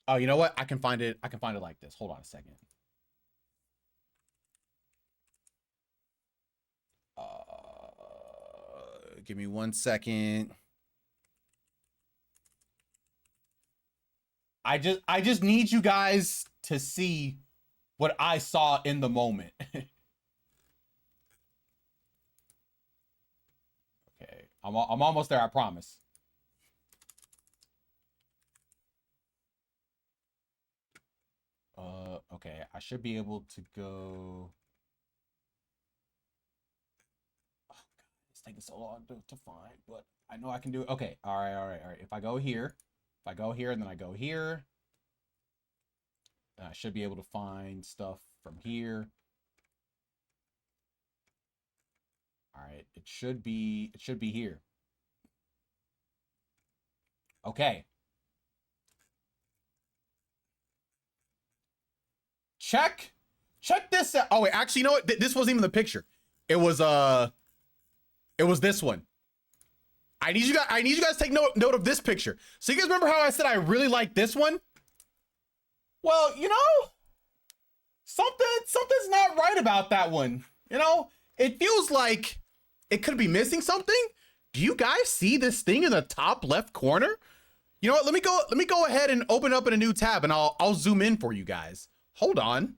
Oh, you know what? I can find it like this. Hold on a second. Give me 1 second. I just need you guys to see what I saw in the moment. Okay, I'm almost there, I promise. Okay, I should be able to go. Oh God, it's taking so long to find, but I know I can do it. Okay, all right. If I go here, and then I go here, then I should be able to find stuff from here. All right, it should be here. Okay. Check this out. Oh wait, actually, you know what? This wasn't even the picture. It was this one. I need you guys to take note of this picture. So you guys remember how I said I really like this one? Well, you know, something's not right about that one. You know, it feels like it could be missing something. Do you guys see this thing in the top left corner? You know what? Let me go ahead and open up in a new tab and I'll zoom in for you guys. Hold on.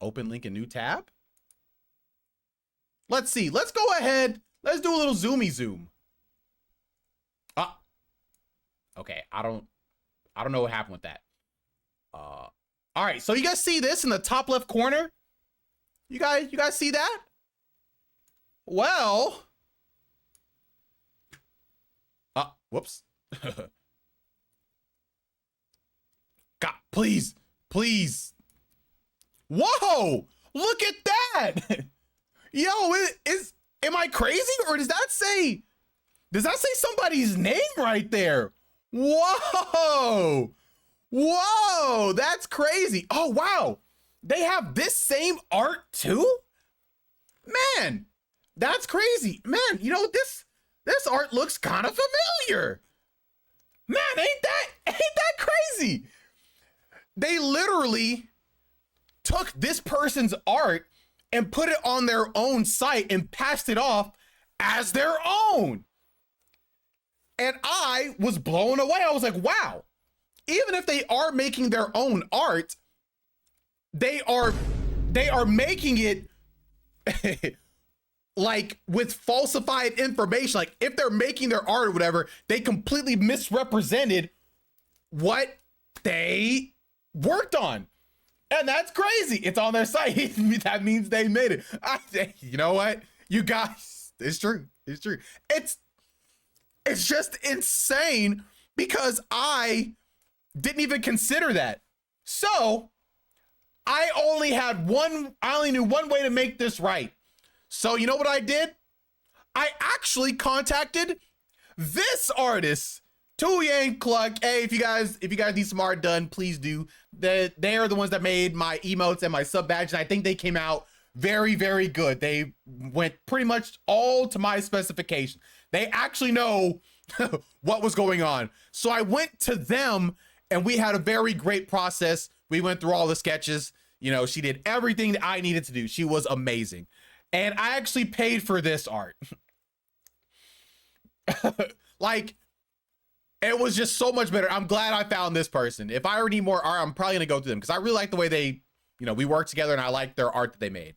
Open link in new tab. Let's see. Let's go ahead. Let's do a little zoomy zoom. Ah. Okay, I don't know what happened with that. All right, so you guys see this in the top left corner? You guys see that? Well, whoops. God, please. Whoa, look at that. Yo, am I crazy or does that say somebody's name right there? Whoa, that's crazy. Oh, wow. They have this same art too? Man, that's crazy. Man, you know, this art looks kind of familiar. Man, ain't that crazy? They literally took this person's art and put it on their own site and passed it off as their own. And I was blown away. I was like, wow, even if they are making their own art, they are making it like with falsified information. Like if they're making their art or whatever, they completely misrepresented what they worked on. And that's crazy. It's on their site. That means they made it. You know what? You guys, it's true. It's true. It's just insane because I didn't even consider that. So I only knew one way to make this right. So you know what I did? I actually contacted this artist, Tu Yang Cluck. Hey, if you guys need some art done, please do. They are the ones that made my emotes and my sub badge, and I think they came out very, very good. They went pretty much all to my specification. They actually know what was going on. So I went to them and we had a very great process. We went through all the sketches. You know, she did everything that I needed to do. She was amazing. And I actually paid for this art. Like, it was just so much better. I'm glad I found this person. If I ever need more art, I'm probably gonna go to them because I really like the way they, you know, we work together and I like their art that they made.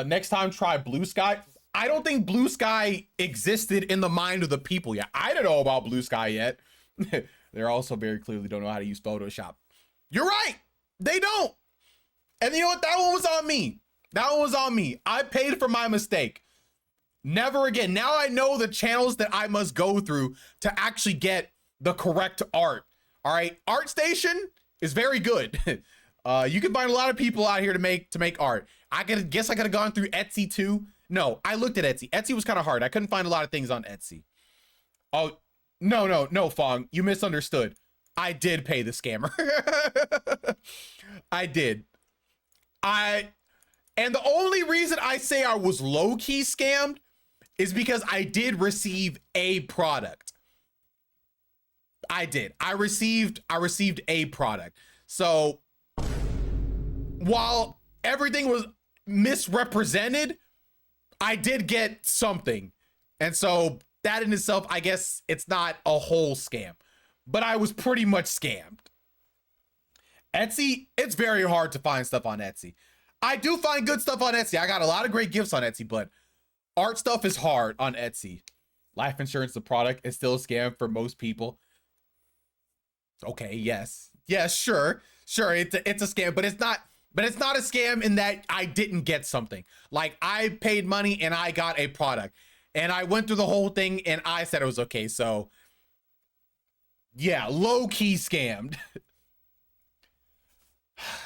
Next time, try Blue Sky. I don't think Blue Sky existed in the mind of the people yet. I don't know about Blue Sky yet. They're also very clearly don't know how to use Photoshop. You're right. They don't. And you know what? That one was on me. That one was on me. I paid for my mistake. Never again. Now I know the channels that I must go through to actually get the correct art. All right. ArtStation is very good. You can find a lot of people out here to make art. I guess I could have gone through Etsy too. No, I looked at Etsy. Etsy was kind of hard. I couldn't find a lot of things on Etsy. Oh, no, Fong. You misunderstood. I did pay the scammer. I did. And the only reason I say I was low-key scammed is because I did receive a product. I did. I received a product. So while everything was misrepresented, I did get something. And so that in itself, I guess it's not a whole scam, but I was pretty much scammed. Etsy, it's very hard to find stuff on Etsy. I do find good stuff on Etsy. I got a lot of great gifts on Etsy, but art stuff is hard on Etsy. Life insurance, the product, is still a scam for most people. Okay, yes, sure, it's a scam, but it's not a scam in that I didn't get something. Like, I paid money and I got a product, and I went through the whole thing and I said it was okay. So yeah, low-key scammed.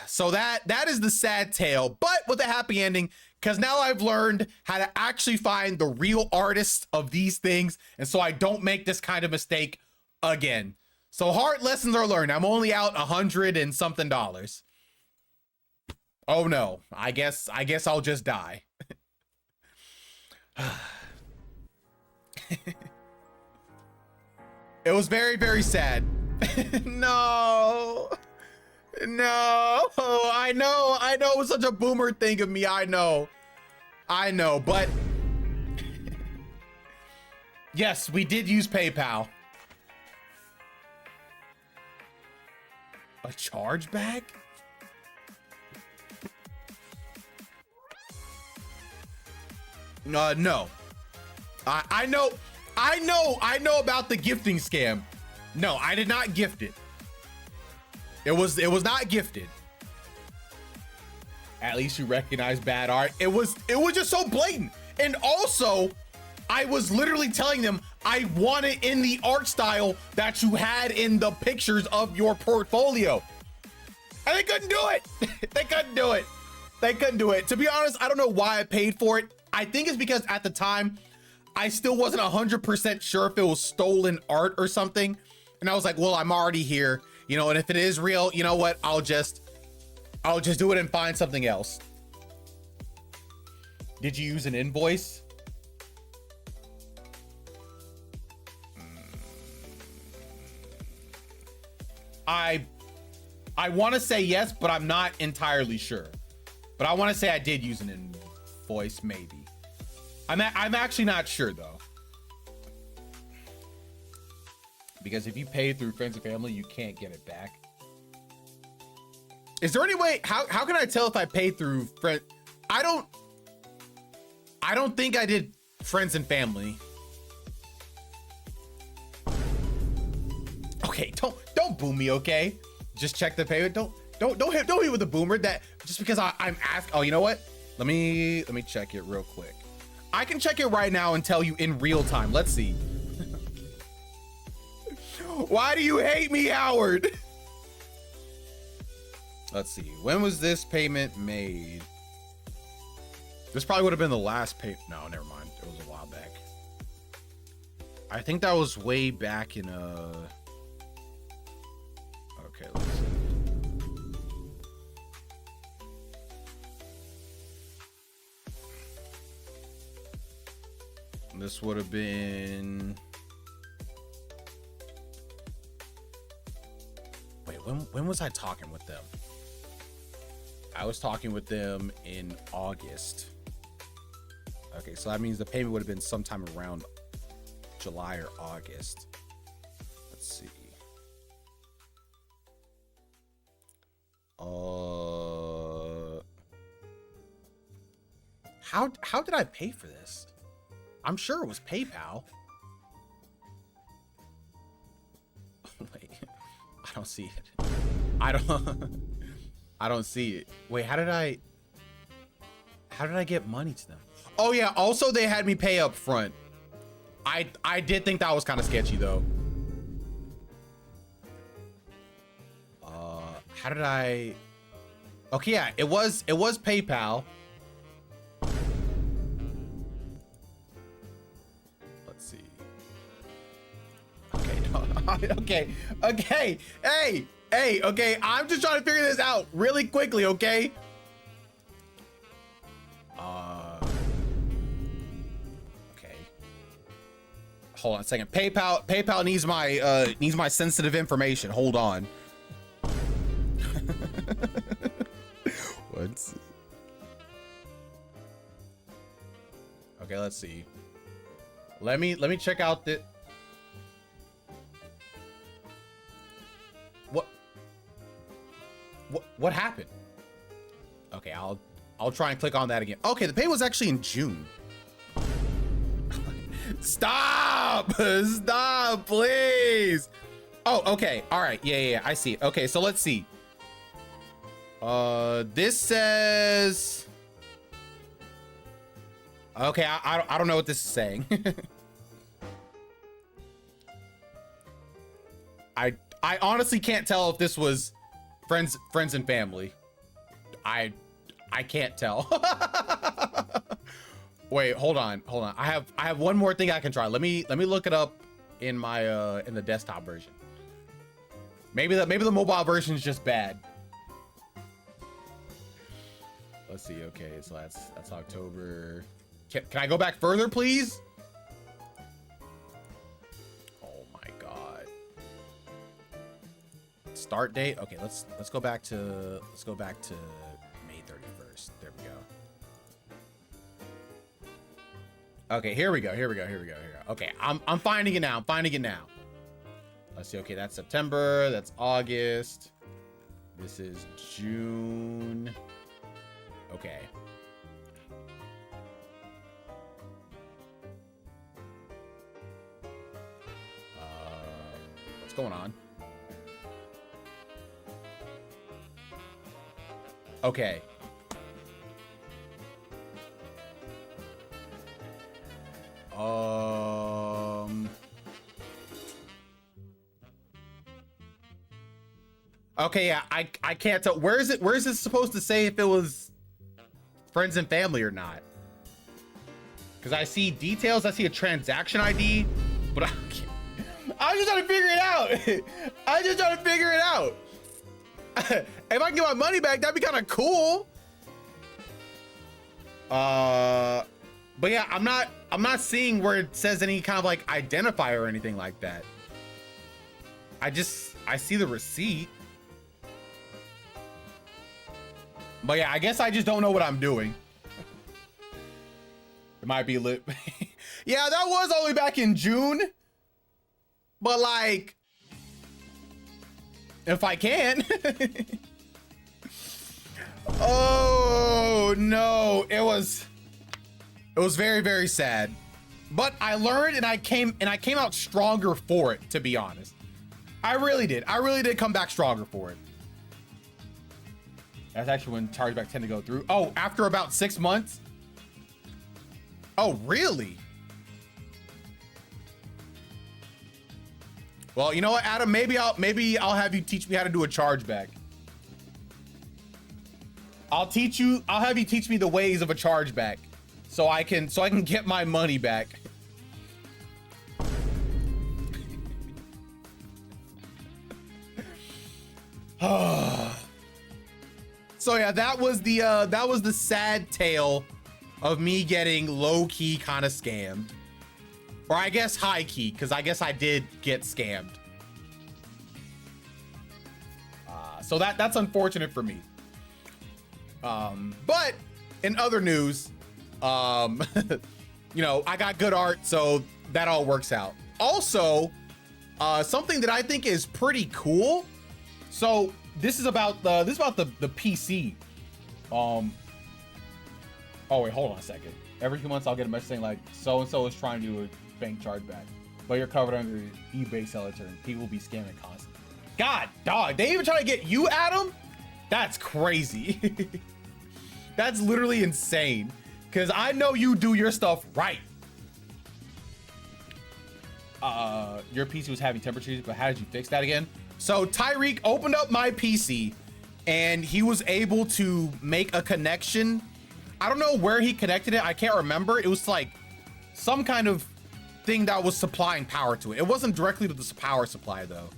So that is the sad tale, but with a happy ending, because now I've learned how to actually find the real artists of these things, and so I don't make this kind of mistake again. So hard lessons are learned. I'm only out $100 and something. Oh no, I guess I'll just die. It was very, very sad. No, I know it was such a boomer thing of me. I know, but Yes, we did use PayPal. A chargeback? No. I know about the gifting scam. No, I did not gift it. It was not gifted. At least you recognize bad art. It was just so blatant. And also, I was literally telling them I want it in the art style that you had in the pictures of your portfolio. And they couldn't do it. They couldn't do it. They couldn't do it. To be honest, I don't know why I paid for it. I think it's because at the time, I still wasn't 100% sure if it was stolen art or something. And I was like, well, I'm already here, you know, and if it is real, you know what? I'll just do it and find something else. Did you use an invoice? I want to say yes, but I'm not entirely sure. But I want to say I did use an invoice, maybe. I'm actually not sure though. Because if you pay through friends and family, you can't get it back. Is there any way, how can I tell if I paid through friend? I don't think I did friends and family. Okay, don't boom me, okay? Just check the payment. Don't hit me with a boomer that just because I'm asked. Oh, you know what? Let me check it real quick. I can check it right now and tell you in real time. Let's see. Why do you hate me, Howard? Let's see. When was this payment made? This probably would have been the last pay. No, never mind. It was a while back. I think that was way back in okay, let's see. This would have been. Wait, when was I talking with them? I was talking with them in August. Okay, so that means the payment would have been sometime around July or August. Let's see. How did I pay for this? I'm sure it was PayPal. Wait, I don't see it. I don't see it. Wait, how did I get money to them? Oh yeah, also they had me pay up front. I did think that was kind of sketchy though. How did I? Okay, yeah, it was PayPal. Let's see. Okay, no, okay. Hey, okay. I'm just trying to figure this out really quickly, okay? Okay. Hold on a second. PayPal needs my sensitive information. Hold on. What? Okay, let's see. Let me check out the. What happened? Okay, I'll try and click on that again. Okay, the pay was actually in June. Stop, please. Oh, okay. All right. Yeah. I see. Okay, so let's see. This says. Okay, I don't know what this is saying. I honestly can't tell if this was friends and family. I can't tell. Wait, hold on. I have one more thing I can try. Let me look it up in my in the desktop version. Maybe the mobile version is just bad. Let's see. Okay, so that's October. Can I go back further, please? Oh my god. Start date. Okay, let's go back to May 31st. There we go. Okay, here we go. Okay, I'm finding it now. Let's see. Okay, that's September. That's August. This is June. Okay. What's going on? Okay. Okay, yeah, I can't tell. Where is this supposed to say if it was friends and family or not? Because I see details, I see a transaction ID, but I'm just trying to figure it out. If I can get my money back, that'd be kind of cool. But yeah, I'm not seeing where it says any kind of like identifier or anything like that. I see the receipt. But yeah, I guess I just don't know what I'm doing. It might be lit. Yeah, that was only back in June. But like, if I can. Oh no, it was very, very sad. But I learned and I came out stronger for it, to be honest. I really did come back stronger for it. That's actually when chargebacks tend to go through. Oh, after about 6 months? Oh, really? Well, you know what, Adam? Maybe I'll have you teach me how to do a chargeback. I'll have you teach me the ways of a chargeback so I can get my money back. So yeah, that was the sad tale of me getting low-key kind of scammed. Or I guess high-key, because I guess I did get scammed. So that's unfortunate for me. But in other news, you know, I got good art, so that all works out. Also, something that I think is pretty cool. So this is about the PC. Oh wait, hold on a second. Every few months I'll get a message saying like, so and so is trying to do a bank chargeback, but you're covered under eBay seller term. People will be scamming constantly. God, dog, they even trying to get you, Adam? That's crazy. That's literally insane. Cause I know you do your stuff right. Your PC was having temperatures, but how did you fix that again? So Tyreek opened up my PC and he was able to make a connection. I don't know where he connected it. I can't remember. It was like some kind of thing that was supplying power to it. It wasn't directly to the power supply though.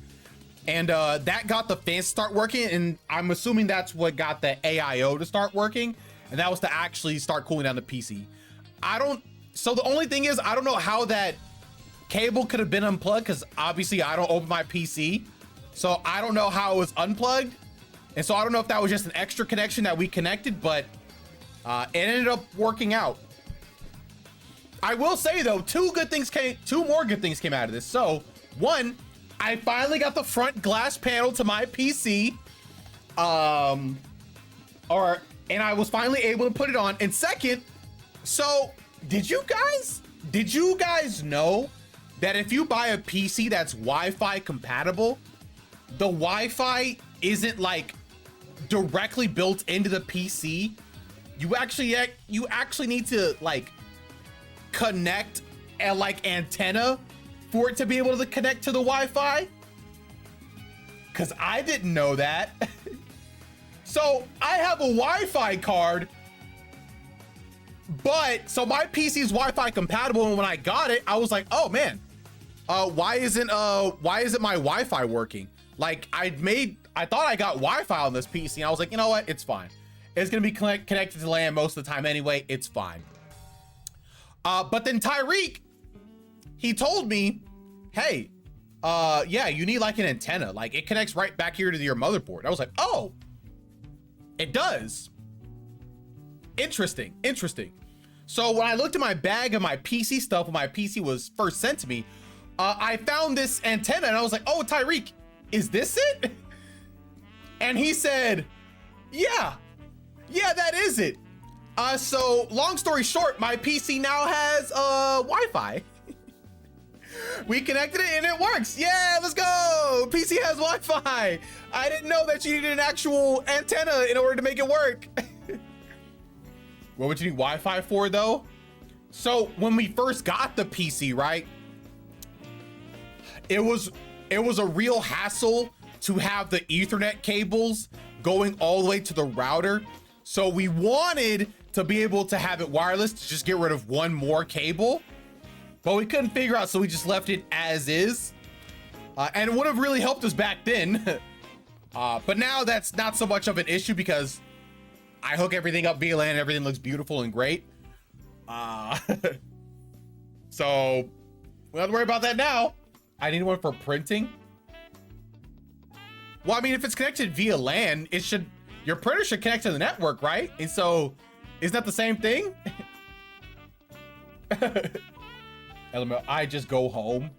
And that got the fans to start working. And I'm assuming that's what got the AIO to start working. And that was to actually start cooling down the PC. So the only thing is, I don't know how that cable could have been unplugged because obviously I don't open my PC. So I don't know how it was unplugged. And so I don't know if that was just an extra connection that we connected, but it ended up working out. I will say though, two more good things came out of this. So one, I finally got the front glass panel to my PC. And I was finally able to put it on. And second, so did you guys know that if you buy a PC that's Wi-Fi compatible, the Wi-Fi isn't like directly built into the PC? You actually need to like connect a like antenna for it to be able to connect to the Wi-Fi. Cause I didn't know that. So I have a Wi-Fi card, but so my PC is Wi-Fi compatible. And when I got it, I was like, oh man, why isn't my Wi-Fi working? Like I thought I got Wi-Fi on this PC and I was like, you know what? It's fine. It's going to be connected to LAN most of the time anyway. It's fine. But then Tyreek, he told me, hey, yeah, you need like an antenna. Like it connects right back here to your motherboard. I was like, oh, it does. Interesting. So when I looked at my bag of my PC stuff when my PC was first sent to me, I found this antenna and I was like, oh, Tyreek, is this it? And he said, yeah, that is it. So long story short, my PC now has Wi-Fi. We connected it and it works. Yeah, let's go. PC has Wi-Fi. I didn't know that you needed an actual antenna in order to make it work. What would you need Wi-Fi for though? So when we first got the PC, right? It was a real hassle to have the Ethernet cables going all the way to the router. So we wanted to be able to have it wireless to just get rid of one more cable, but we couldn't figure out, so we just left it as is. And it would have really helped us back then. But now that's not so much of an issue because I hook everything up via LAN and everything looks beautiful and great. So we don't have to worry about that now. I need one for printing. Well, I mean, if it's connected via LAN, your printer should connect to the network, right? And so, isn't that the same thing? LML, I just go home.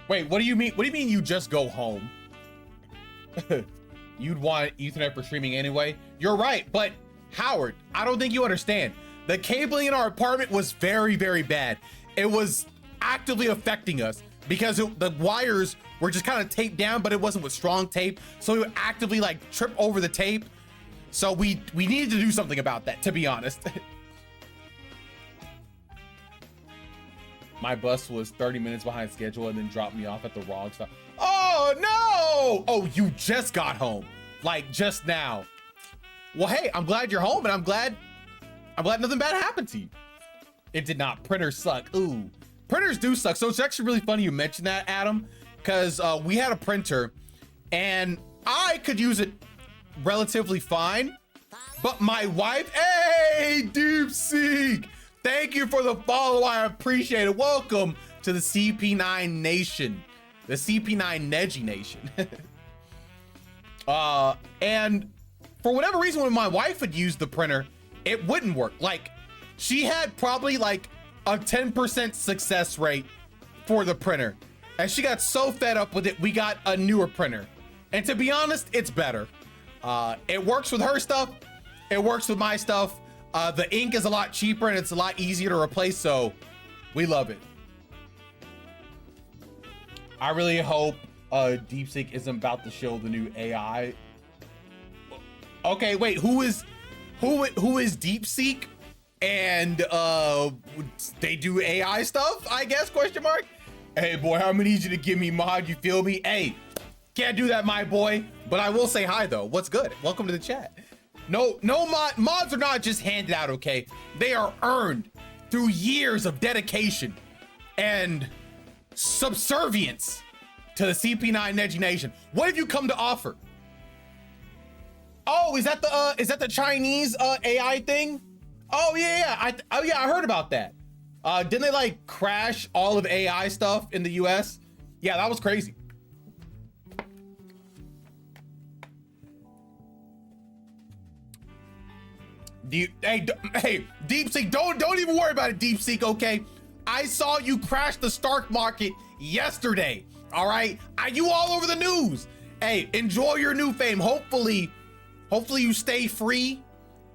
Wait, what do you mean? What do you mean you just go home? You'd want Ethernet for streaming anyway. You're right, but Howard, I don't think you understand. The cabling in our apartment was very, very bad. It was actively affecting us because the wires were just kind of taped down, but it wasn't with strong tape. So we would actively like trip over the tape. So we needed to do something about that, to be honest. My bus was 30 minutes behind schedule and then dropped me off at the wrong stop. Oh no! Oh, you just got home, like just now. Well, hey, I'm glad you're home and I'm glad nothing bad happened to you. It did not. Printers suck. Ooh, printers do suck. So it's actually really funny you mentioned that, Adam, because we had a printer and I could use it relatively fine, but my wife, hey, DeepSeek, thank you for the follow. I appreciate it. Welcome to the CP9 Nation, the CP9 Neji Nation. And for whatever reason, when my wife would use the printer, it wouldn't work. Like, she had probably like a 10% success rate for the printer. And she got so fed up with it, we got a newer printer. And to be honest, it's better. It works with her stuff. It works with my stuff. The ink is a lot cheaper and it's a lot easier to replace, so we love it. I really hope DeepSeek isn't about to show the new AI. Okay, wait, who is DeepSeek? And they do AI stuff, I guess, question mark? Hey boy, I'm gonna need you to give me mod, you feel me? Hey, can't do that, my boy. But I will say hi though. What's good? Welcome to the chat. No mods are not just handed out, okay? They are earned through years of dedication and subservience to the CP9 Neji Nation. What have you come to offer? Oh, is that the Chinese AI thing? Oh yeah, I heard about that. Didn't they like crash all of AI stuff in the US? Yeah, that was crazy. Hey, DeepSeek, don't even worry about it, DeepSeek, okay? I saw you crash the stock market yesterday, all right? You all over the news. Hey, enjoy your new fame. Hopefully you stay free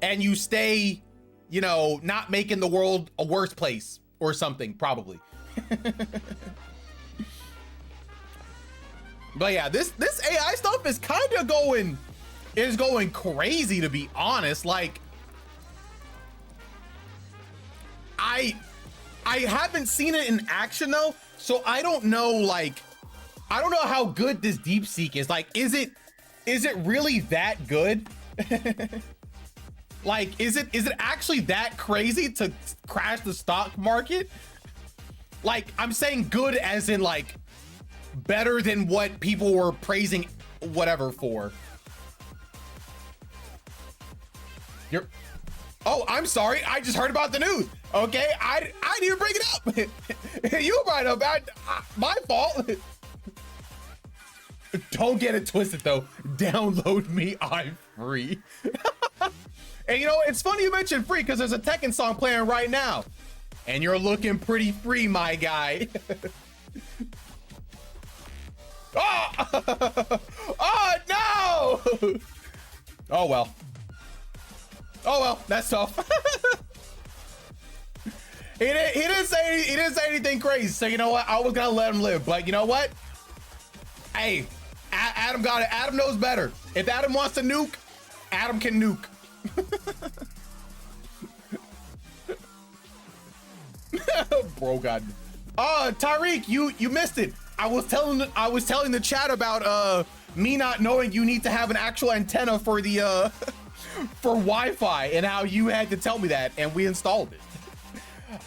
and you stay, you know, not making the world a worse place or something, probably. But yeah, this AI stuff is kind of going crazy, to be honest. Like, I haven't seen it in action though, so I don't know, like, I don't know how good this DeepSeek is. Like, is it really that good? Like, is it actually that crazy to crash the stock market? Like, I'm saying good as in like better than what people were praising whatever for. Oh, I'm sorry. I just heard about the news. Okay, I didn't even bring it up. You brought it up. My fault. Don't get it twisted though. Download me, I'm free. And you know, it's funny you mentioned free because there's a Tekken song playing right now. And you're looking pretty free, my guy. Oh! Oh, no! Oh, well. Oh, well, that's tough. He didn't say anything crazy, so you know what? I was gonna let him live, but you know what? Hey, Adam got it. Adam knows better. If Adam wants to nuke, Adam can nuke. Bro, God. Tyreek, you missed it. I was telling the chat about me not knowing you need to have an actual antenna for the for Wi-Fi and how you had to tell me that, and we installed it.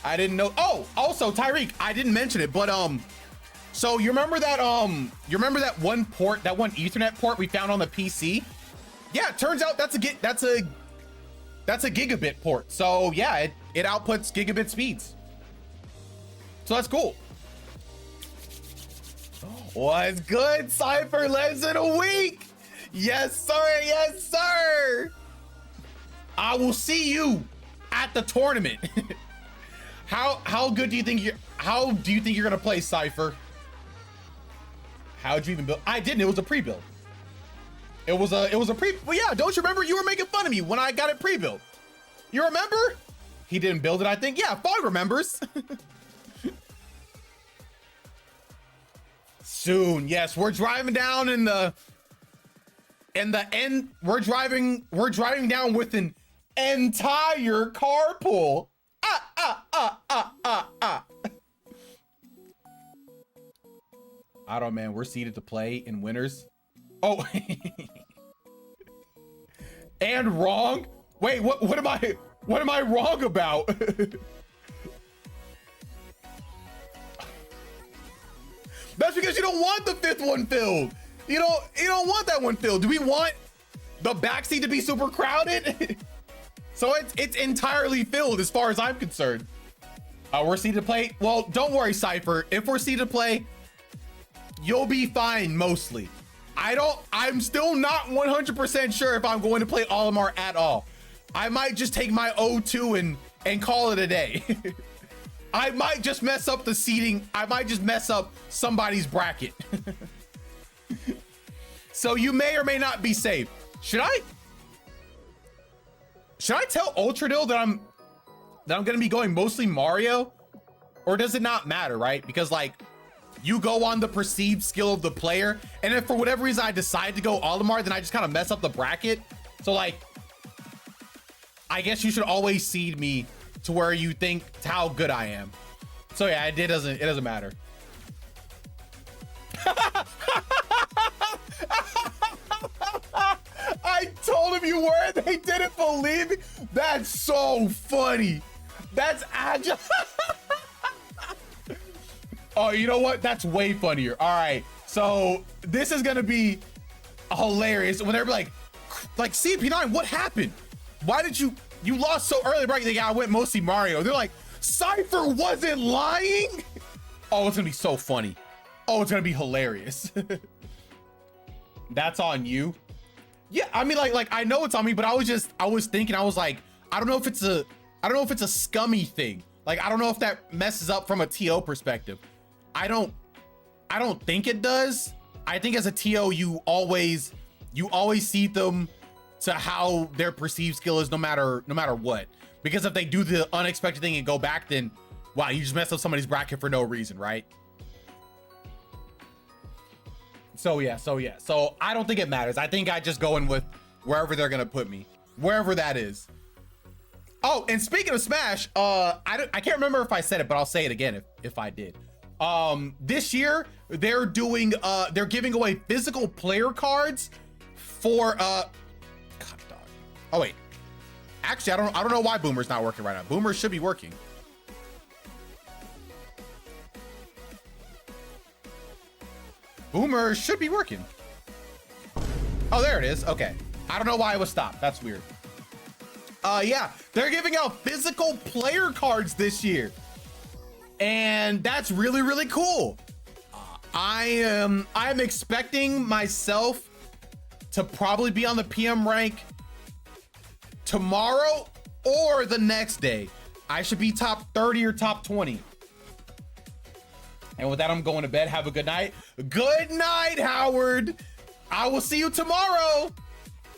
I didn't know. Oh, also Tyreek, I didn't mention it, but so you remember that one port, that one Ethernet port we found on the PC? Yeah, it turns out that's a gigabit port. So yeah, it outputs gigabit speeds. So that's cool. What's good, Cypher? Less than a week. Yes, sir. Yes, sir. I will see you at the tournament. How good do you think you're gonna play, Cypher? How'd you even build? I didn't. It was a pre-build. It was a pre. Well, yeah. Don't you remember? You were making fun of me when I got it pre-built. You remember? He didn't build it. I think. Yeah. Fog remembers. Soon. Yes, we're driving down in the end. We're driving down with an entire carpool. I don't know, man. We're seated to play in winners. Oh, and wrong. Wait, what am I wrong about? That's because you don't want the fifth one filled. You don't want that one filled. Do we want the backseat to be super crowded? So it's entirely filled as far as I'm concerned. We're seated to play. Well, don't worry, Cypher. If we're seated to play, you'll be fine mostly. I'm still not 100% sure if I'm going to play Olimar at all. I might just take my O2 and call it a day. I might just mess up the seating. I might just mess up somebody's bracket. So you may or may not be safe. Should I tell Ultradil that I'm gonna be going mostly Mario? Or does it not matter, right? Because like you go on the perceived skill of the player, and if for whatever reason I decide to go Olimar, then I just kind of mess up the bracket. So like I guess you should always seed me to where you think how good I am. So yeah, it doesn't matter. I told him you were, they didn't believe me. That's so funny. That's agile. Oh, you know what? That's way funnier. All right, so this is gonna be hilarious when they're like CP9, what happened? Why did you lost so early, right? Yeah, I went mostly Mario. They're like, Cypher wasn't lying. Oh, it's gonna be so funny. Oh, it's gonna be hilarious. That's on you. Yeah, I mean, like I know it's on me, but I was thinking, I was like, I don't know if it's a scummy thing. Like, I don't know if that messes up from a TO perspective. I don't think it does. I think as a TO, you always see them to how their perceived skill is no matter what. Because if they do the unexpected thing and go back, then wow, you just messed up somebody's bracket for no reason, right? So yeah. So I don't think it matters. I think I just go in with wherever they're gonna put me, wherever that is. Oh, and speaking of Smash, I can't remember if I said it, but I'll say it again if I did. This year they're giving away physical player cards for God, dog. Oh wait, actually I don't know why Boomer's not working right now. Boomer should be working. Boomer should be working. Oh, there it is. Okay, I don't know why it was stopped. That's weird. Yeah, they're giving out physical player cards this year, and that's really, really cool. I'm expecting myself to probably be on the PM rank tomorrow or the next day, I should be top 30 or top 20. And with that, I'm going to bed. Have a good night. Good night, Howard. I will see you tomorrow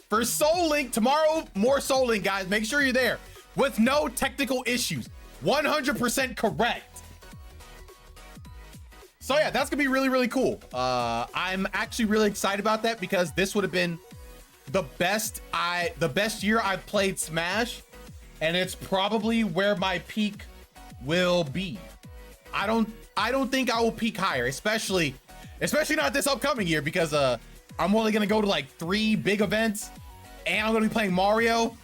for Soul Link. Tomorrow, more Soul Link, guys. Make sure you're there with no technical issues. 100% correct. So yeah, that's gonna be really, really cool. I'm actually really excited about that because this would have been the best year I've played Smash, and it's probably where my peak will be. I don't think I will peak higher, especially not this upcoming year, because I'm only gonna go to like 3 big events and I'm gonna be playing Mario.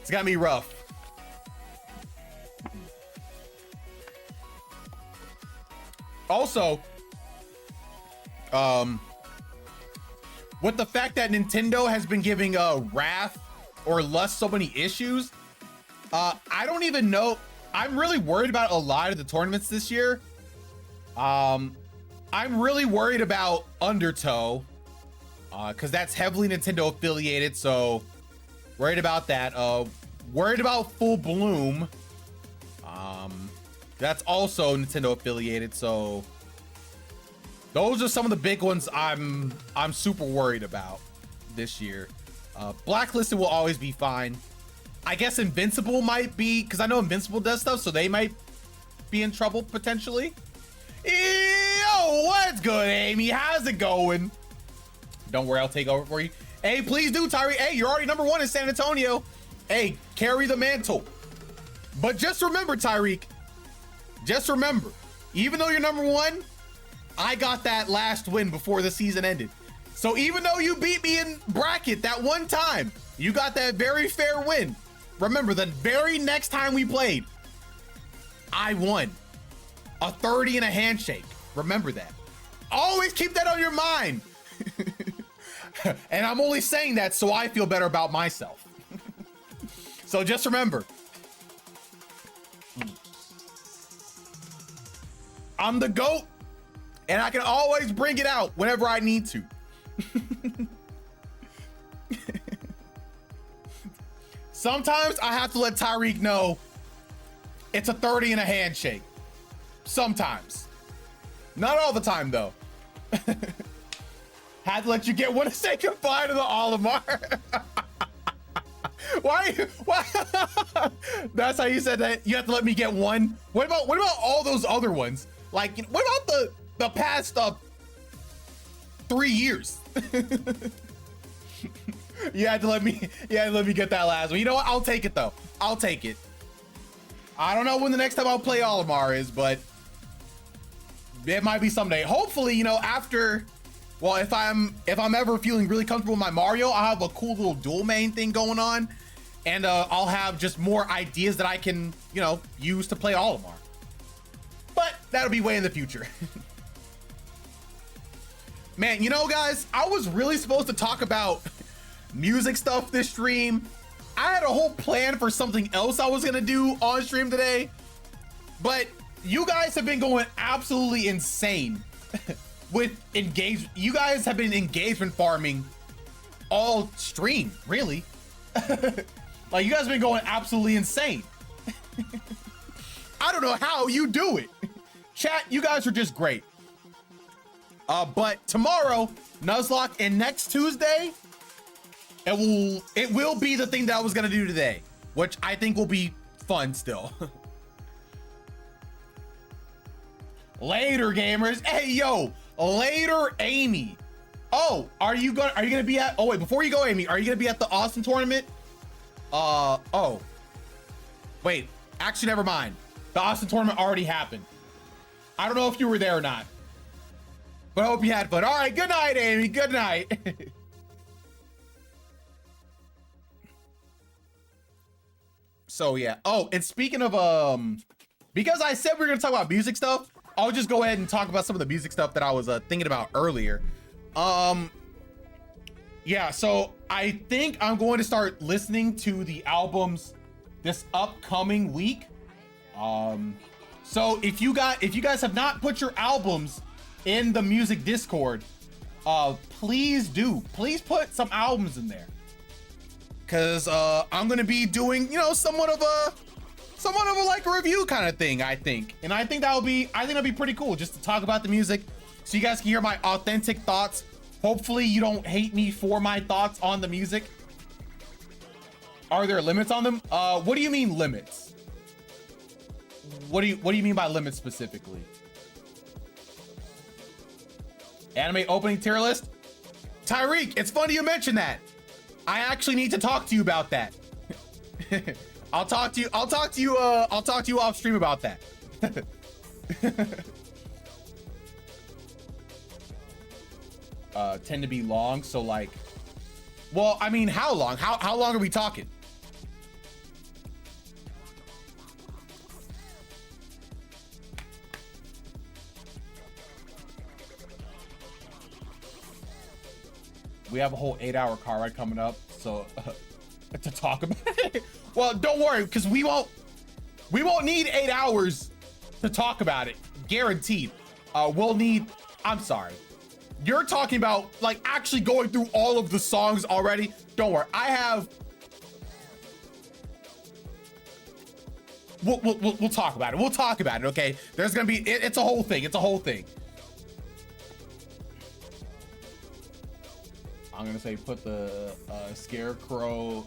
It's gonna be rough. Also, with the fact that Nintendo has been giving Wrath or Lust so many issues, I don't even know. I'm really worried about a lot of the tournaments this year. I'm really worried about Undertow, because that's heavily Nintendo affiliated, so worried about that. Worried about Full Bloom. That's also Nintendo affiliated, so those are some of the big ones I'm super worried about this year. Blacklisted will always be fine. I guess Invincible might be, because I know Invincible does stuff, so they might be in trouble potentially. Yo, what's good, Amy? How's it going? Don't worry, I'll take over for you. Hey, please do, Tyree. Hey, you're already #1 in San Antonio. Hey, carry the mantle. But just remember, Tyreek, just remember, even though you're #1, I got that last win before the season ended. So even though you beat me in bracket that one time, you got that very fair win. Remember, the very next time we played, I won a 30 and a handshake. Remember that. Always keep that on your mind. And I'm only saying that so I feel better about myself. So just remember, I'm the GOAT, and I can always bring it out whenever I need to. Sometimes I have to let Tyreek know it's a 30 and a handshake. Sometimes. Not all the time, though. Had to let you get one to say goodbye to the Olimar. Why? That's how you said that. You have to let me get one. What about all those other ones? Like, what about the past 3 years? You had to let me get that last one. You know what? I'll take it though. I'll take it. I don't know when the next time I'll play Olimar is, but it might be someday. Hopefully, you know, after, well, if I'm ever feeling really comfortable with my Mario, I'll have a cool little dual main thing going on, and I'll have just more ideas that I can, you know, use to play Olimar. But that'll be way in the future. Man, you know, guys, I was really supposed to talk about music stuff this stream. I had a whole plan for something else I was gonna do on stream today, but you guys have been going absolutely insane with engage. You guys have been engagement farming all stream, really. Like, you guys have been going absolutely insane. I don't know how you do it. Chat, you guys are just great. But tomorrow, Nuzlocke, and next Tuesday, it will be the thing that I was gonna do today, which I think will be fun still. Later, gamers. Hey, yo, later, Amy. Oh, are you gonna be at? Oh wait, before you go, Amy, are you gonna be at the Austin tournament? Oh, wait. Actually, never mind. The Austin tournament already happened. I don't know if you were there or not, but I hope you had fun. All right, good night, Amy. Good night. So yeah. Oh, and speaking of because I said we were gonna talk about music stuff, I'll just go ahead and talk about some of the music stuff that I was thinking about earlier. Yeah, so I think I'm going to start listening to the albums this upcoming week. So if you guys have not put your albums in the music Discord, please do. Please put some albums in there. because I'm gonna be doing, you know, somewhat of a like a review kind of thing, I think. And I think that'll be pretty cool just to talk about the music so you guys can hear my authentic thoughts. Hopefully you don't hate me for my thoughts on the music. Are there limits on them? What do you mean limits? What do you mean by limits specifically? Anime opening tier list? Tyreek, it's funny you mention that. I actually need to talk to you about that. I'll talk to you off stream about that. Tend to be long, so like, well, I mean, how long? How long are we talking? We have a whole 8-hour car ride coming up, so to talk about it. Well, don't worry, because we won't need 8 hours to talk about it, guaranteed. We'll need, I'm sorry. You're talking about like actually going through all of the songs already. Don't worry, I have, we'll talk about it. We'll talk about it, okay? There's gonna be, it's a whole thing, it's a whole thing. I'm gonna say put the Scarecrow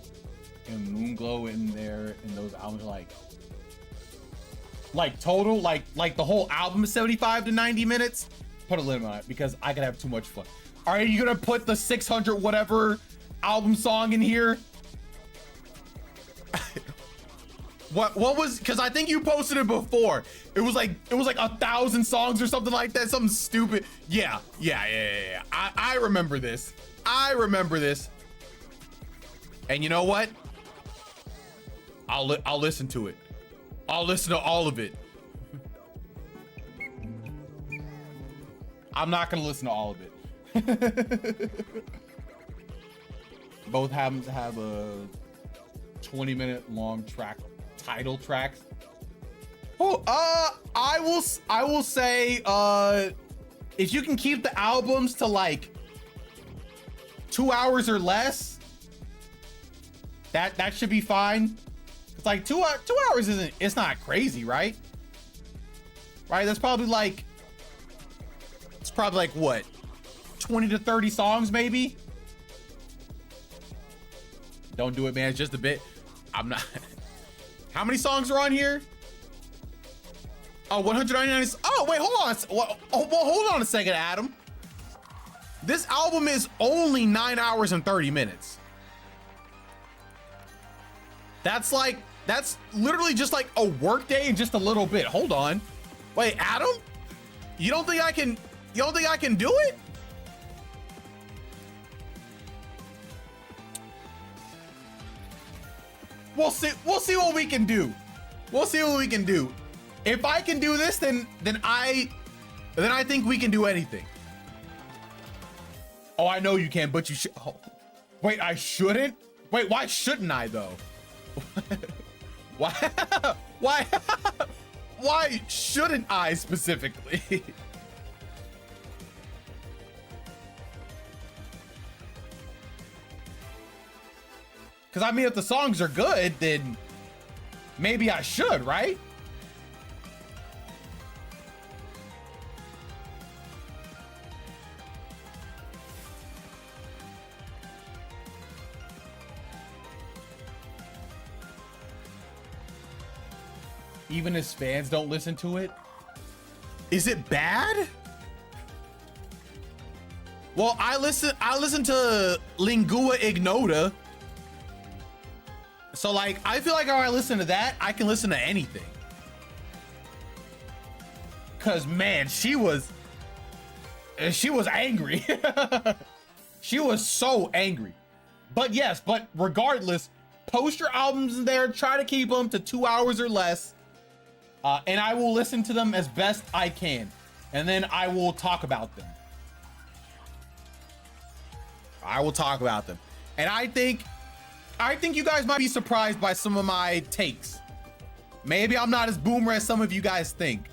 and Moonglow in there, and those albums are like total, like the whole album is 75 to 90 minutes. Put a limit on it because I could have too much fun. Are you gonna put the 600 whatever album song in here? What was, because I think you posted it before. It was like 1,000 songs or something like that, something stupid. Yeah. I remember this. And you know what? I'll listen to it. I'll listen to all of it. I'm not gonna listen to all of it. Both happen to have a 20-minute long track, title tracks. Oh, I will say, if you can keep the albums to like 2 hours or less, that should be fine. It's like 2 hours isn't, it's not crazy, right? Right, that's probably like, it's probably like what, 20 to 30 songs maybe. Don't do it, man, it's just a bit. I'm not. How many songs are on here? Oh, 199. Oh, wait, hold on. Well, hold on a second, Adam. This album is only 9 hours and 30 minutes. That's literally just like a work day and just a little bit. Hold on. Wait, Adam? You don't think I can do it? We'll see what we can do. We'll see what we can do. If I can do this, then I think we can do anything. Oh, I know you can, but you should. Oh. Wait, I shouldn't? Wait, why shouldn't I though? Why? Why shouldn't I specifically? Because I mean, if the songs are good, then maybe I should, right? Even his fans don't listen to it? Is it bad? Well, I listen to Lingua Ignota. So like, I feel like if I listen to that, I can listen to anything. Cause man, she was angry. She was so angry. But yes, but regardless, post your albums in there, try to keep them to 2 hours or less. And I will listen to them as best I can. And then I will talk about them. I will talk about them. And I think you guys might be surprised by some of my takes. Maybe I'm not as boomer as some of you guys think.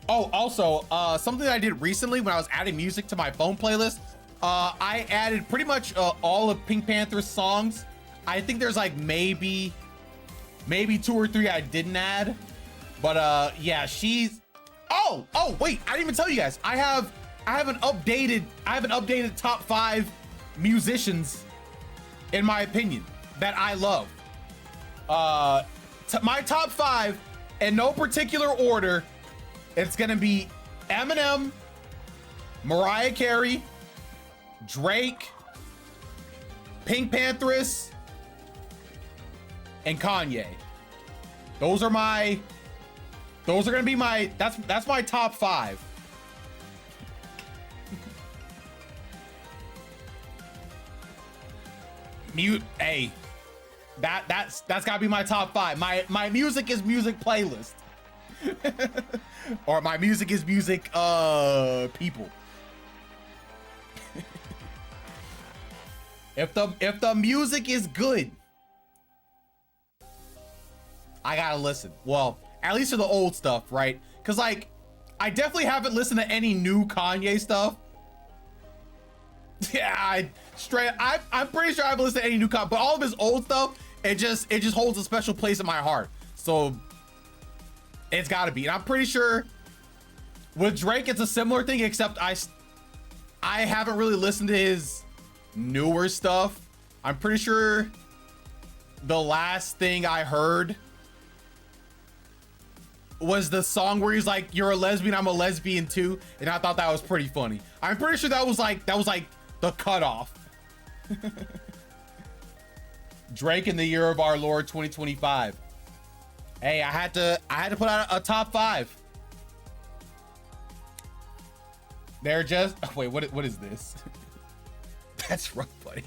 Oh, also, something I did recently when I was adding music to my phone playlist, I added pretty much all of Pink Panther's songs I think there's like maybe 2 or 3 I didn't add, but yeah, she's. Oh wait, I didn't even tell you guys. I have an updated top 5 musicians, in my opinion, that I love. My top 5 in no particular order. It's gonna be Eminem, Mariah Carey, Drake, Pink Panthers, and Kanye. Those are gonna be my, that's my top 5. Hey, that's gotta be my top 5. My music is music playlist. Or my music is music people. If the music is good, I gotta listen. Well, at least to the old stuff, right? Because like, I definitely haven't listened to any new Kanye stuff. Yeah, I'm pretty sure I haven't listened to any new Kanye, but all of his old stuff, it just holds a special place in my heart. So it's gotta be. And I'm pretty sure with Drake, it's a similar thing, except I haven't really listened to his newer stuff. I'm pretty sure the last thing I heard was the song where he's like, "You're a lesbian, I'm a lesbian too," and I thought that was pretty funny. I'm pretty sure that was like the cutoff. Drake in the year of our Lord 2025. Hey, I had to put out a top 5. They're just, oh, wait, what is this? That's rough, buddy.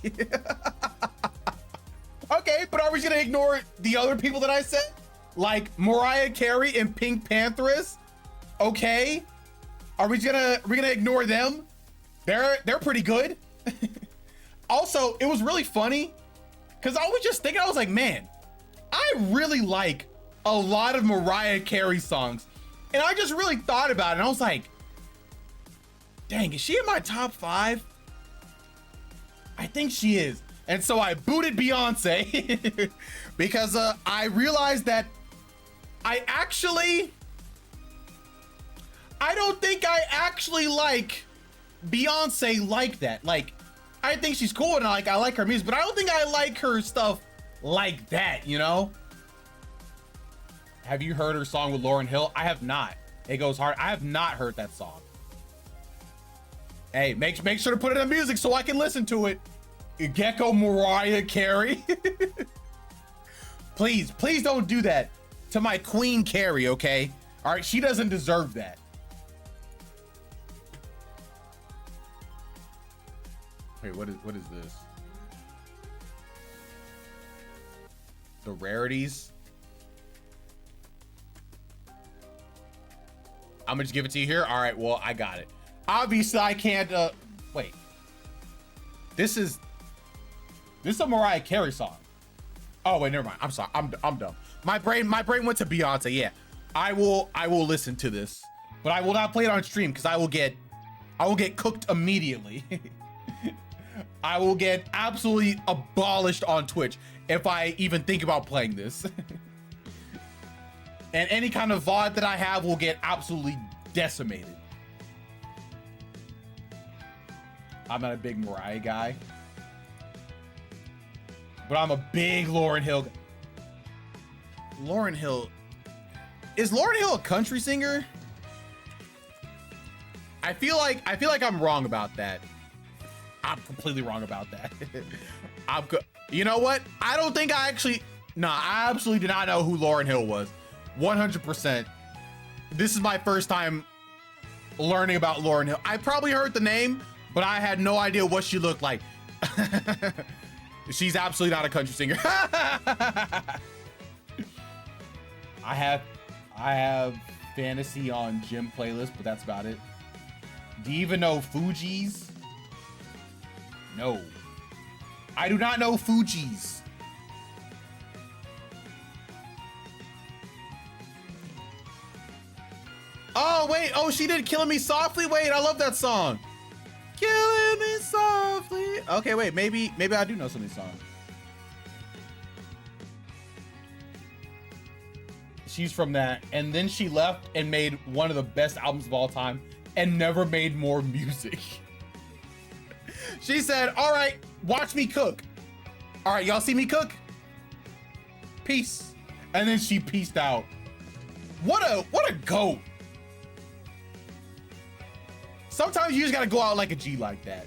Okay, but are we gonna ignore the other people that I said? Like Mariah Carey and Pink Panthers? Okay. Are we gonna ignore them? They're pretty good. Also, it was really funny because I was just thinking, I was like, man, I really like a lot of Mariah Carey songs. And I just really thought about it and I was like, dang, is she in my top 5? I think she is. And so I booted Beyonce because I realized that I don't think I actually like Beyonce like that. Like, I think she's cool and I like her music, but I don't think I like her stuff like that, you know? Have you heard her song with Lauryn Hill? I have not. It Goes Hard. I have not heard that song. Hey, make sure to put it in music so I can listen to it. Gecko Mariah Carey. Please don't do that to my Queen Carrie, okay? All right, she doesn't deserve that. Wait, what is this? The rarities. I'm gonna just give it to you here. All right, well, I got it. Obviously, I can't. Wait. This is a Mariah Carey song. Oh wait, never mind. I'm sorry. I'm dumb. My brain went to Beyonce. Yeah, I will listen to this, but I will not play it on stream because I will get cooked immediately. I will get absolutely abolished on Twitch if I even think about playing this. And any kind of VOD that I have will get absolutely decimated. I'm not a big Mariah guy, but I'm a big Lauryn Hill guy. Lauryn Hill, is Lauryn Hill a country singer? I feel like I'm wrong about that. I'm completely wrong about that. You know what? I don't think I absolutely did not know who Lauryn Hill was. 100%. This is my first time learning about Lauryn Hill. I probably heard the name, but I had no idea what she looked like. She's absolutely not a country singer. I have Fantasy on gym playlist, but that's about it. Do you even know Fugees? No. I do not know Fugees. Oh, wait. Oh, she did Killing Me Softly? Wait, I love that song. Killing Me Softly. Okay, wait. Maybe I do know some of these songs. she's from that. And then she left and made one of the best albums of all time and never made more music. She said, all right, watch me cook. All right, y'all see me cook? Peace. And then she peaced out. What a goat. Sometimes you just gotta go out like a G like that.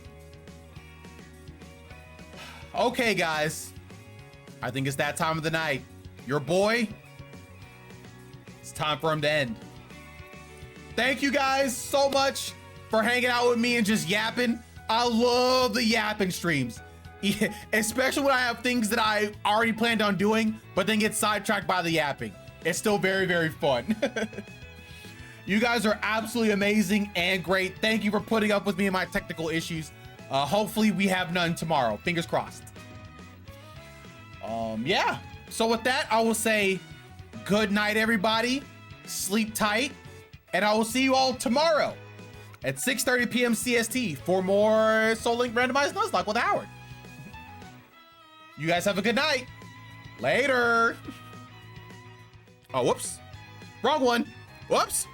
Okay, guys. I think it's that time of the night. Your boy, it's time for him to end. Thank you guys so much for hanging out with me and just yapping. I love the yapping streams. Especially when I have things that I already planned on doing, but then get sidetracked by the yapping. It's still very, very fun. You guys are absolutely amazing and great. Thank you for putting up with me and my technical issues. Hopefully we have none tomorrow. Fingers crossed. Yeah. So with that, I will say good night, everybody. Sleep tight. And I will see you all tomorrow at 6:30 p.m. CST for more Soul Link Randomized Nuzlocke with Howard. You guys have a good night. Later. Oh, whoops. Wrong one. Whoops.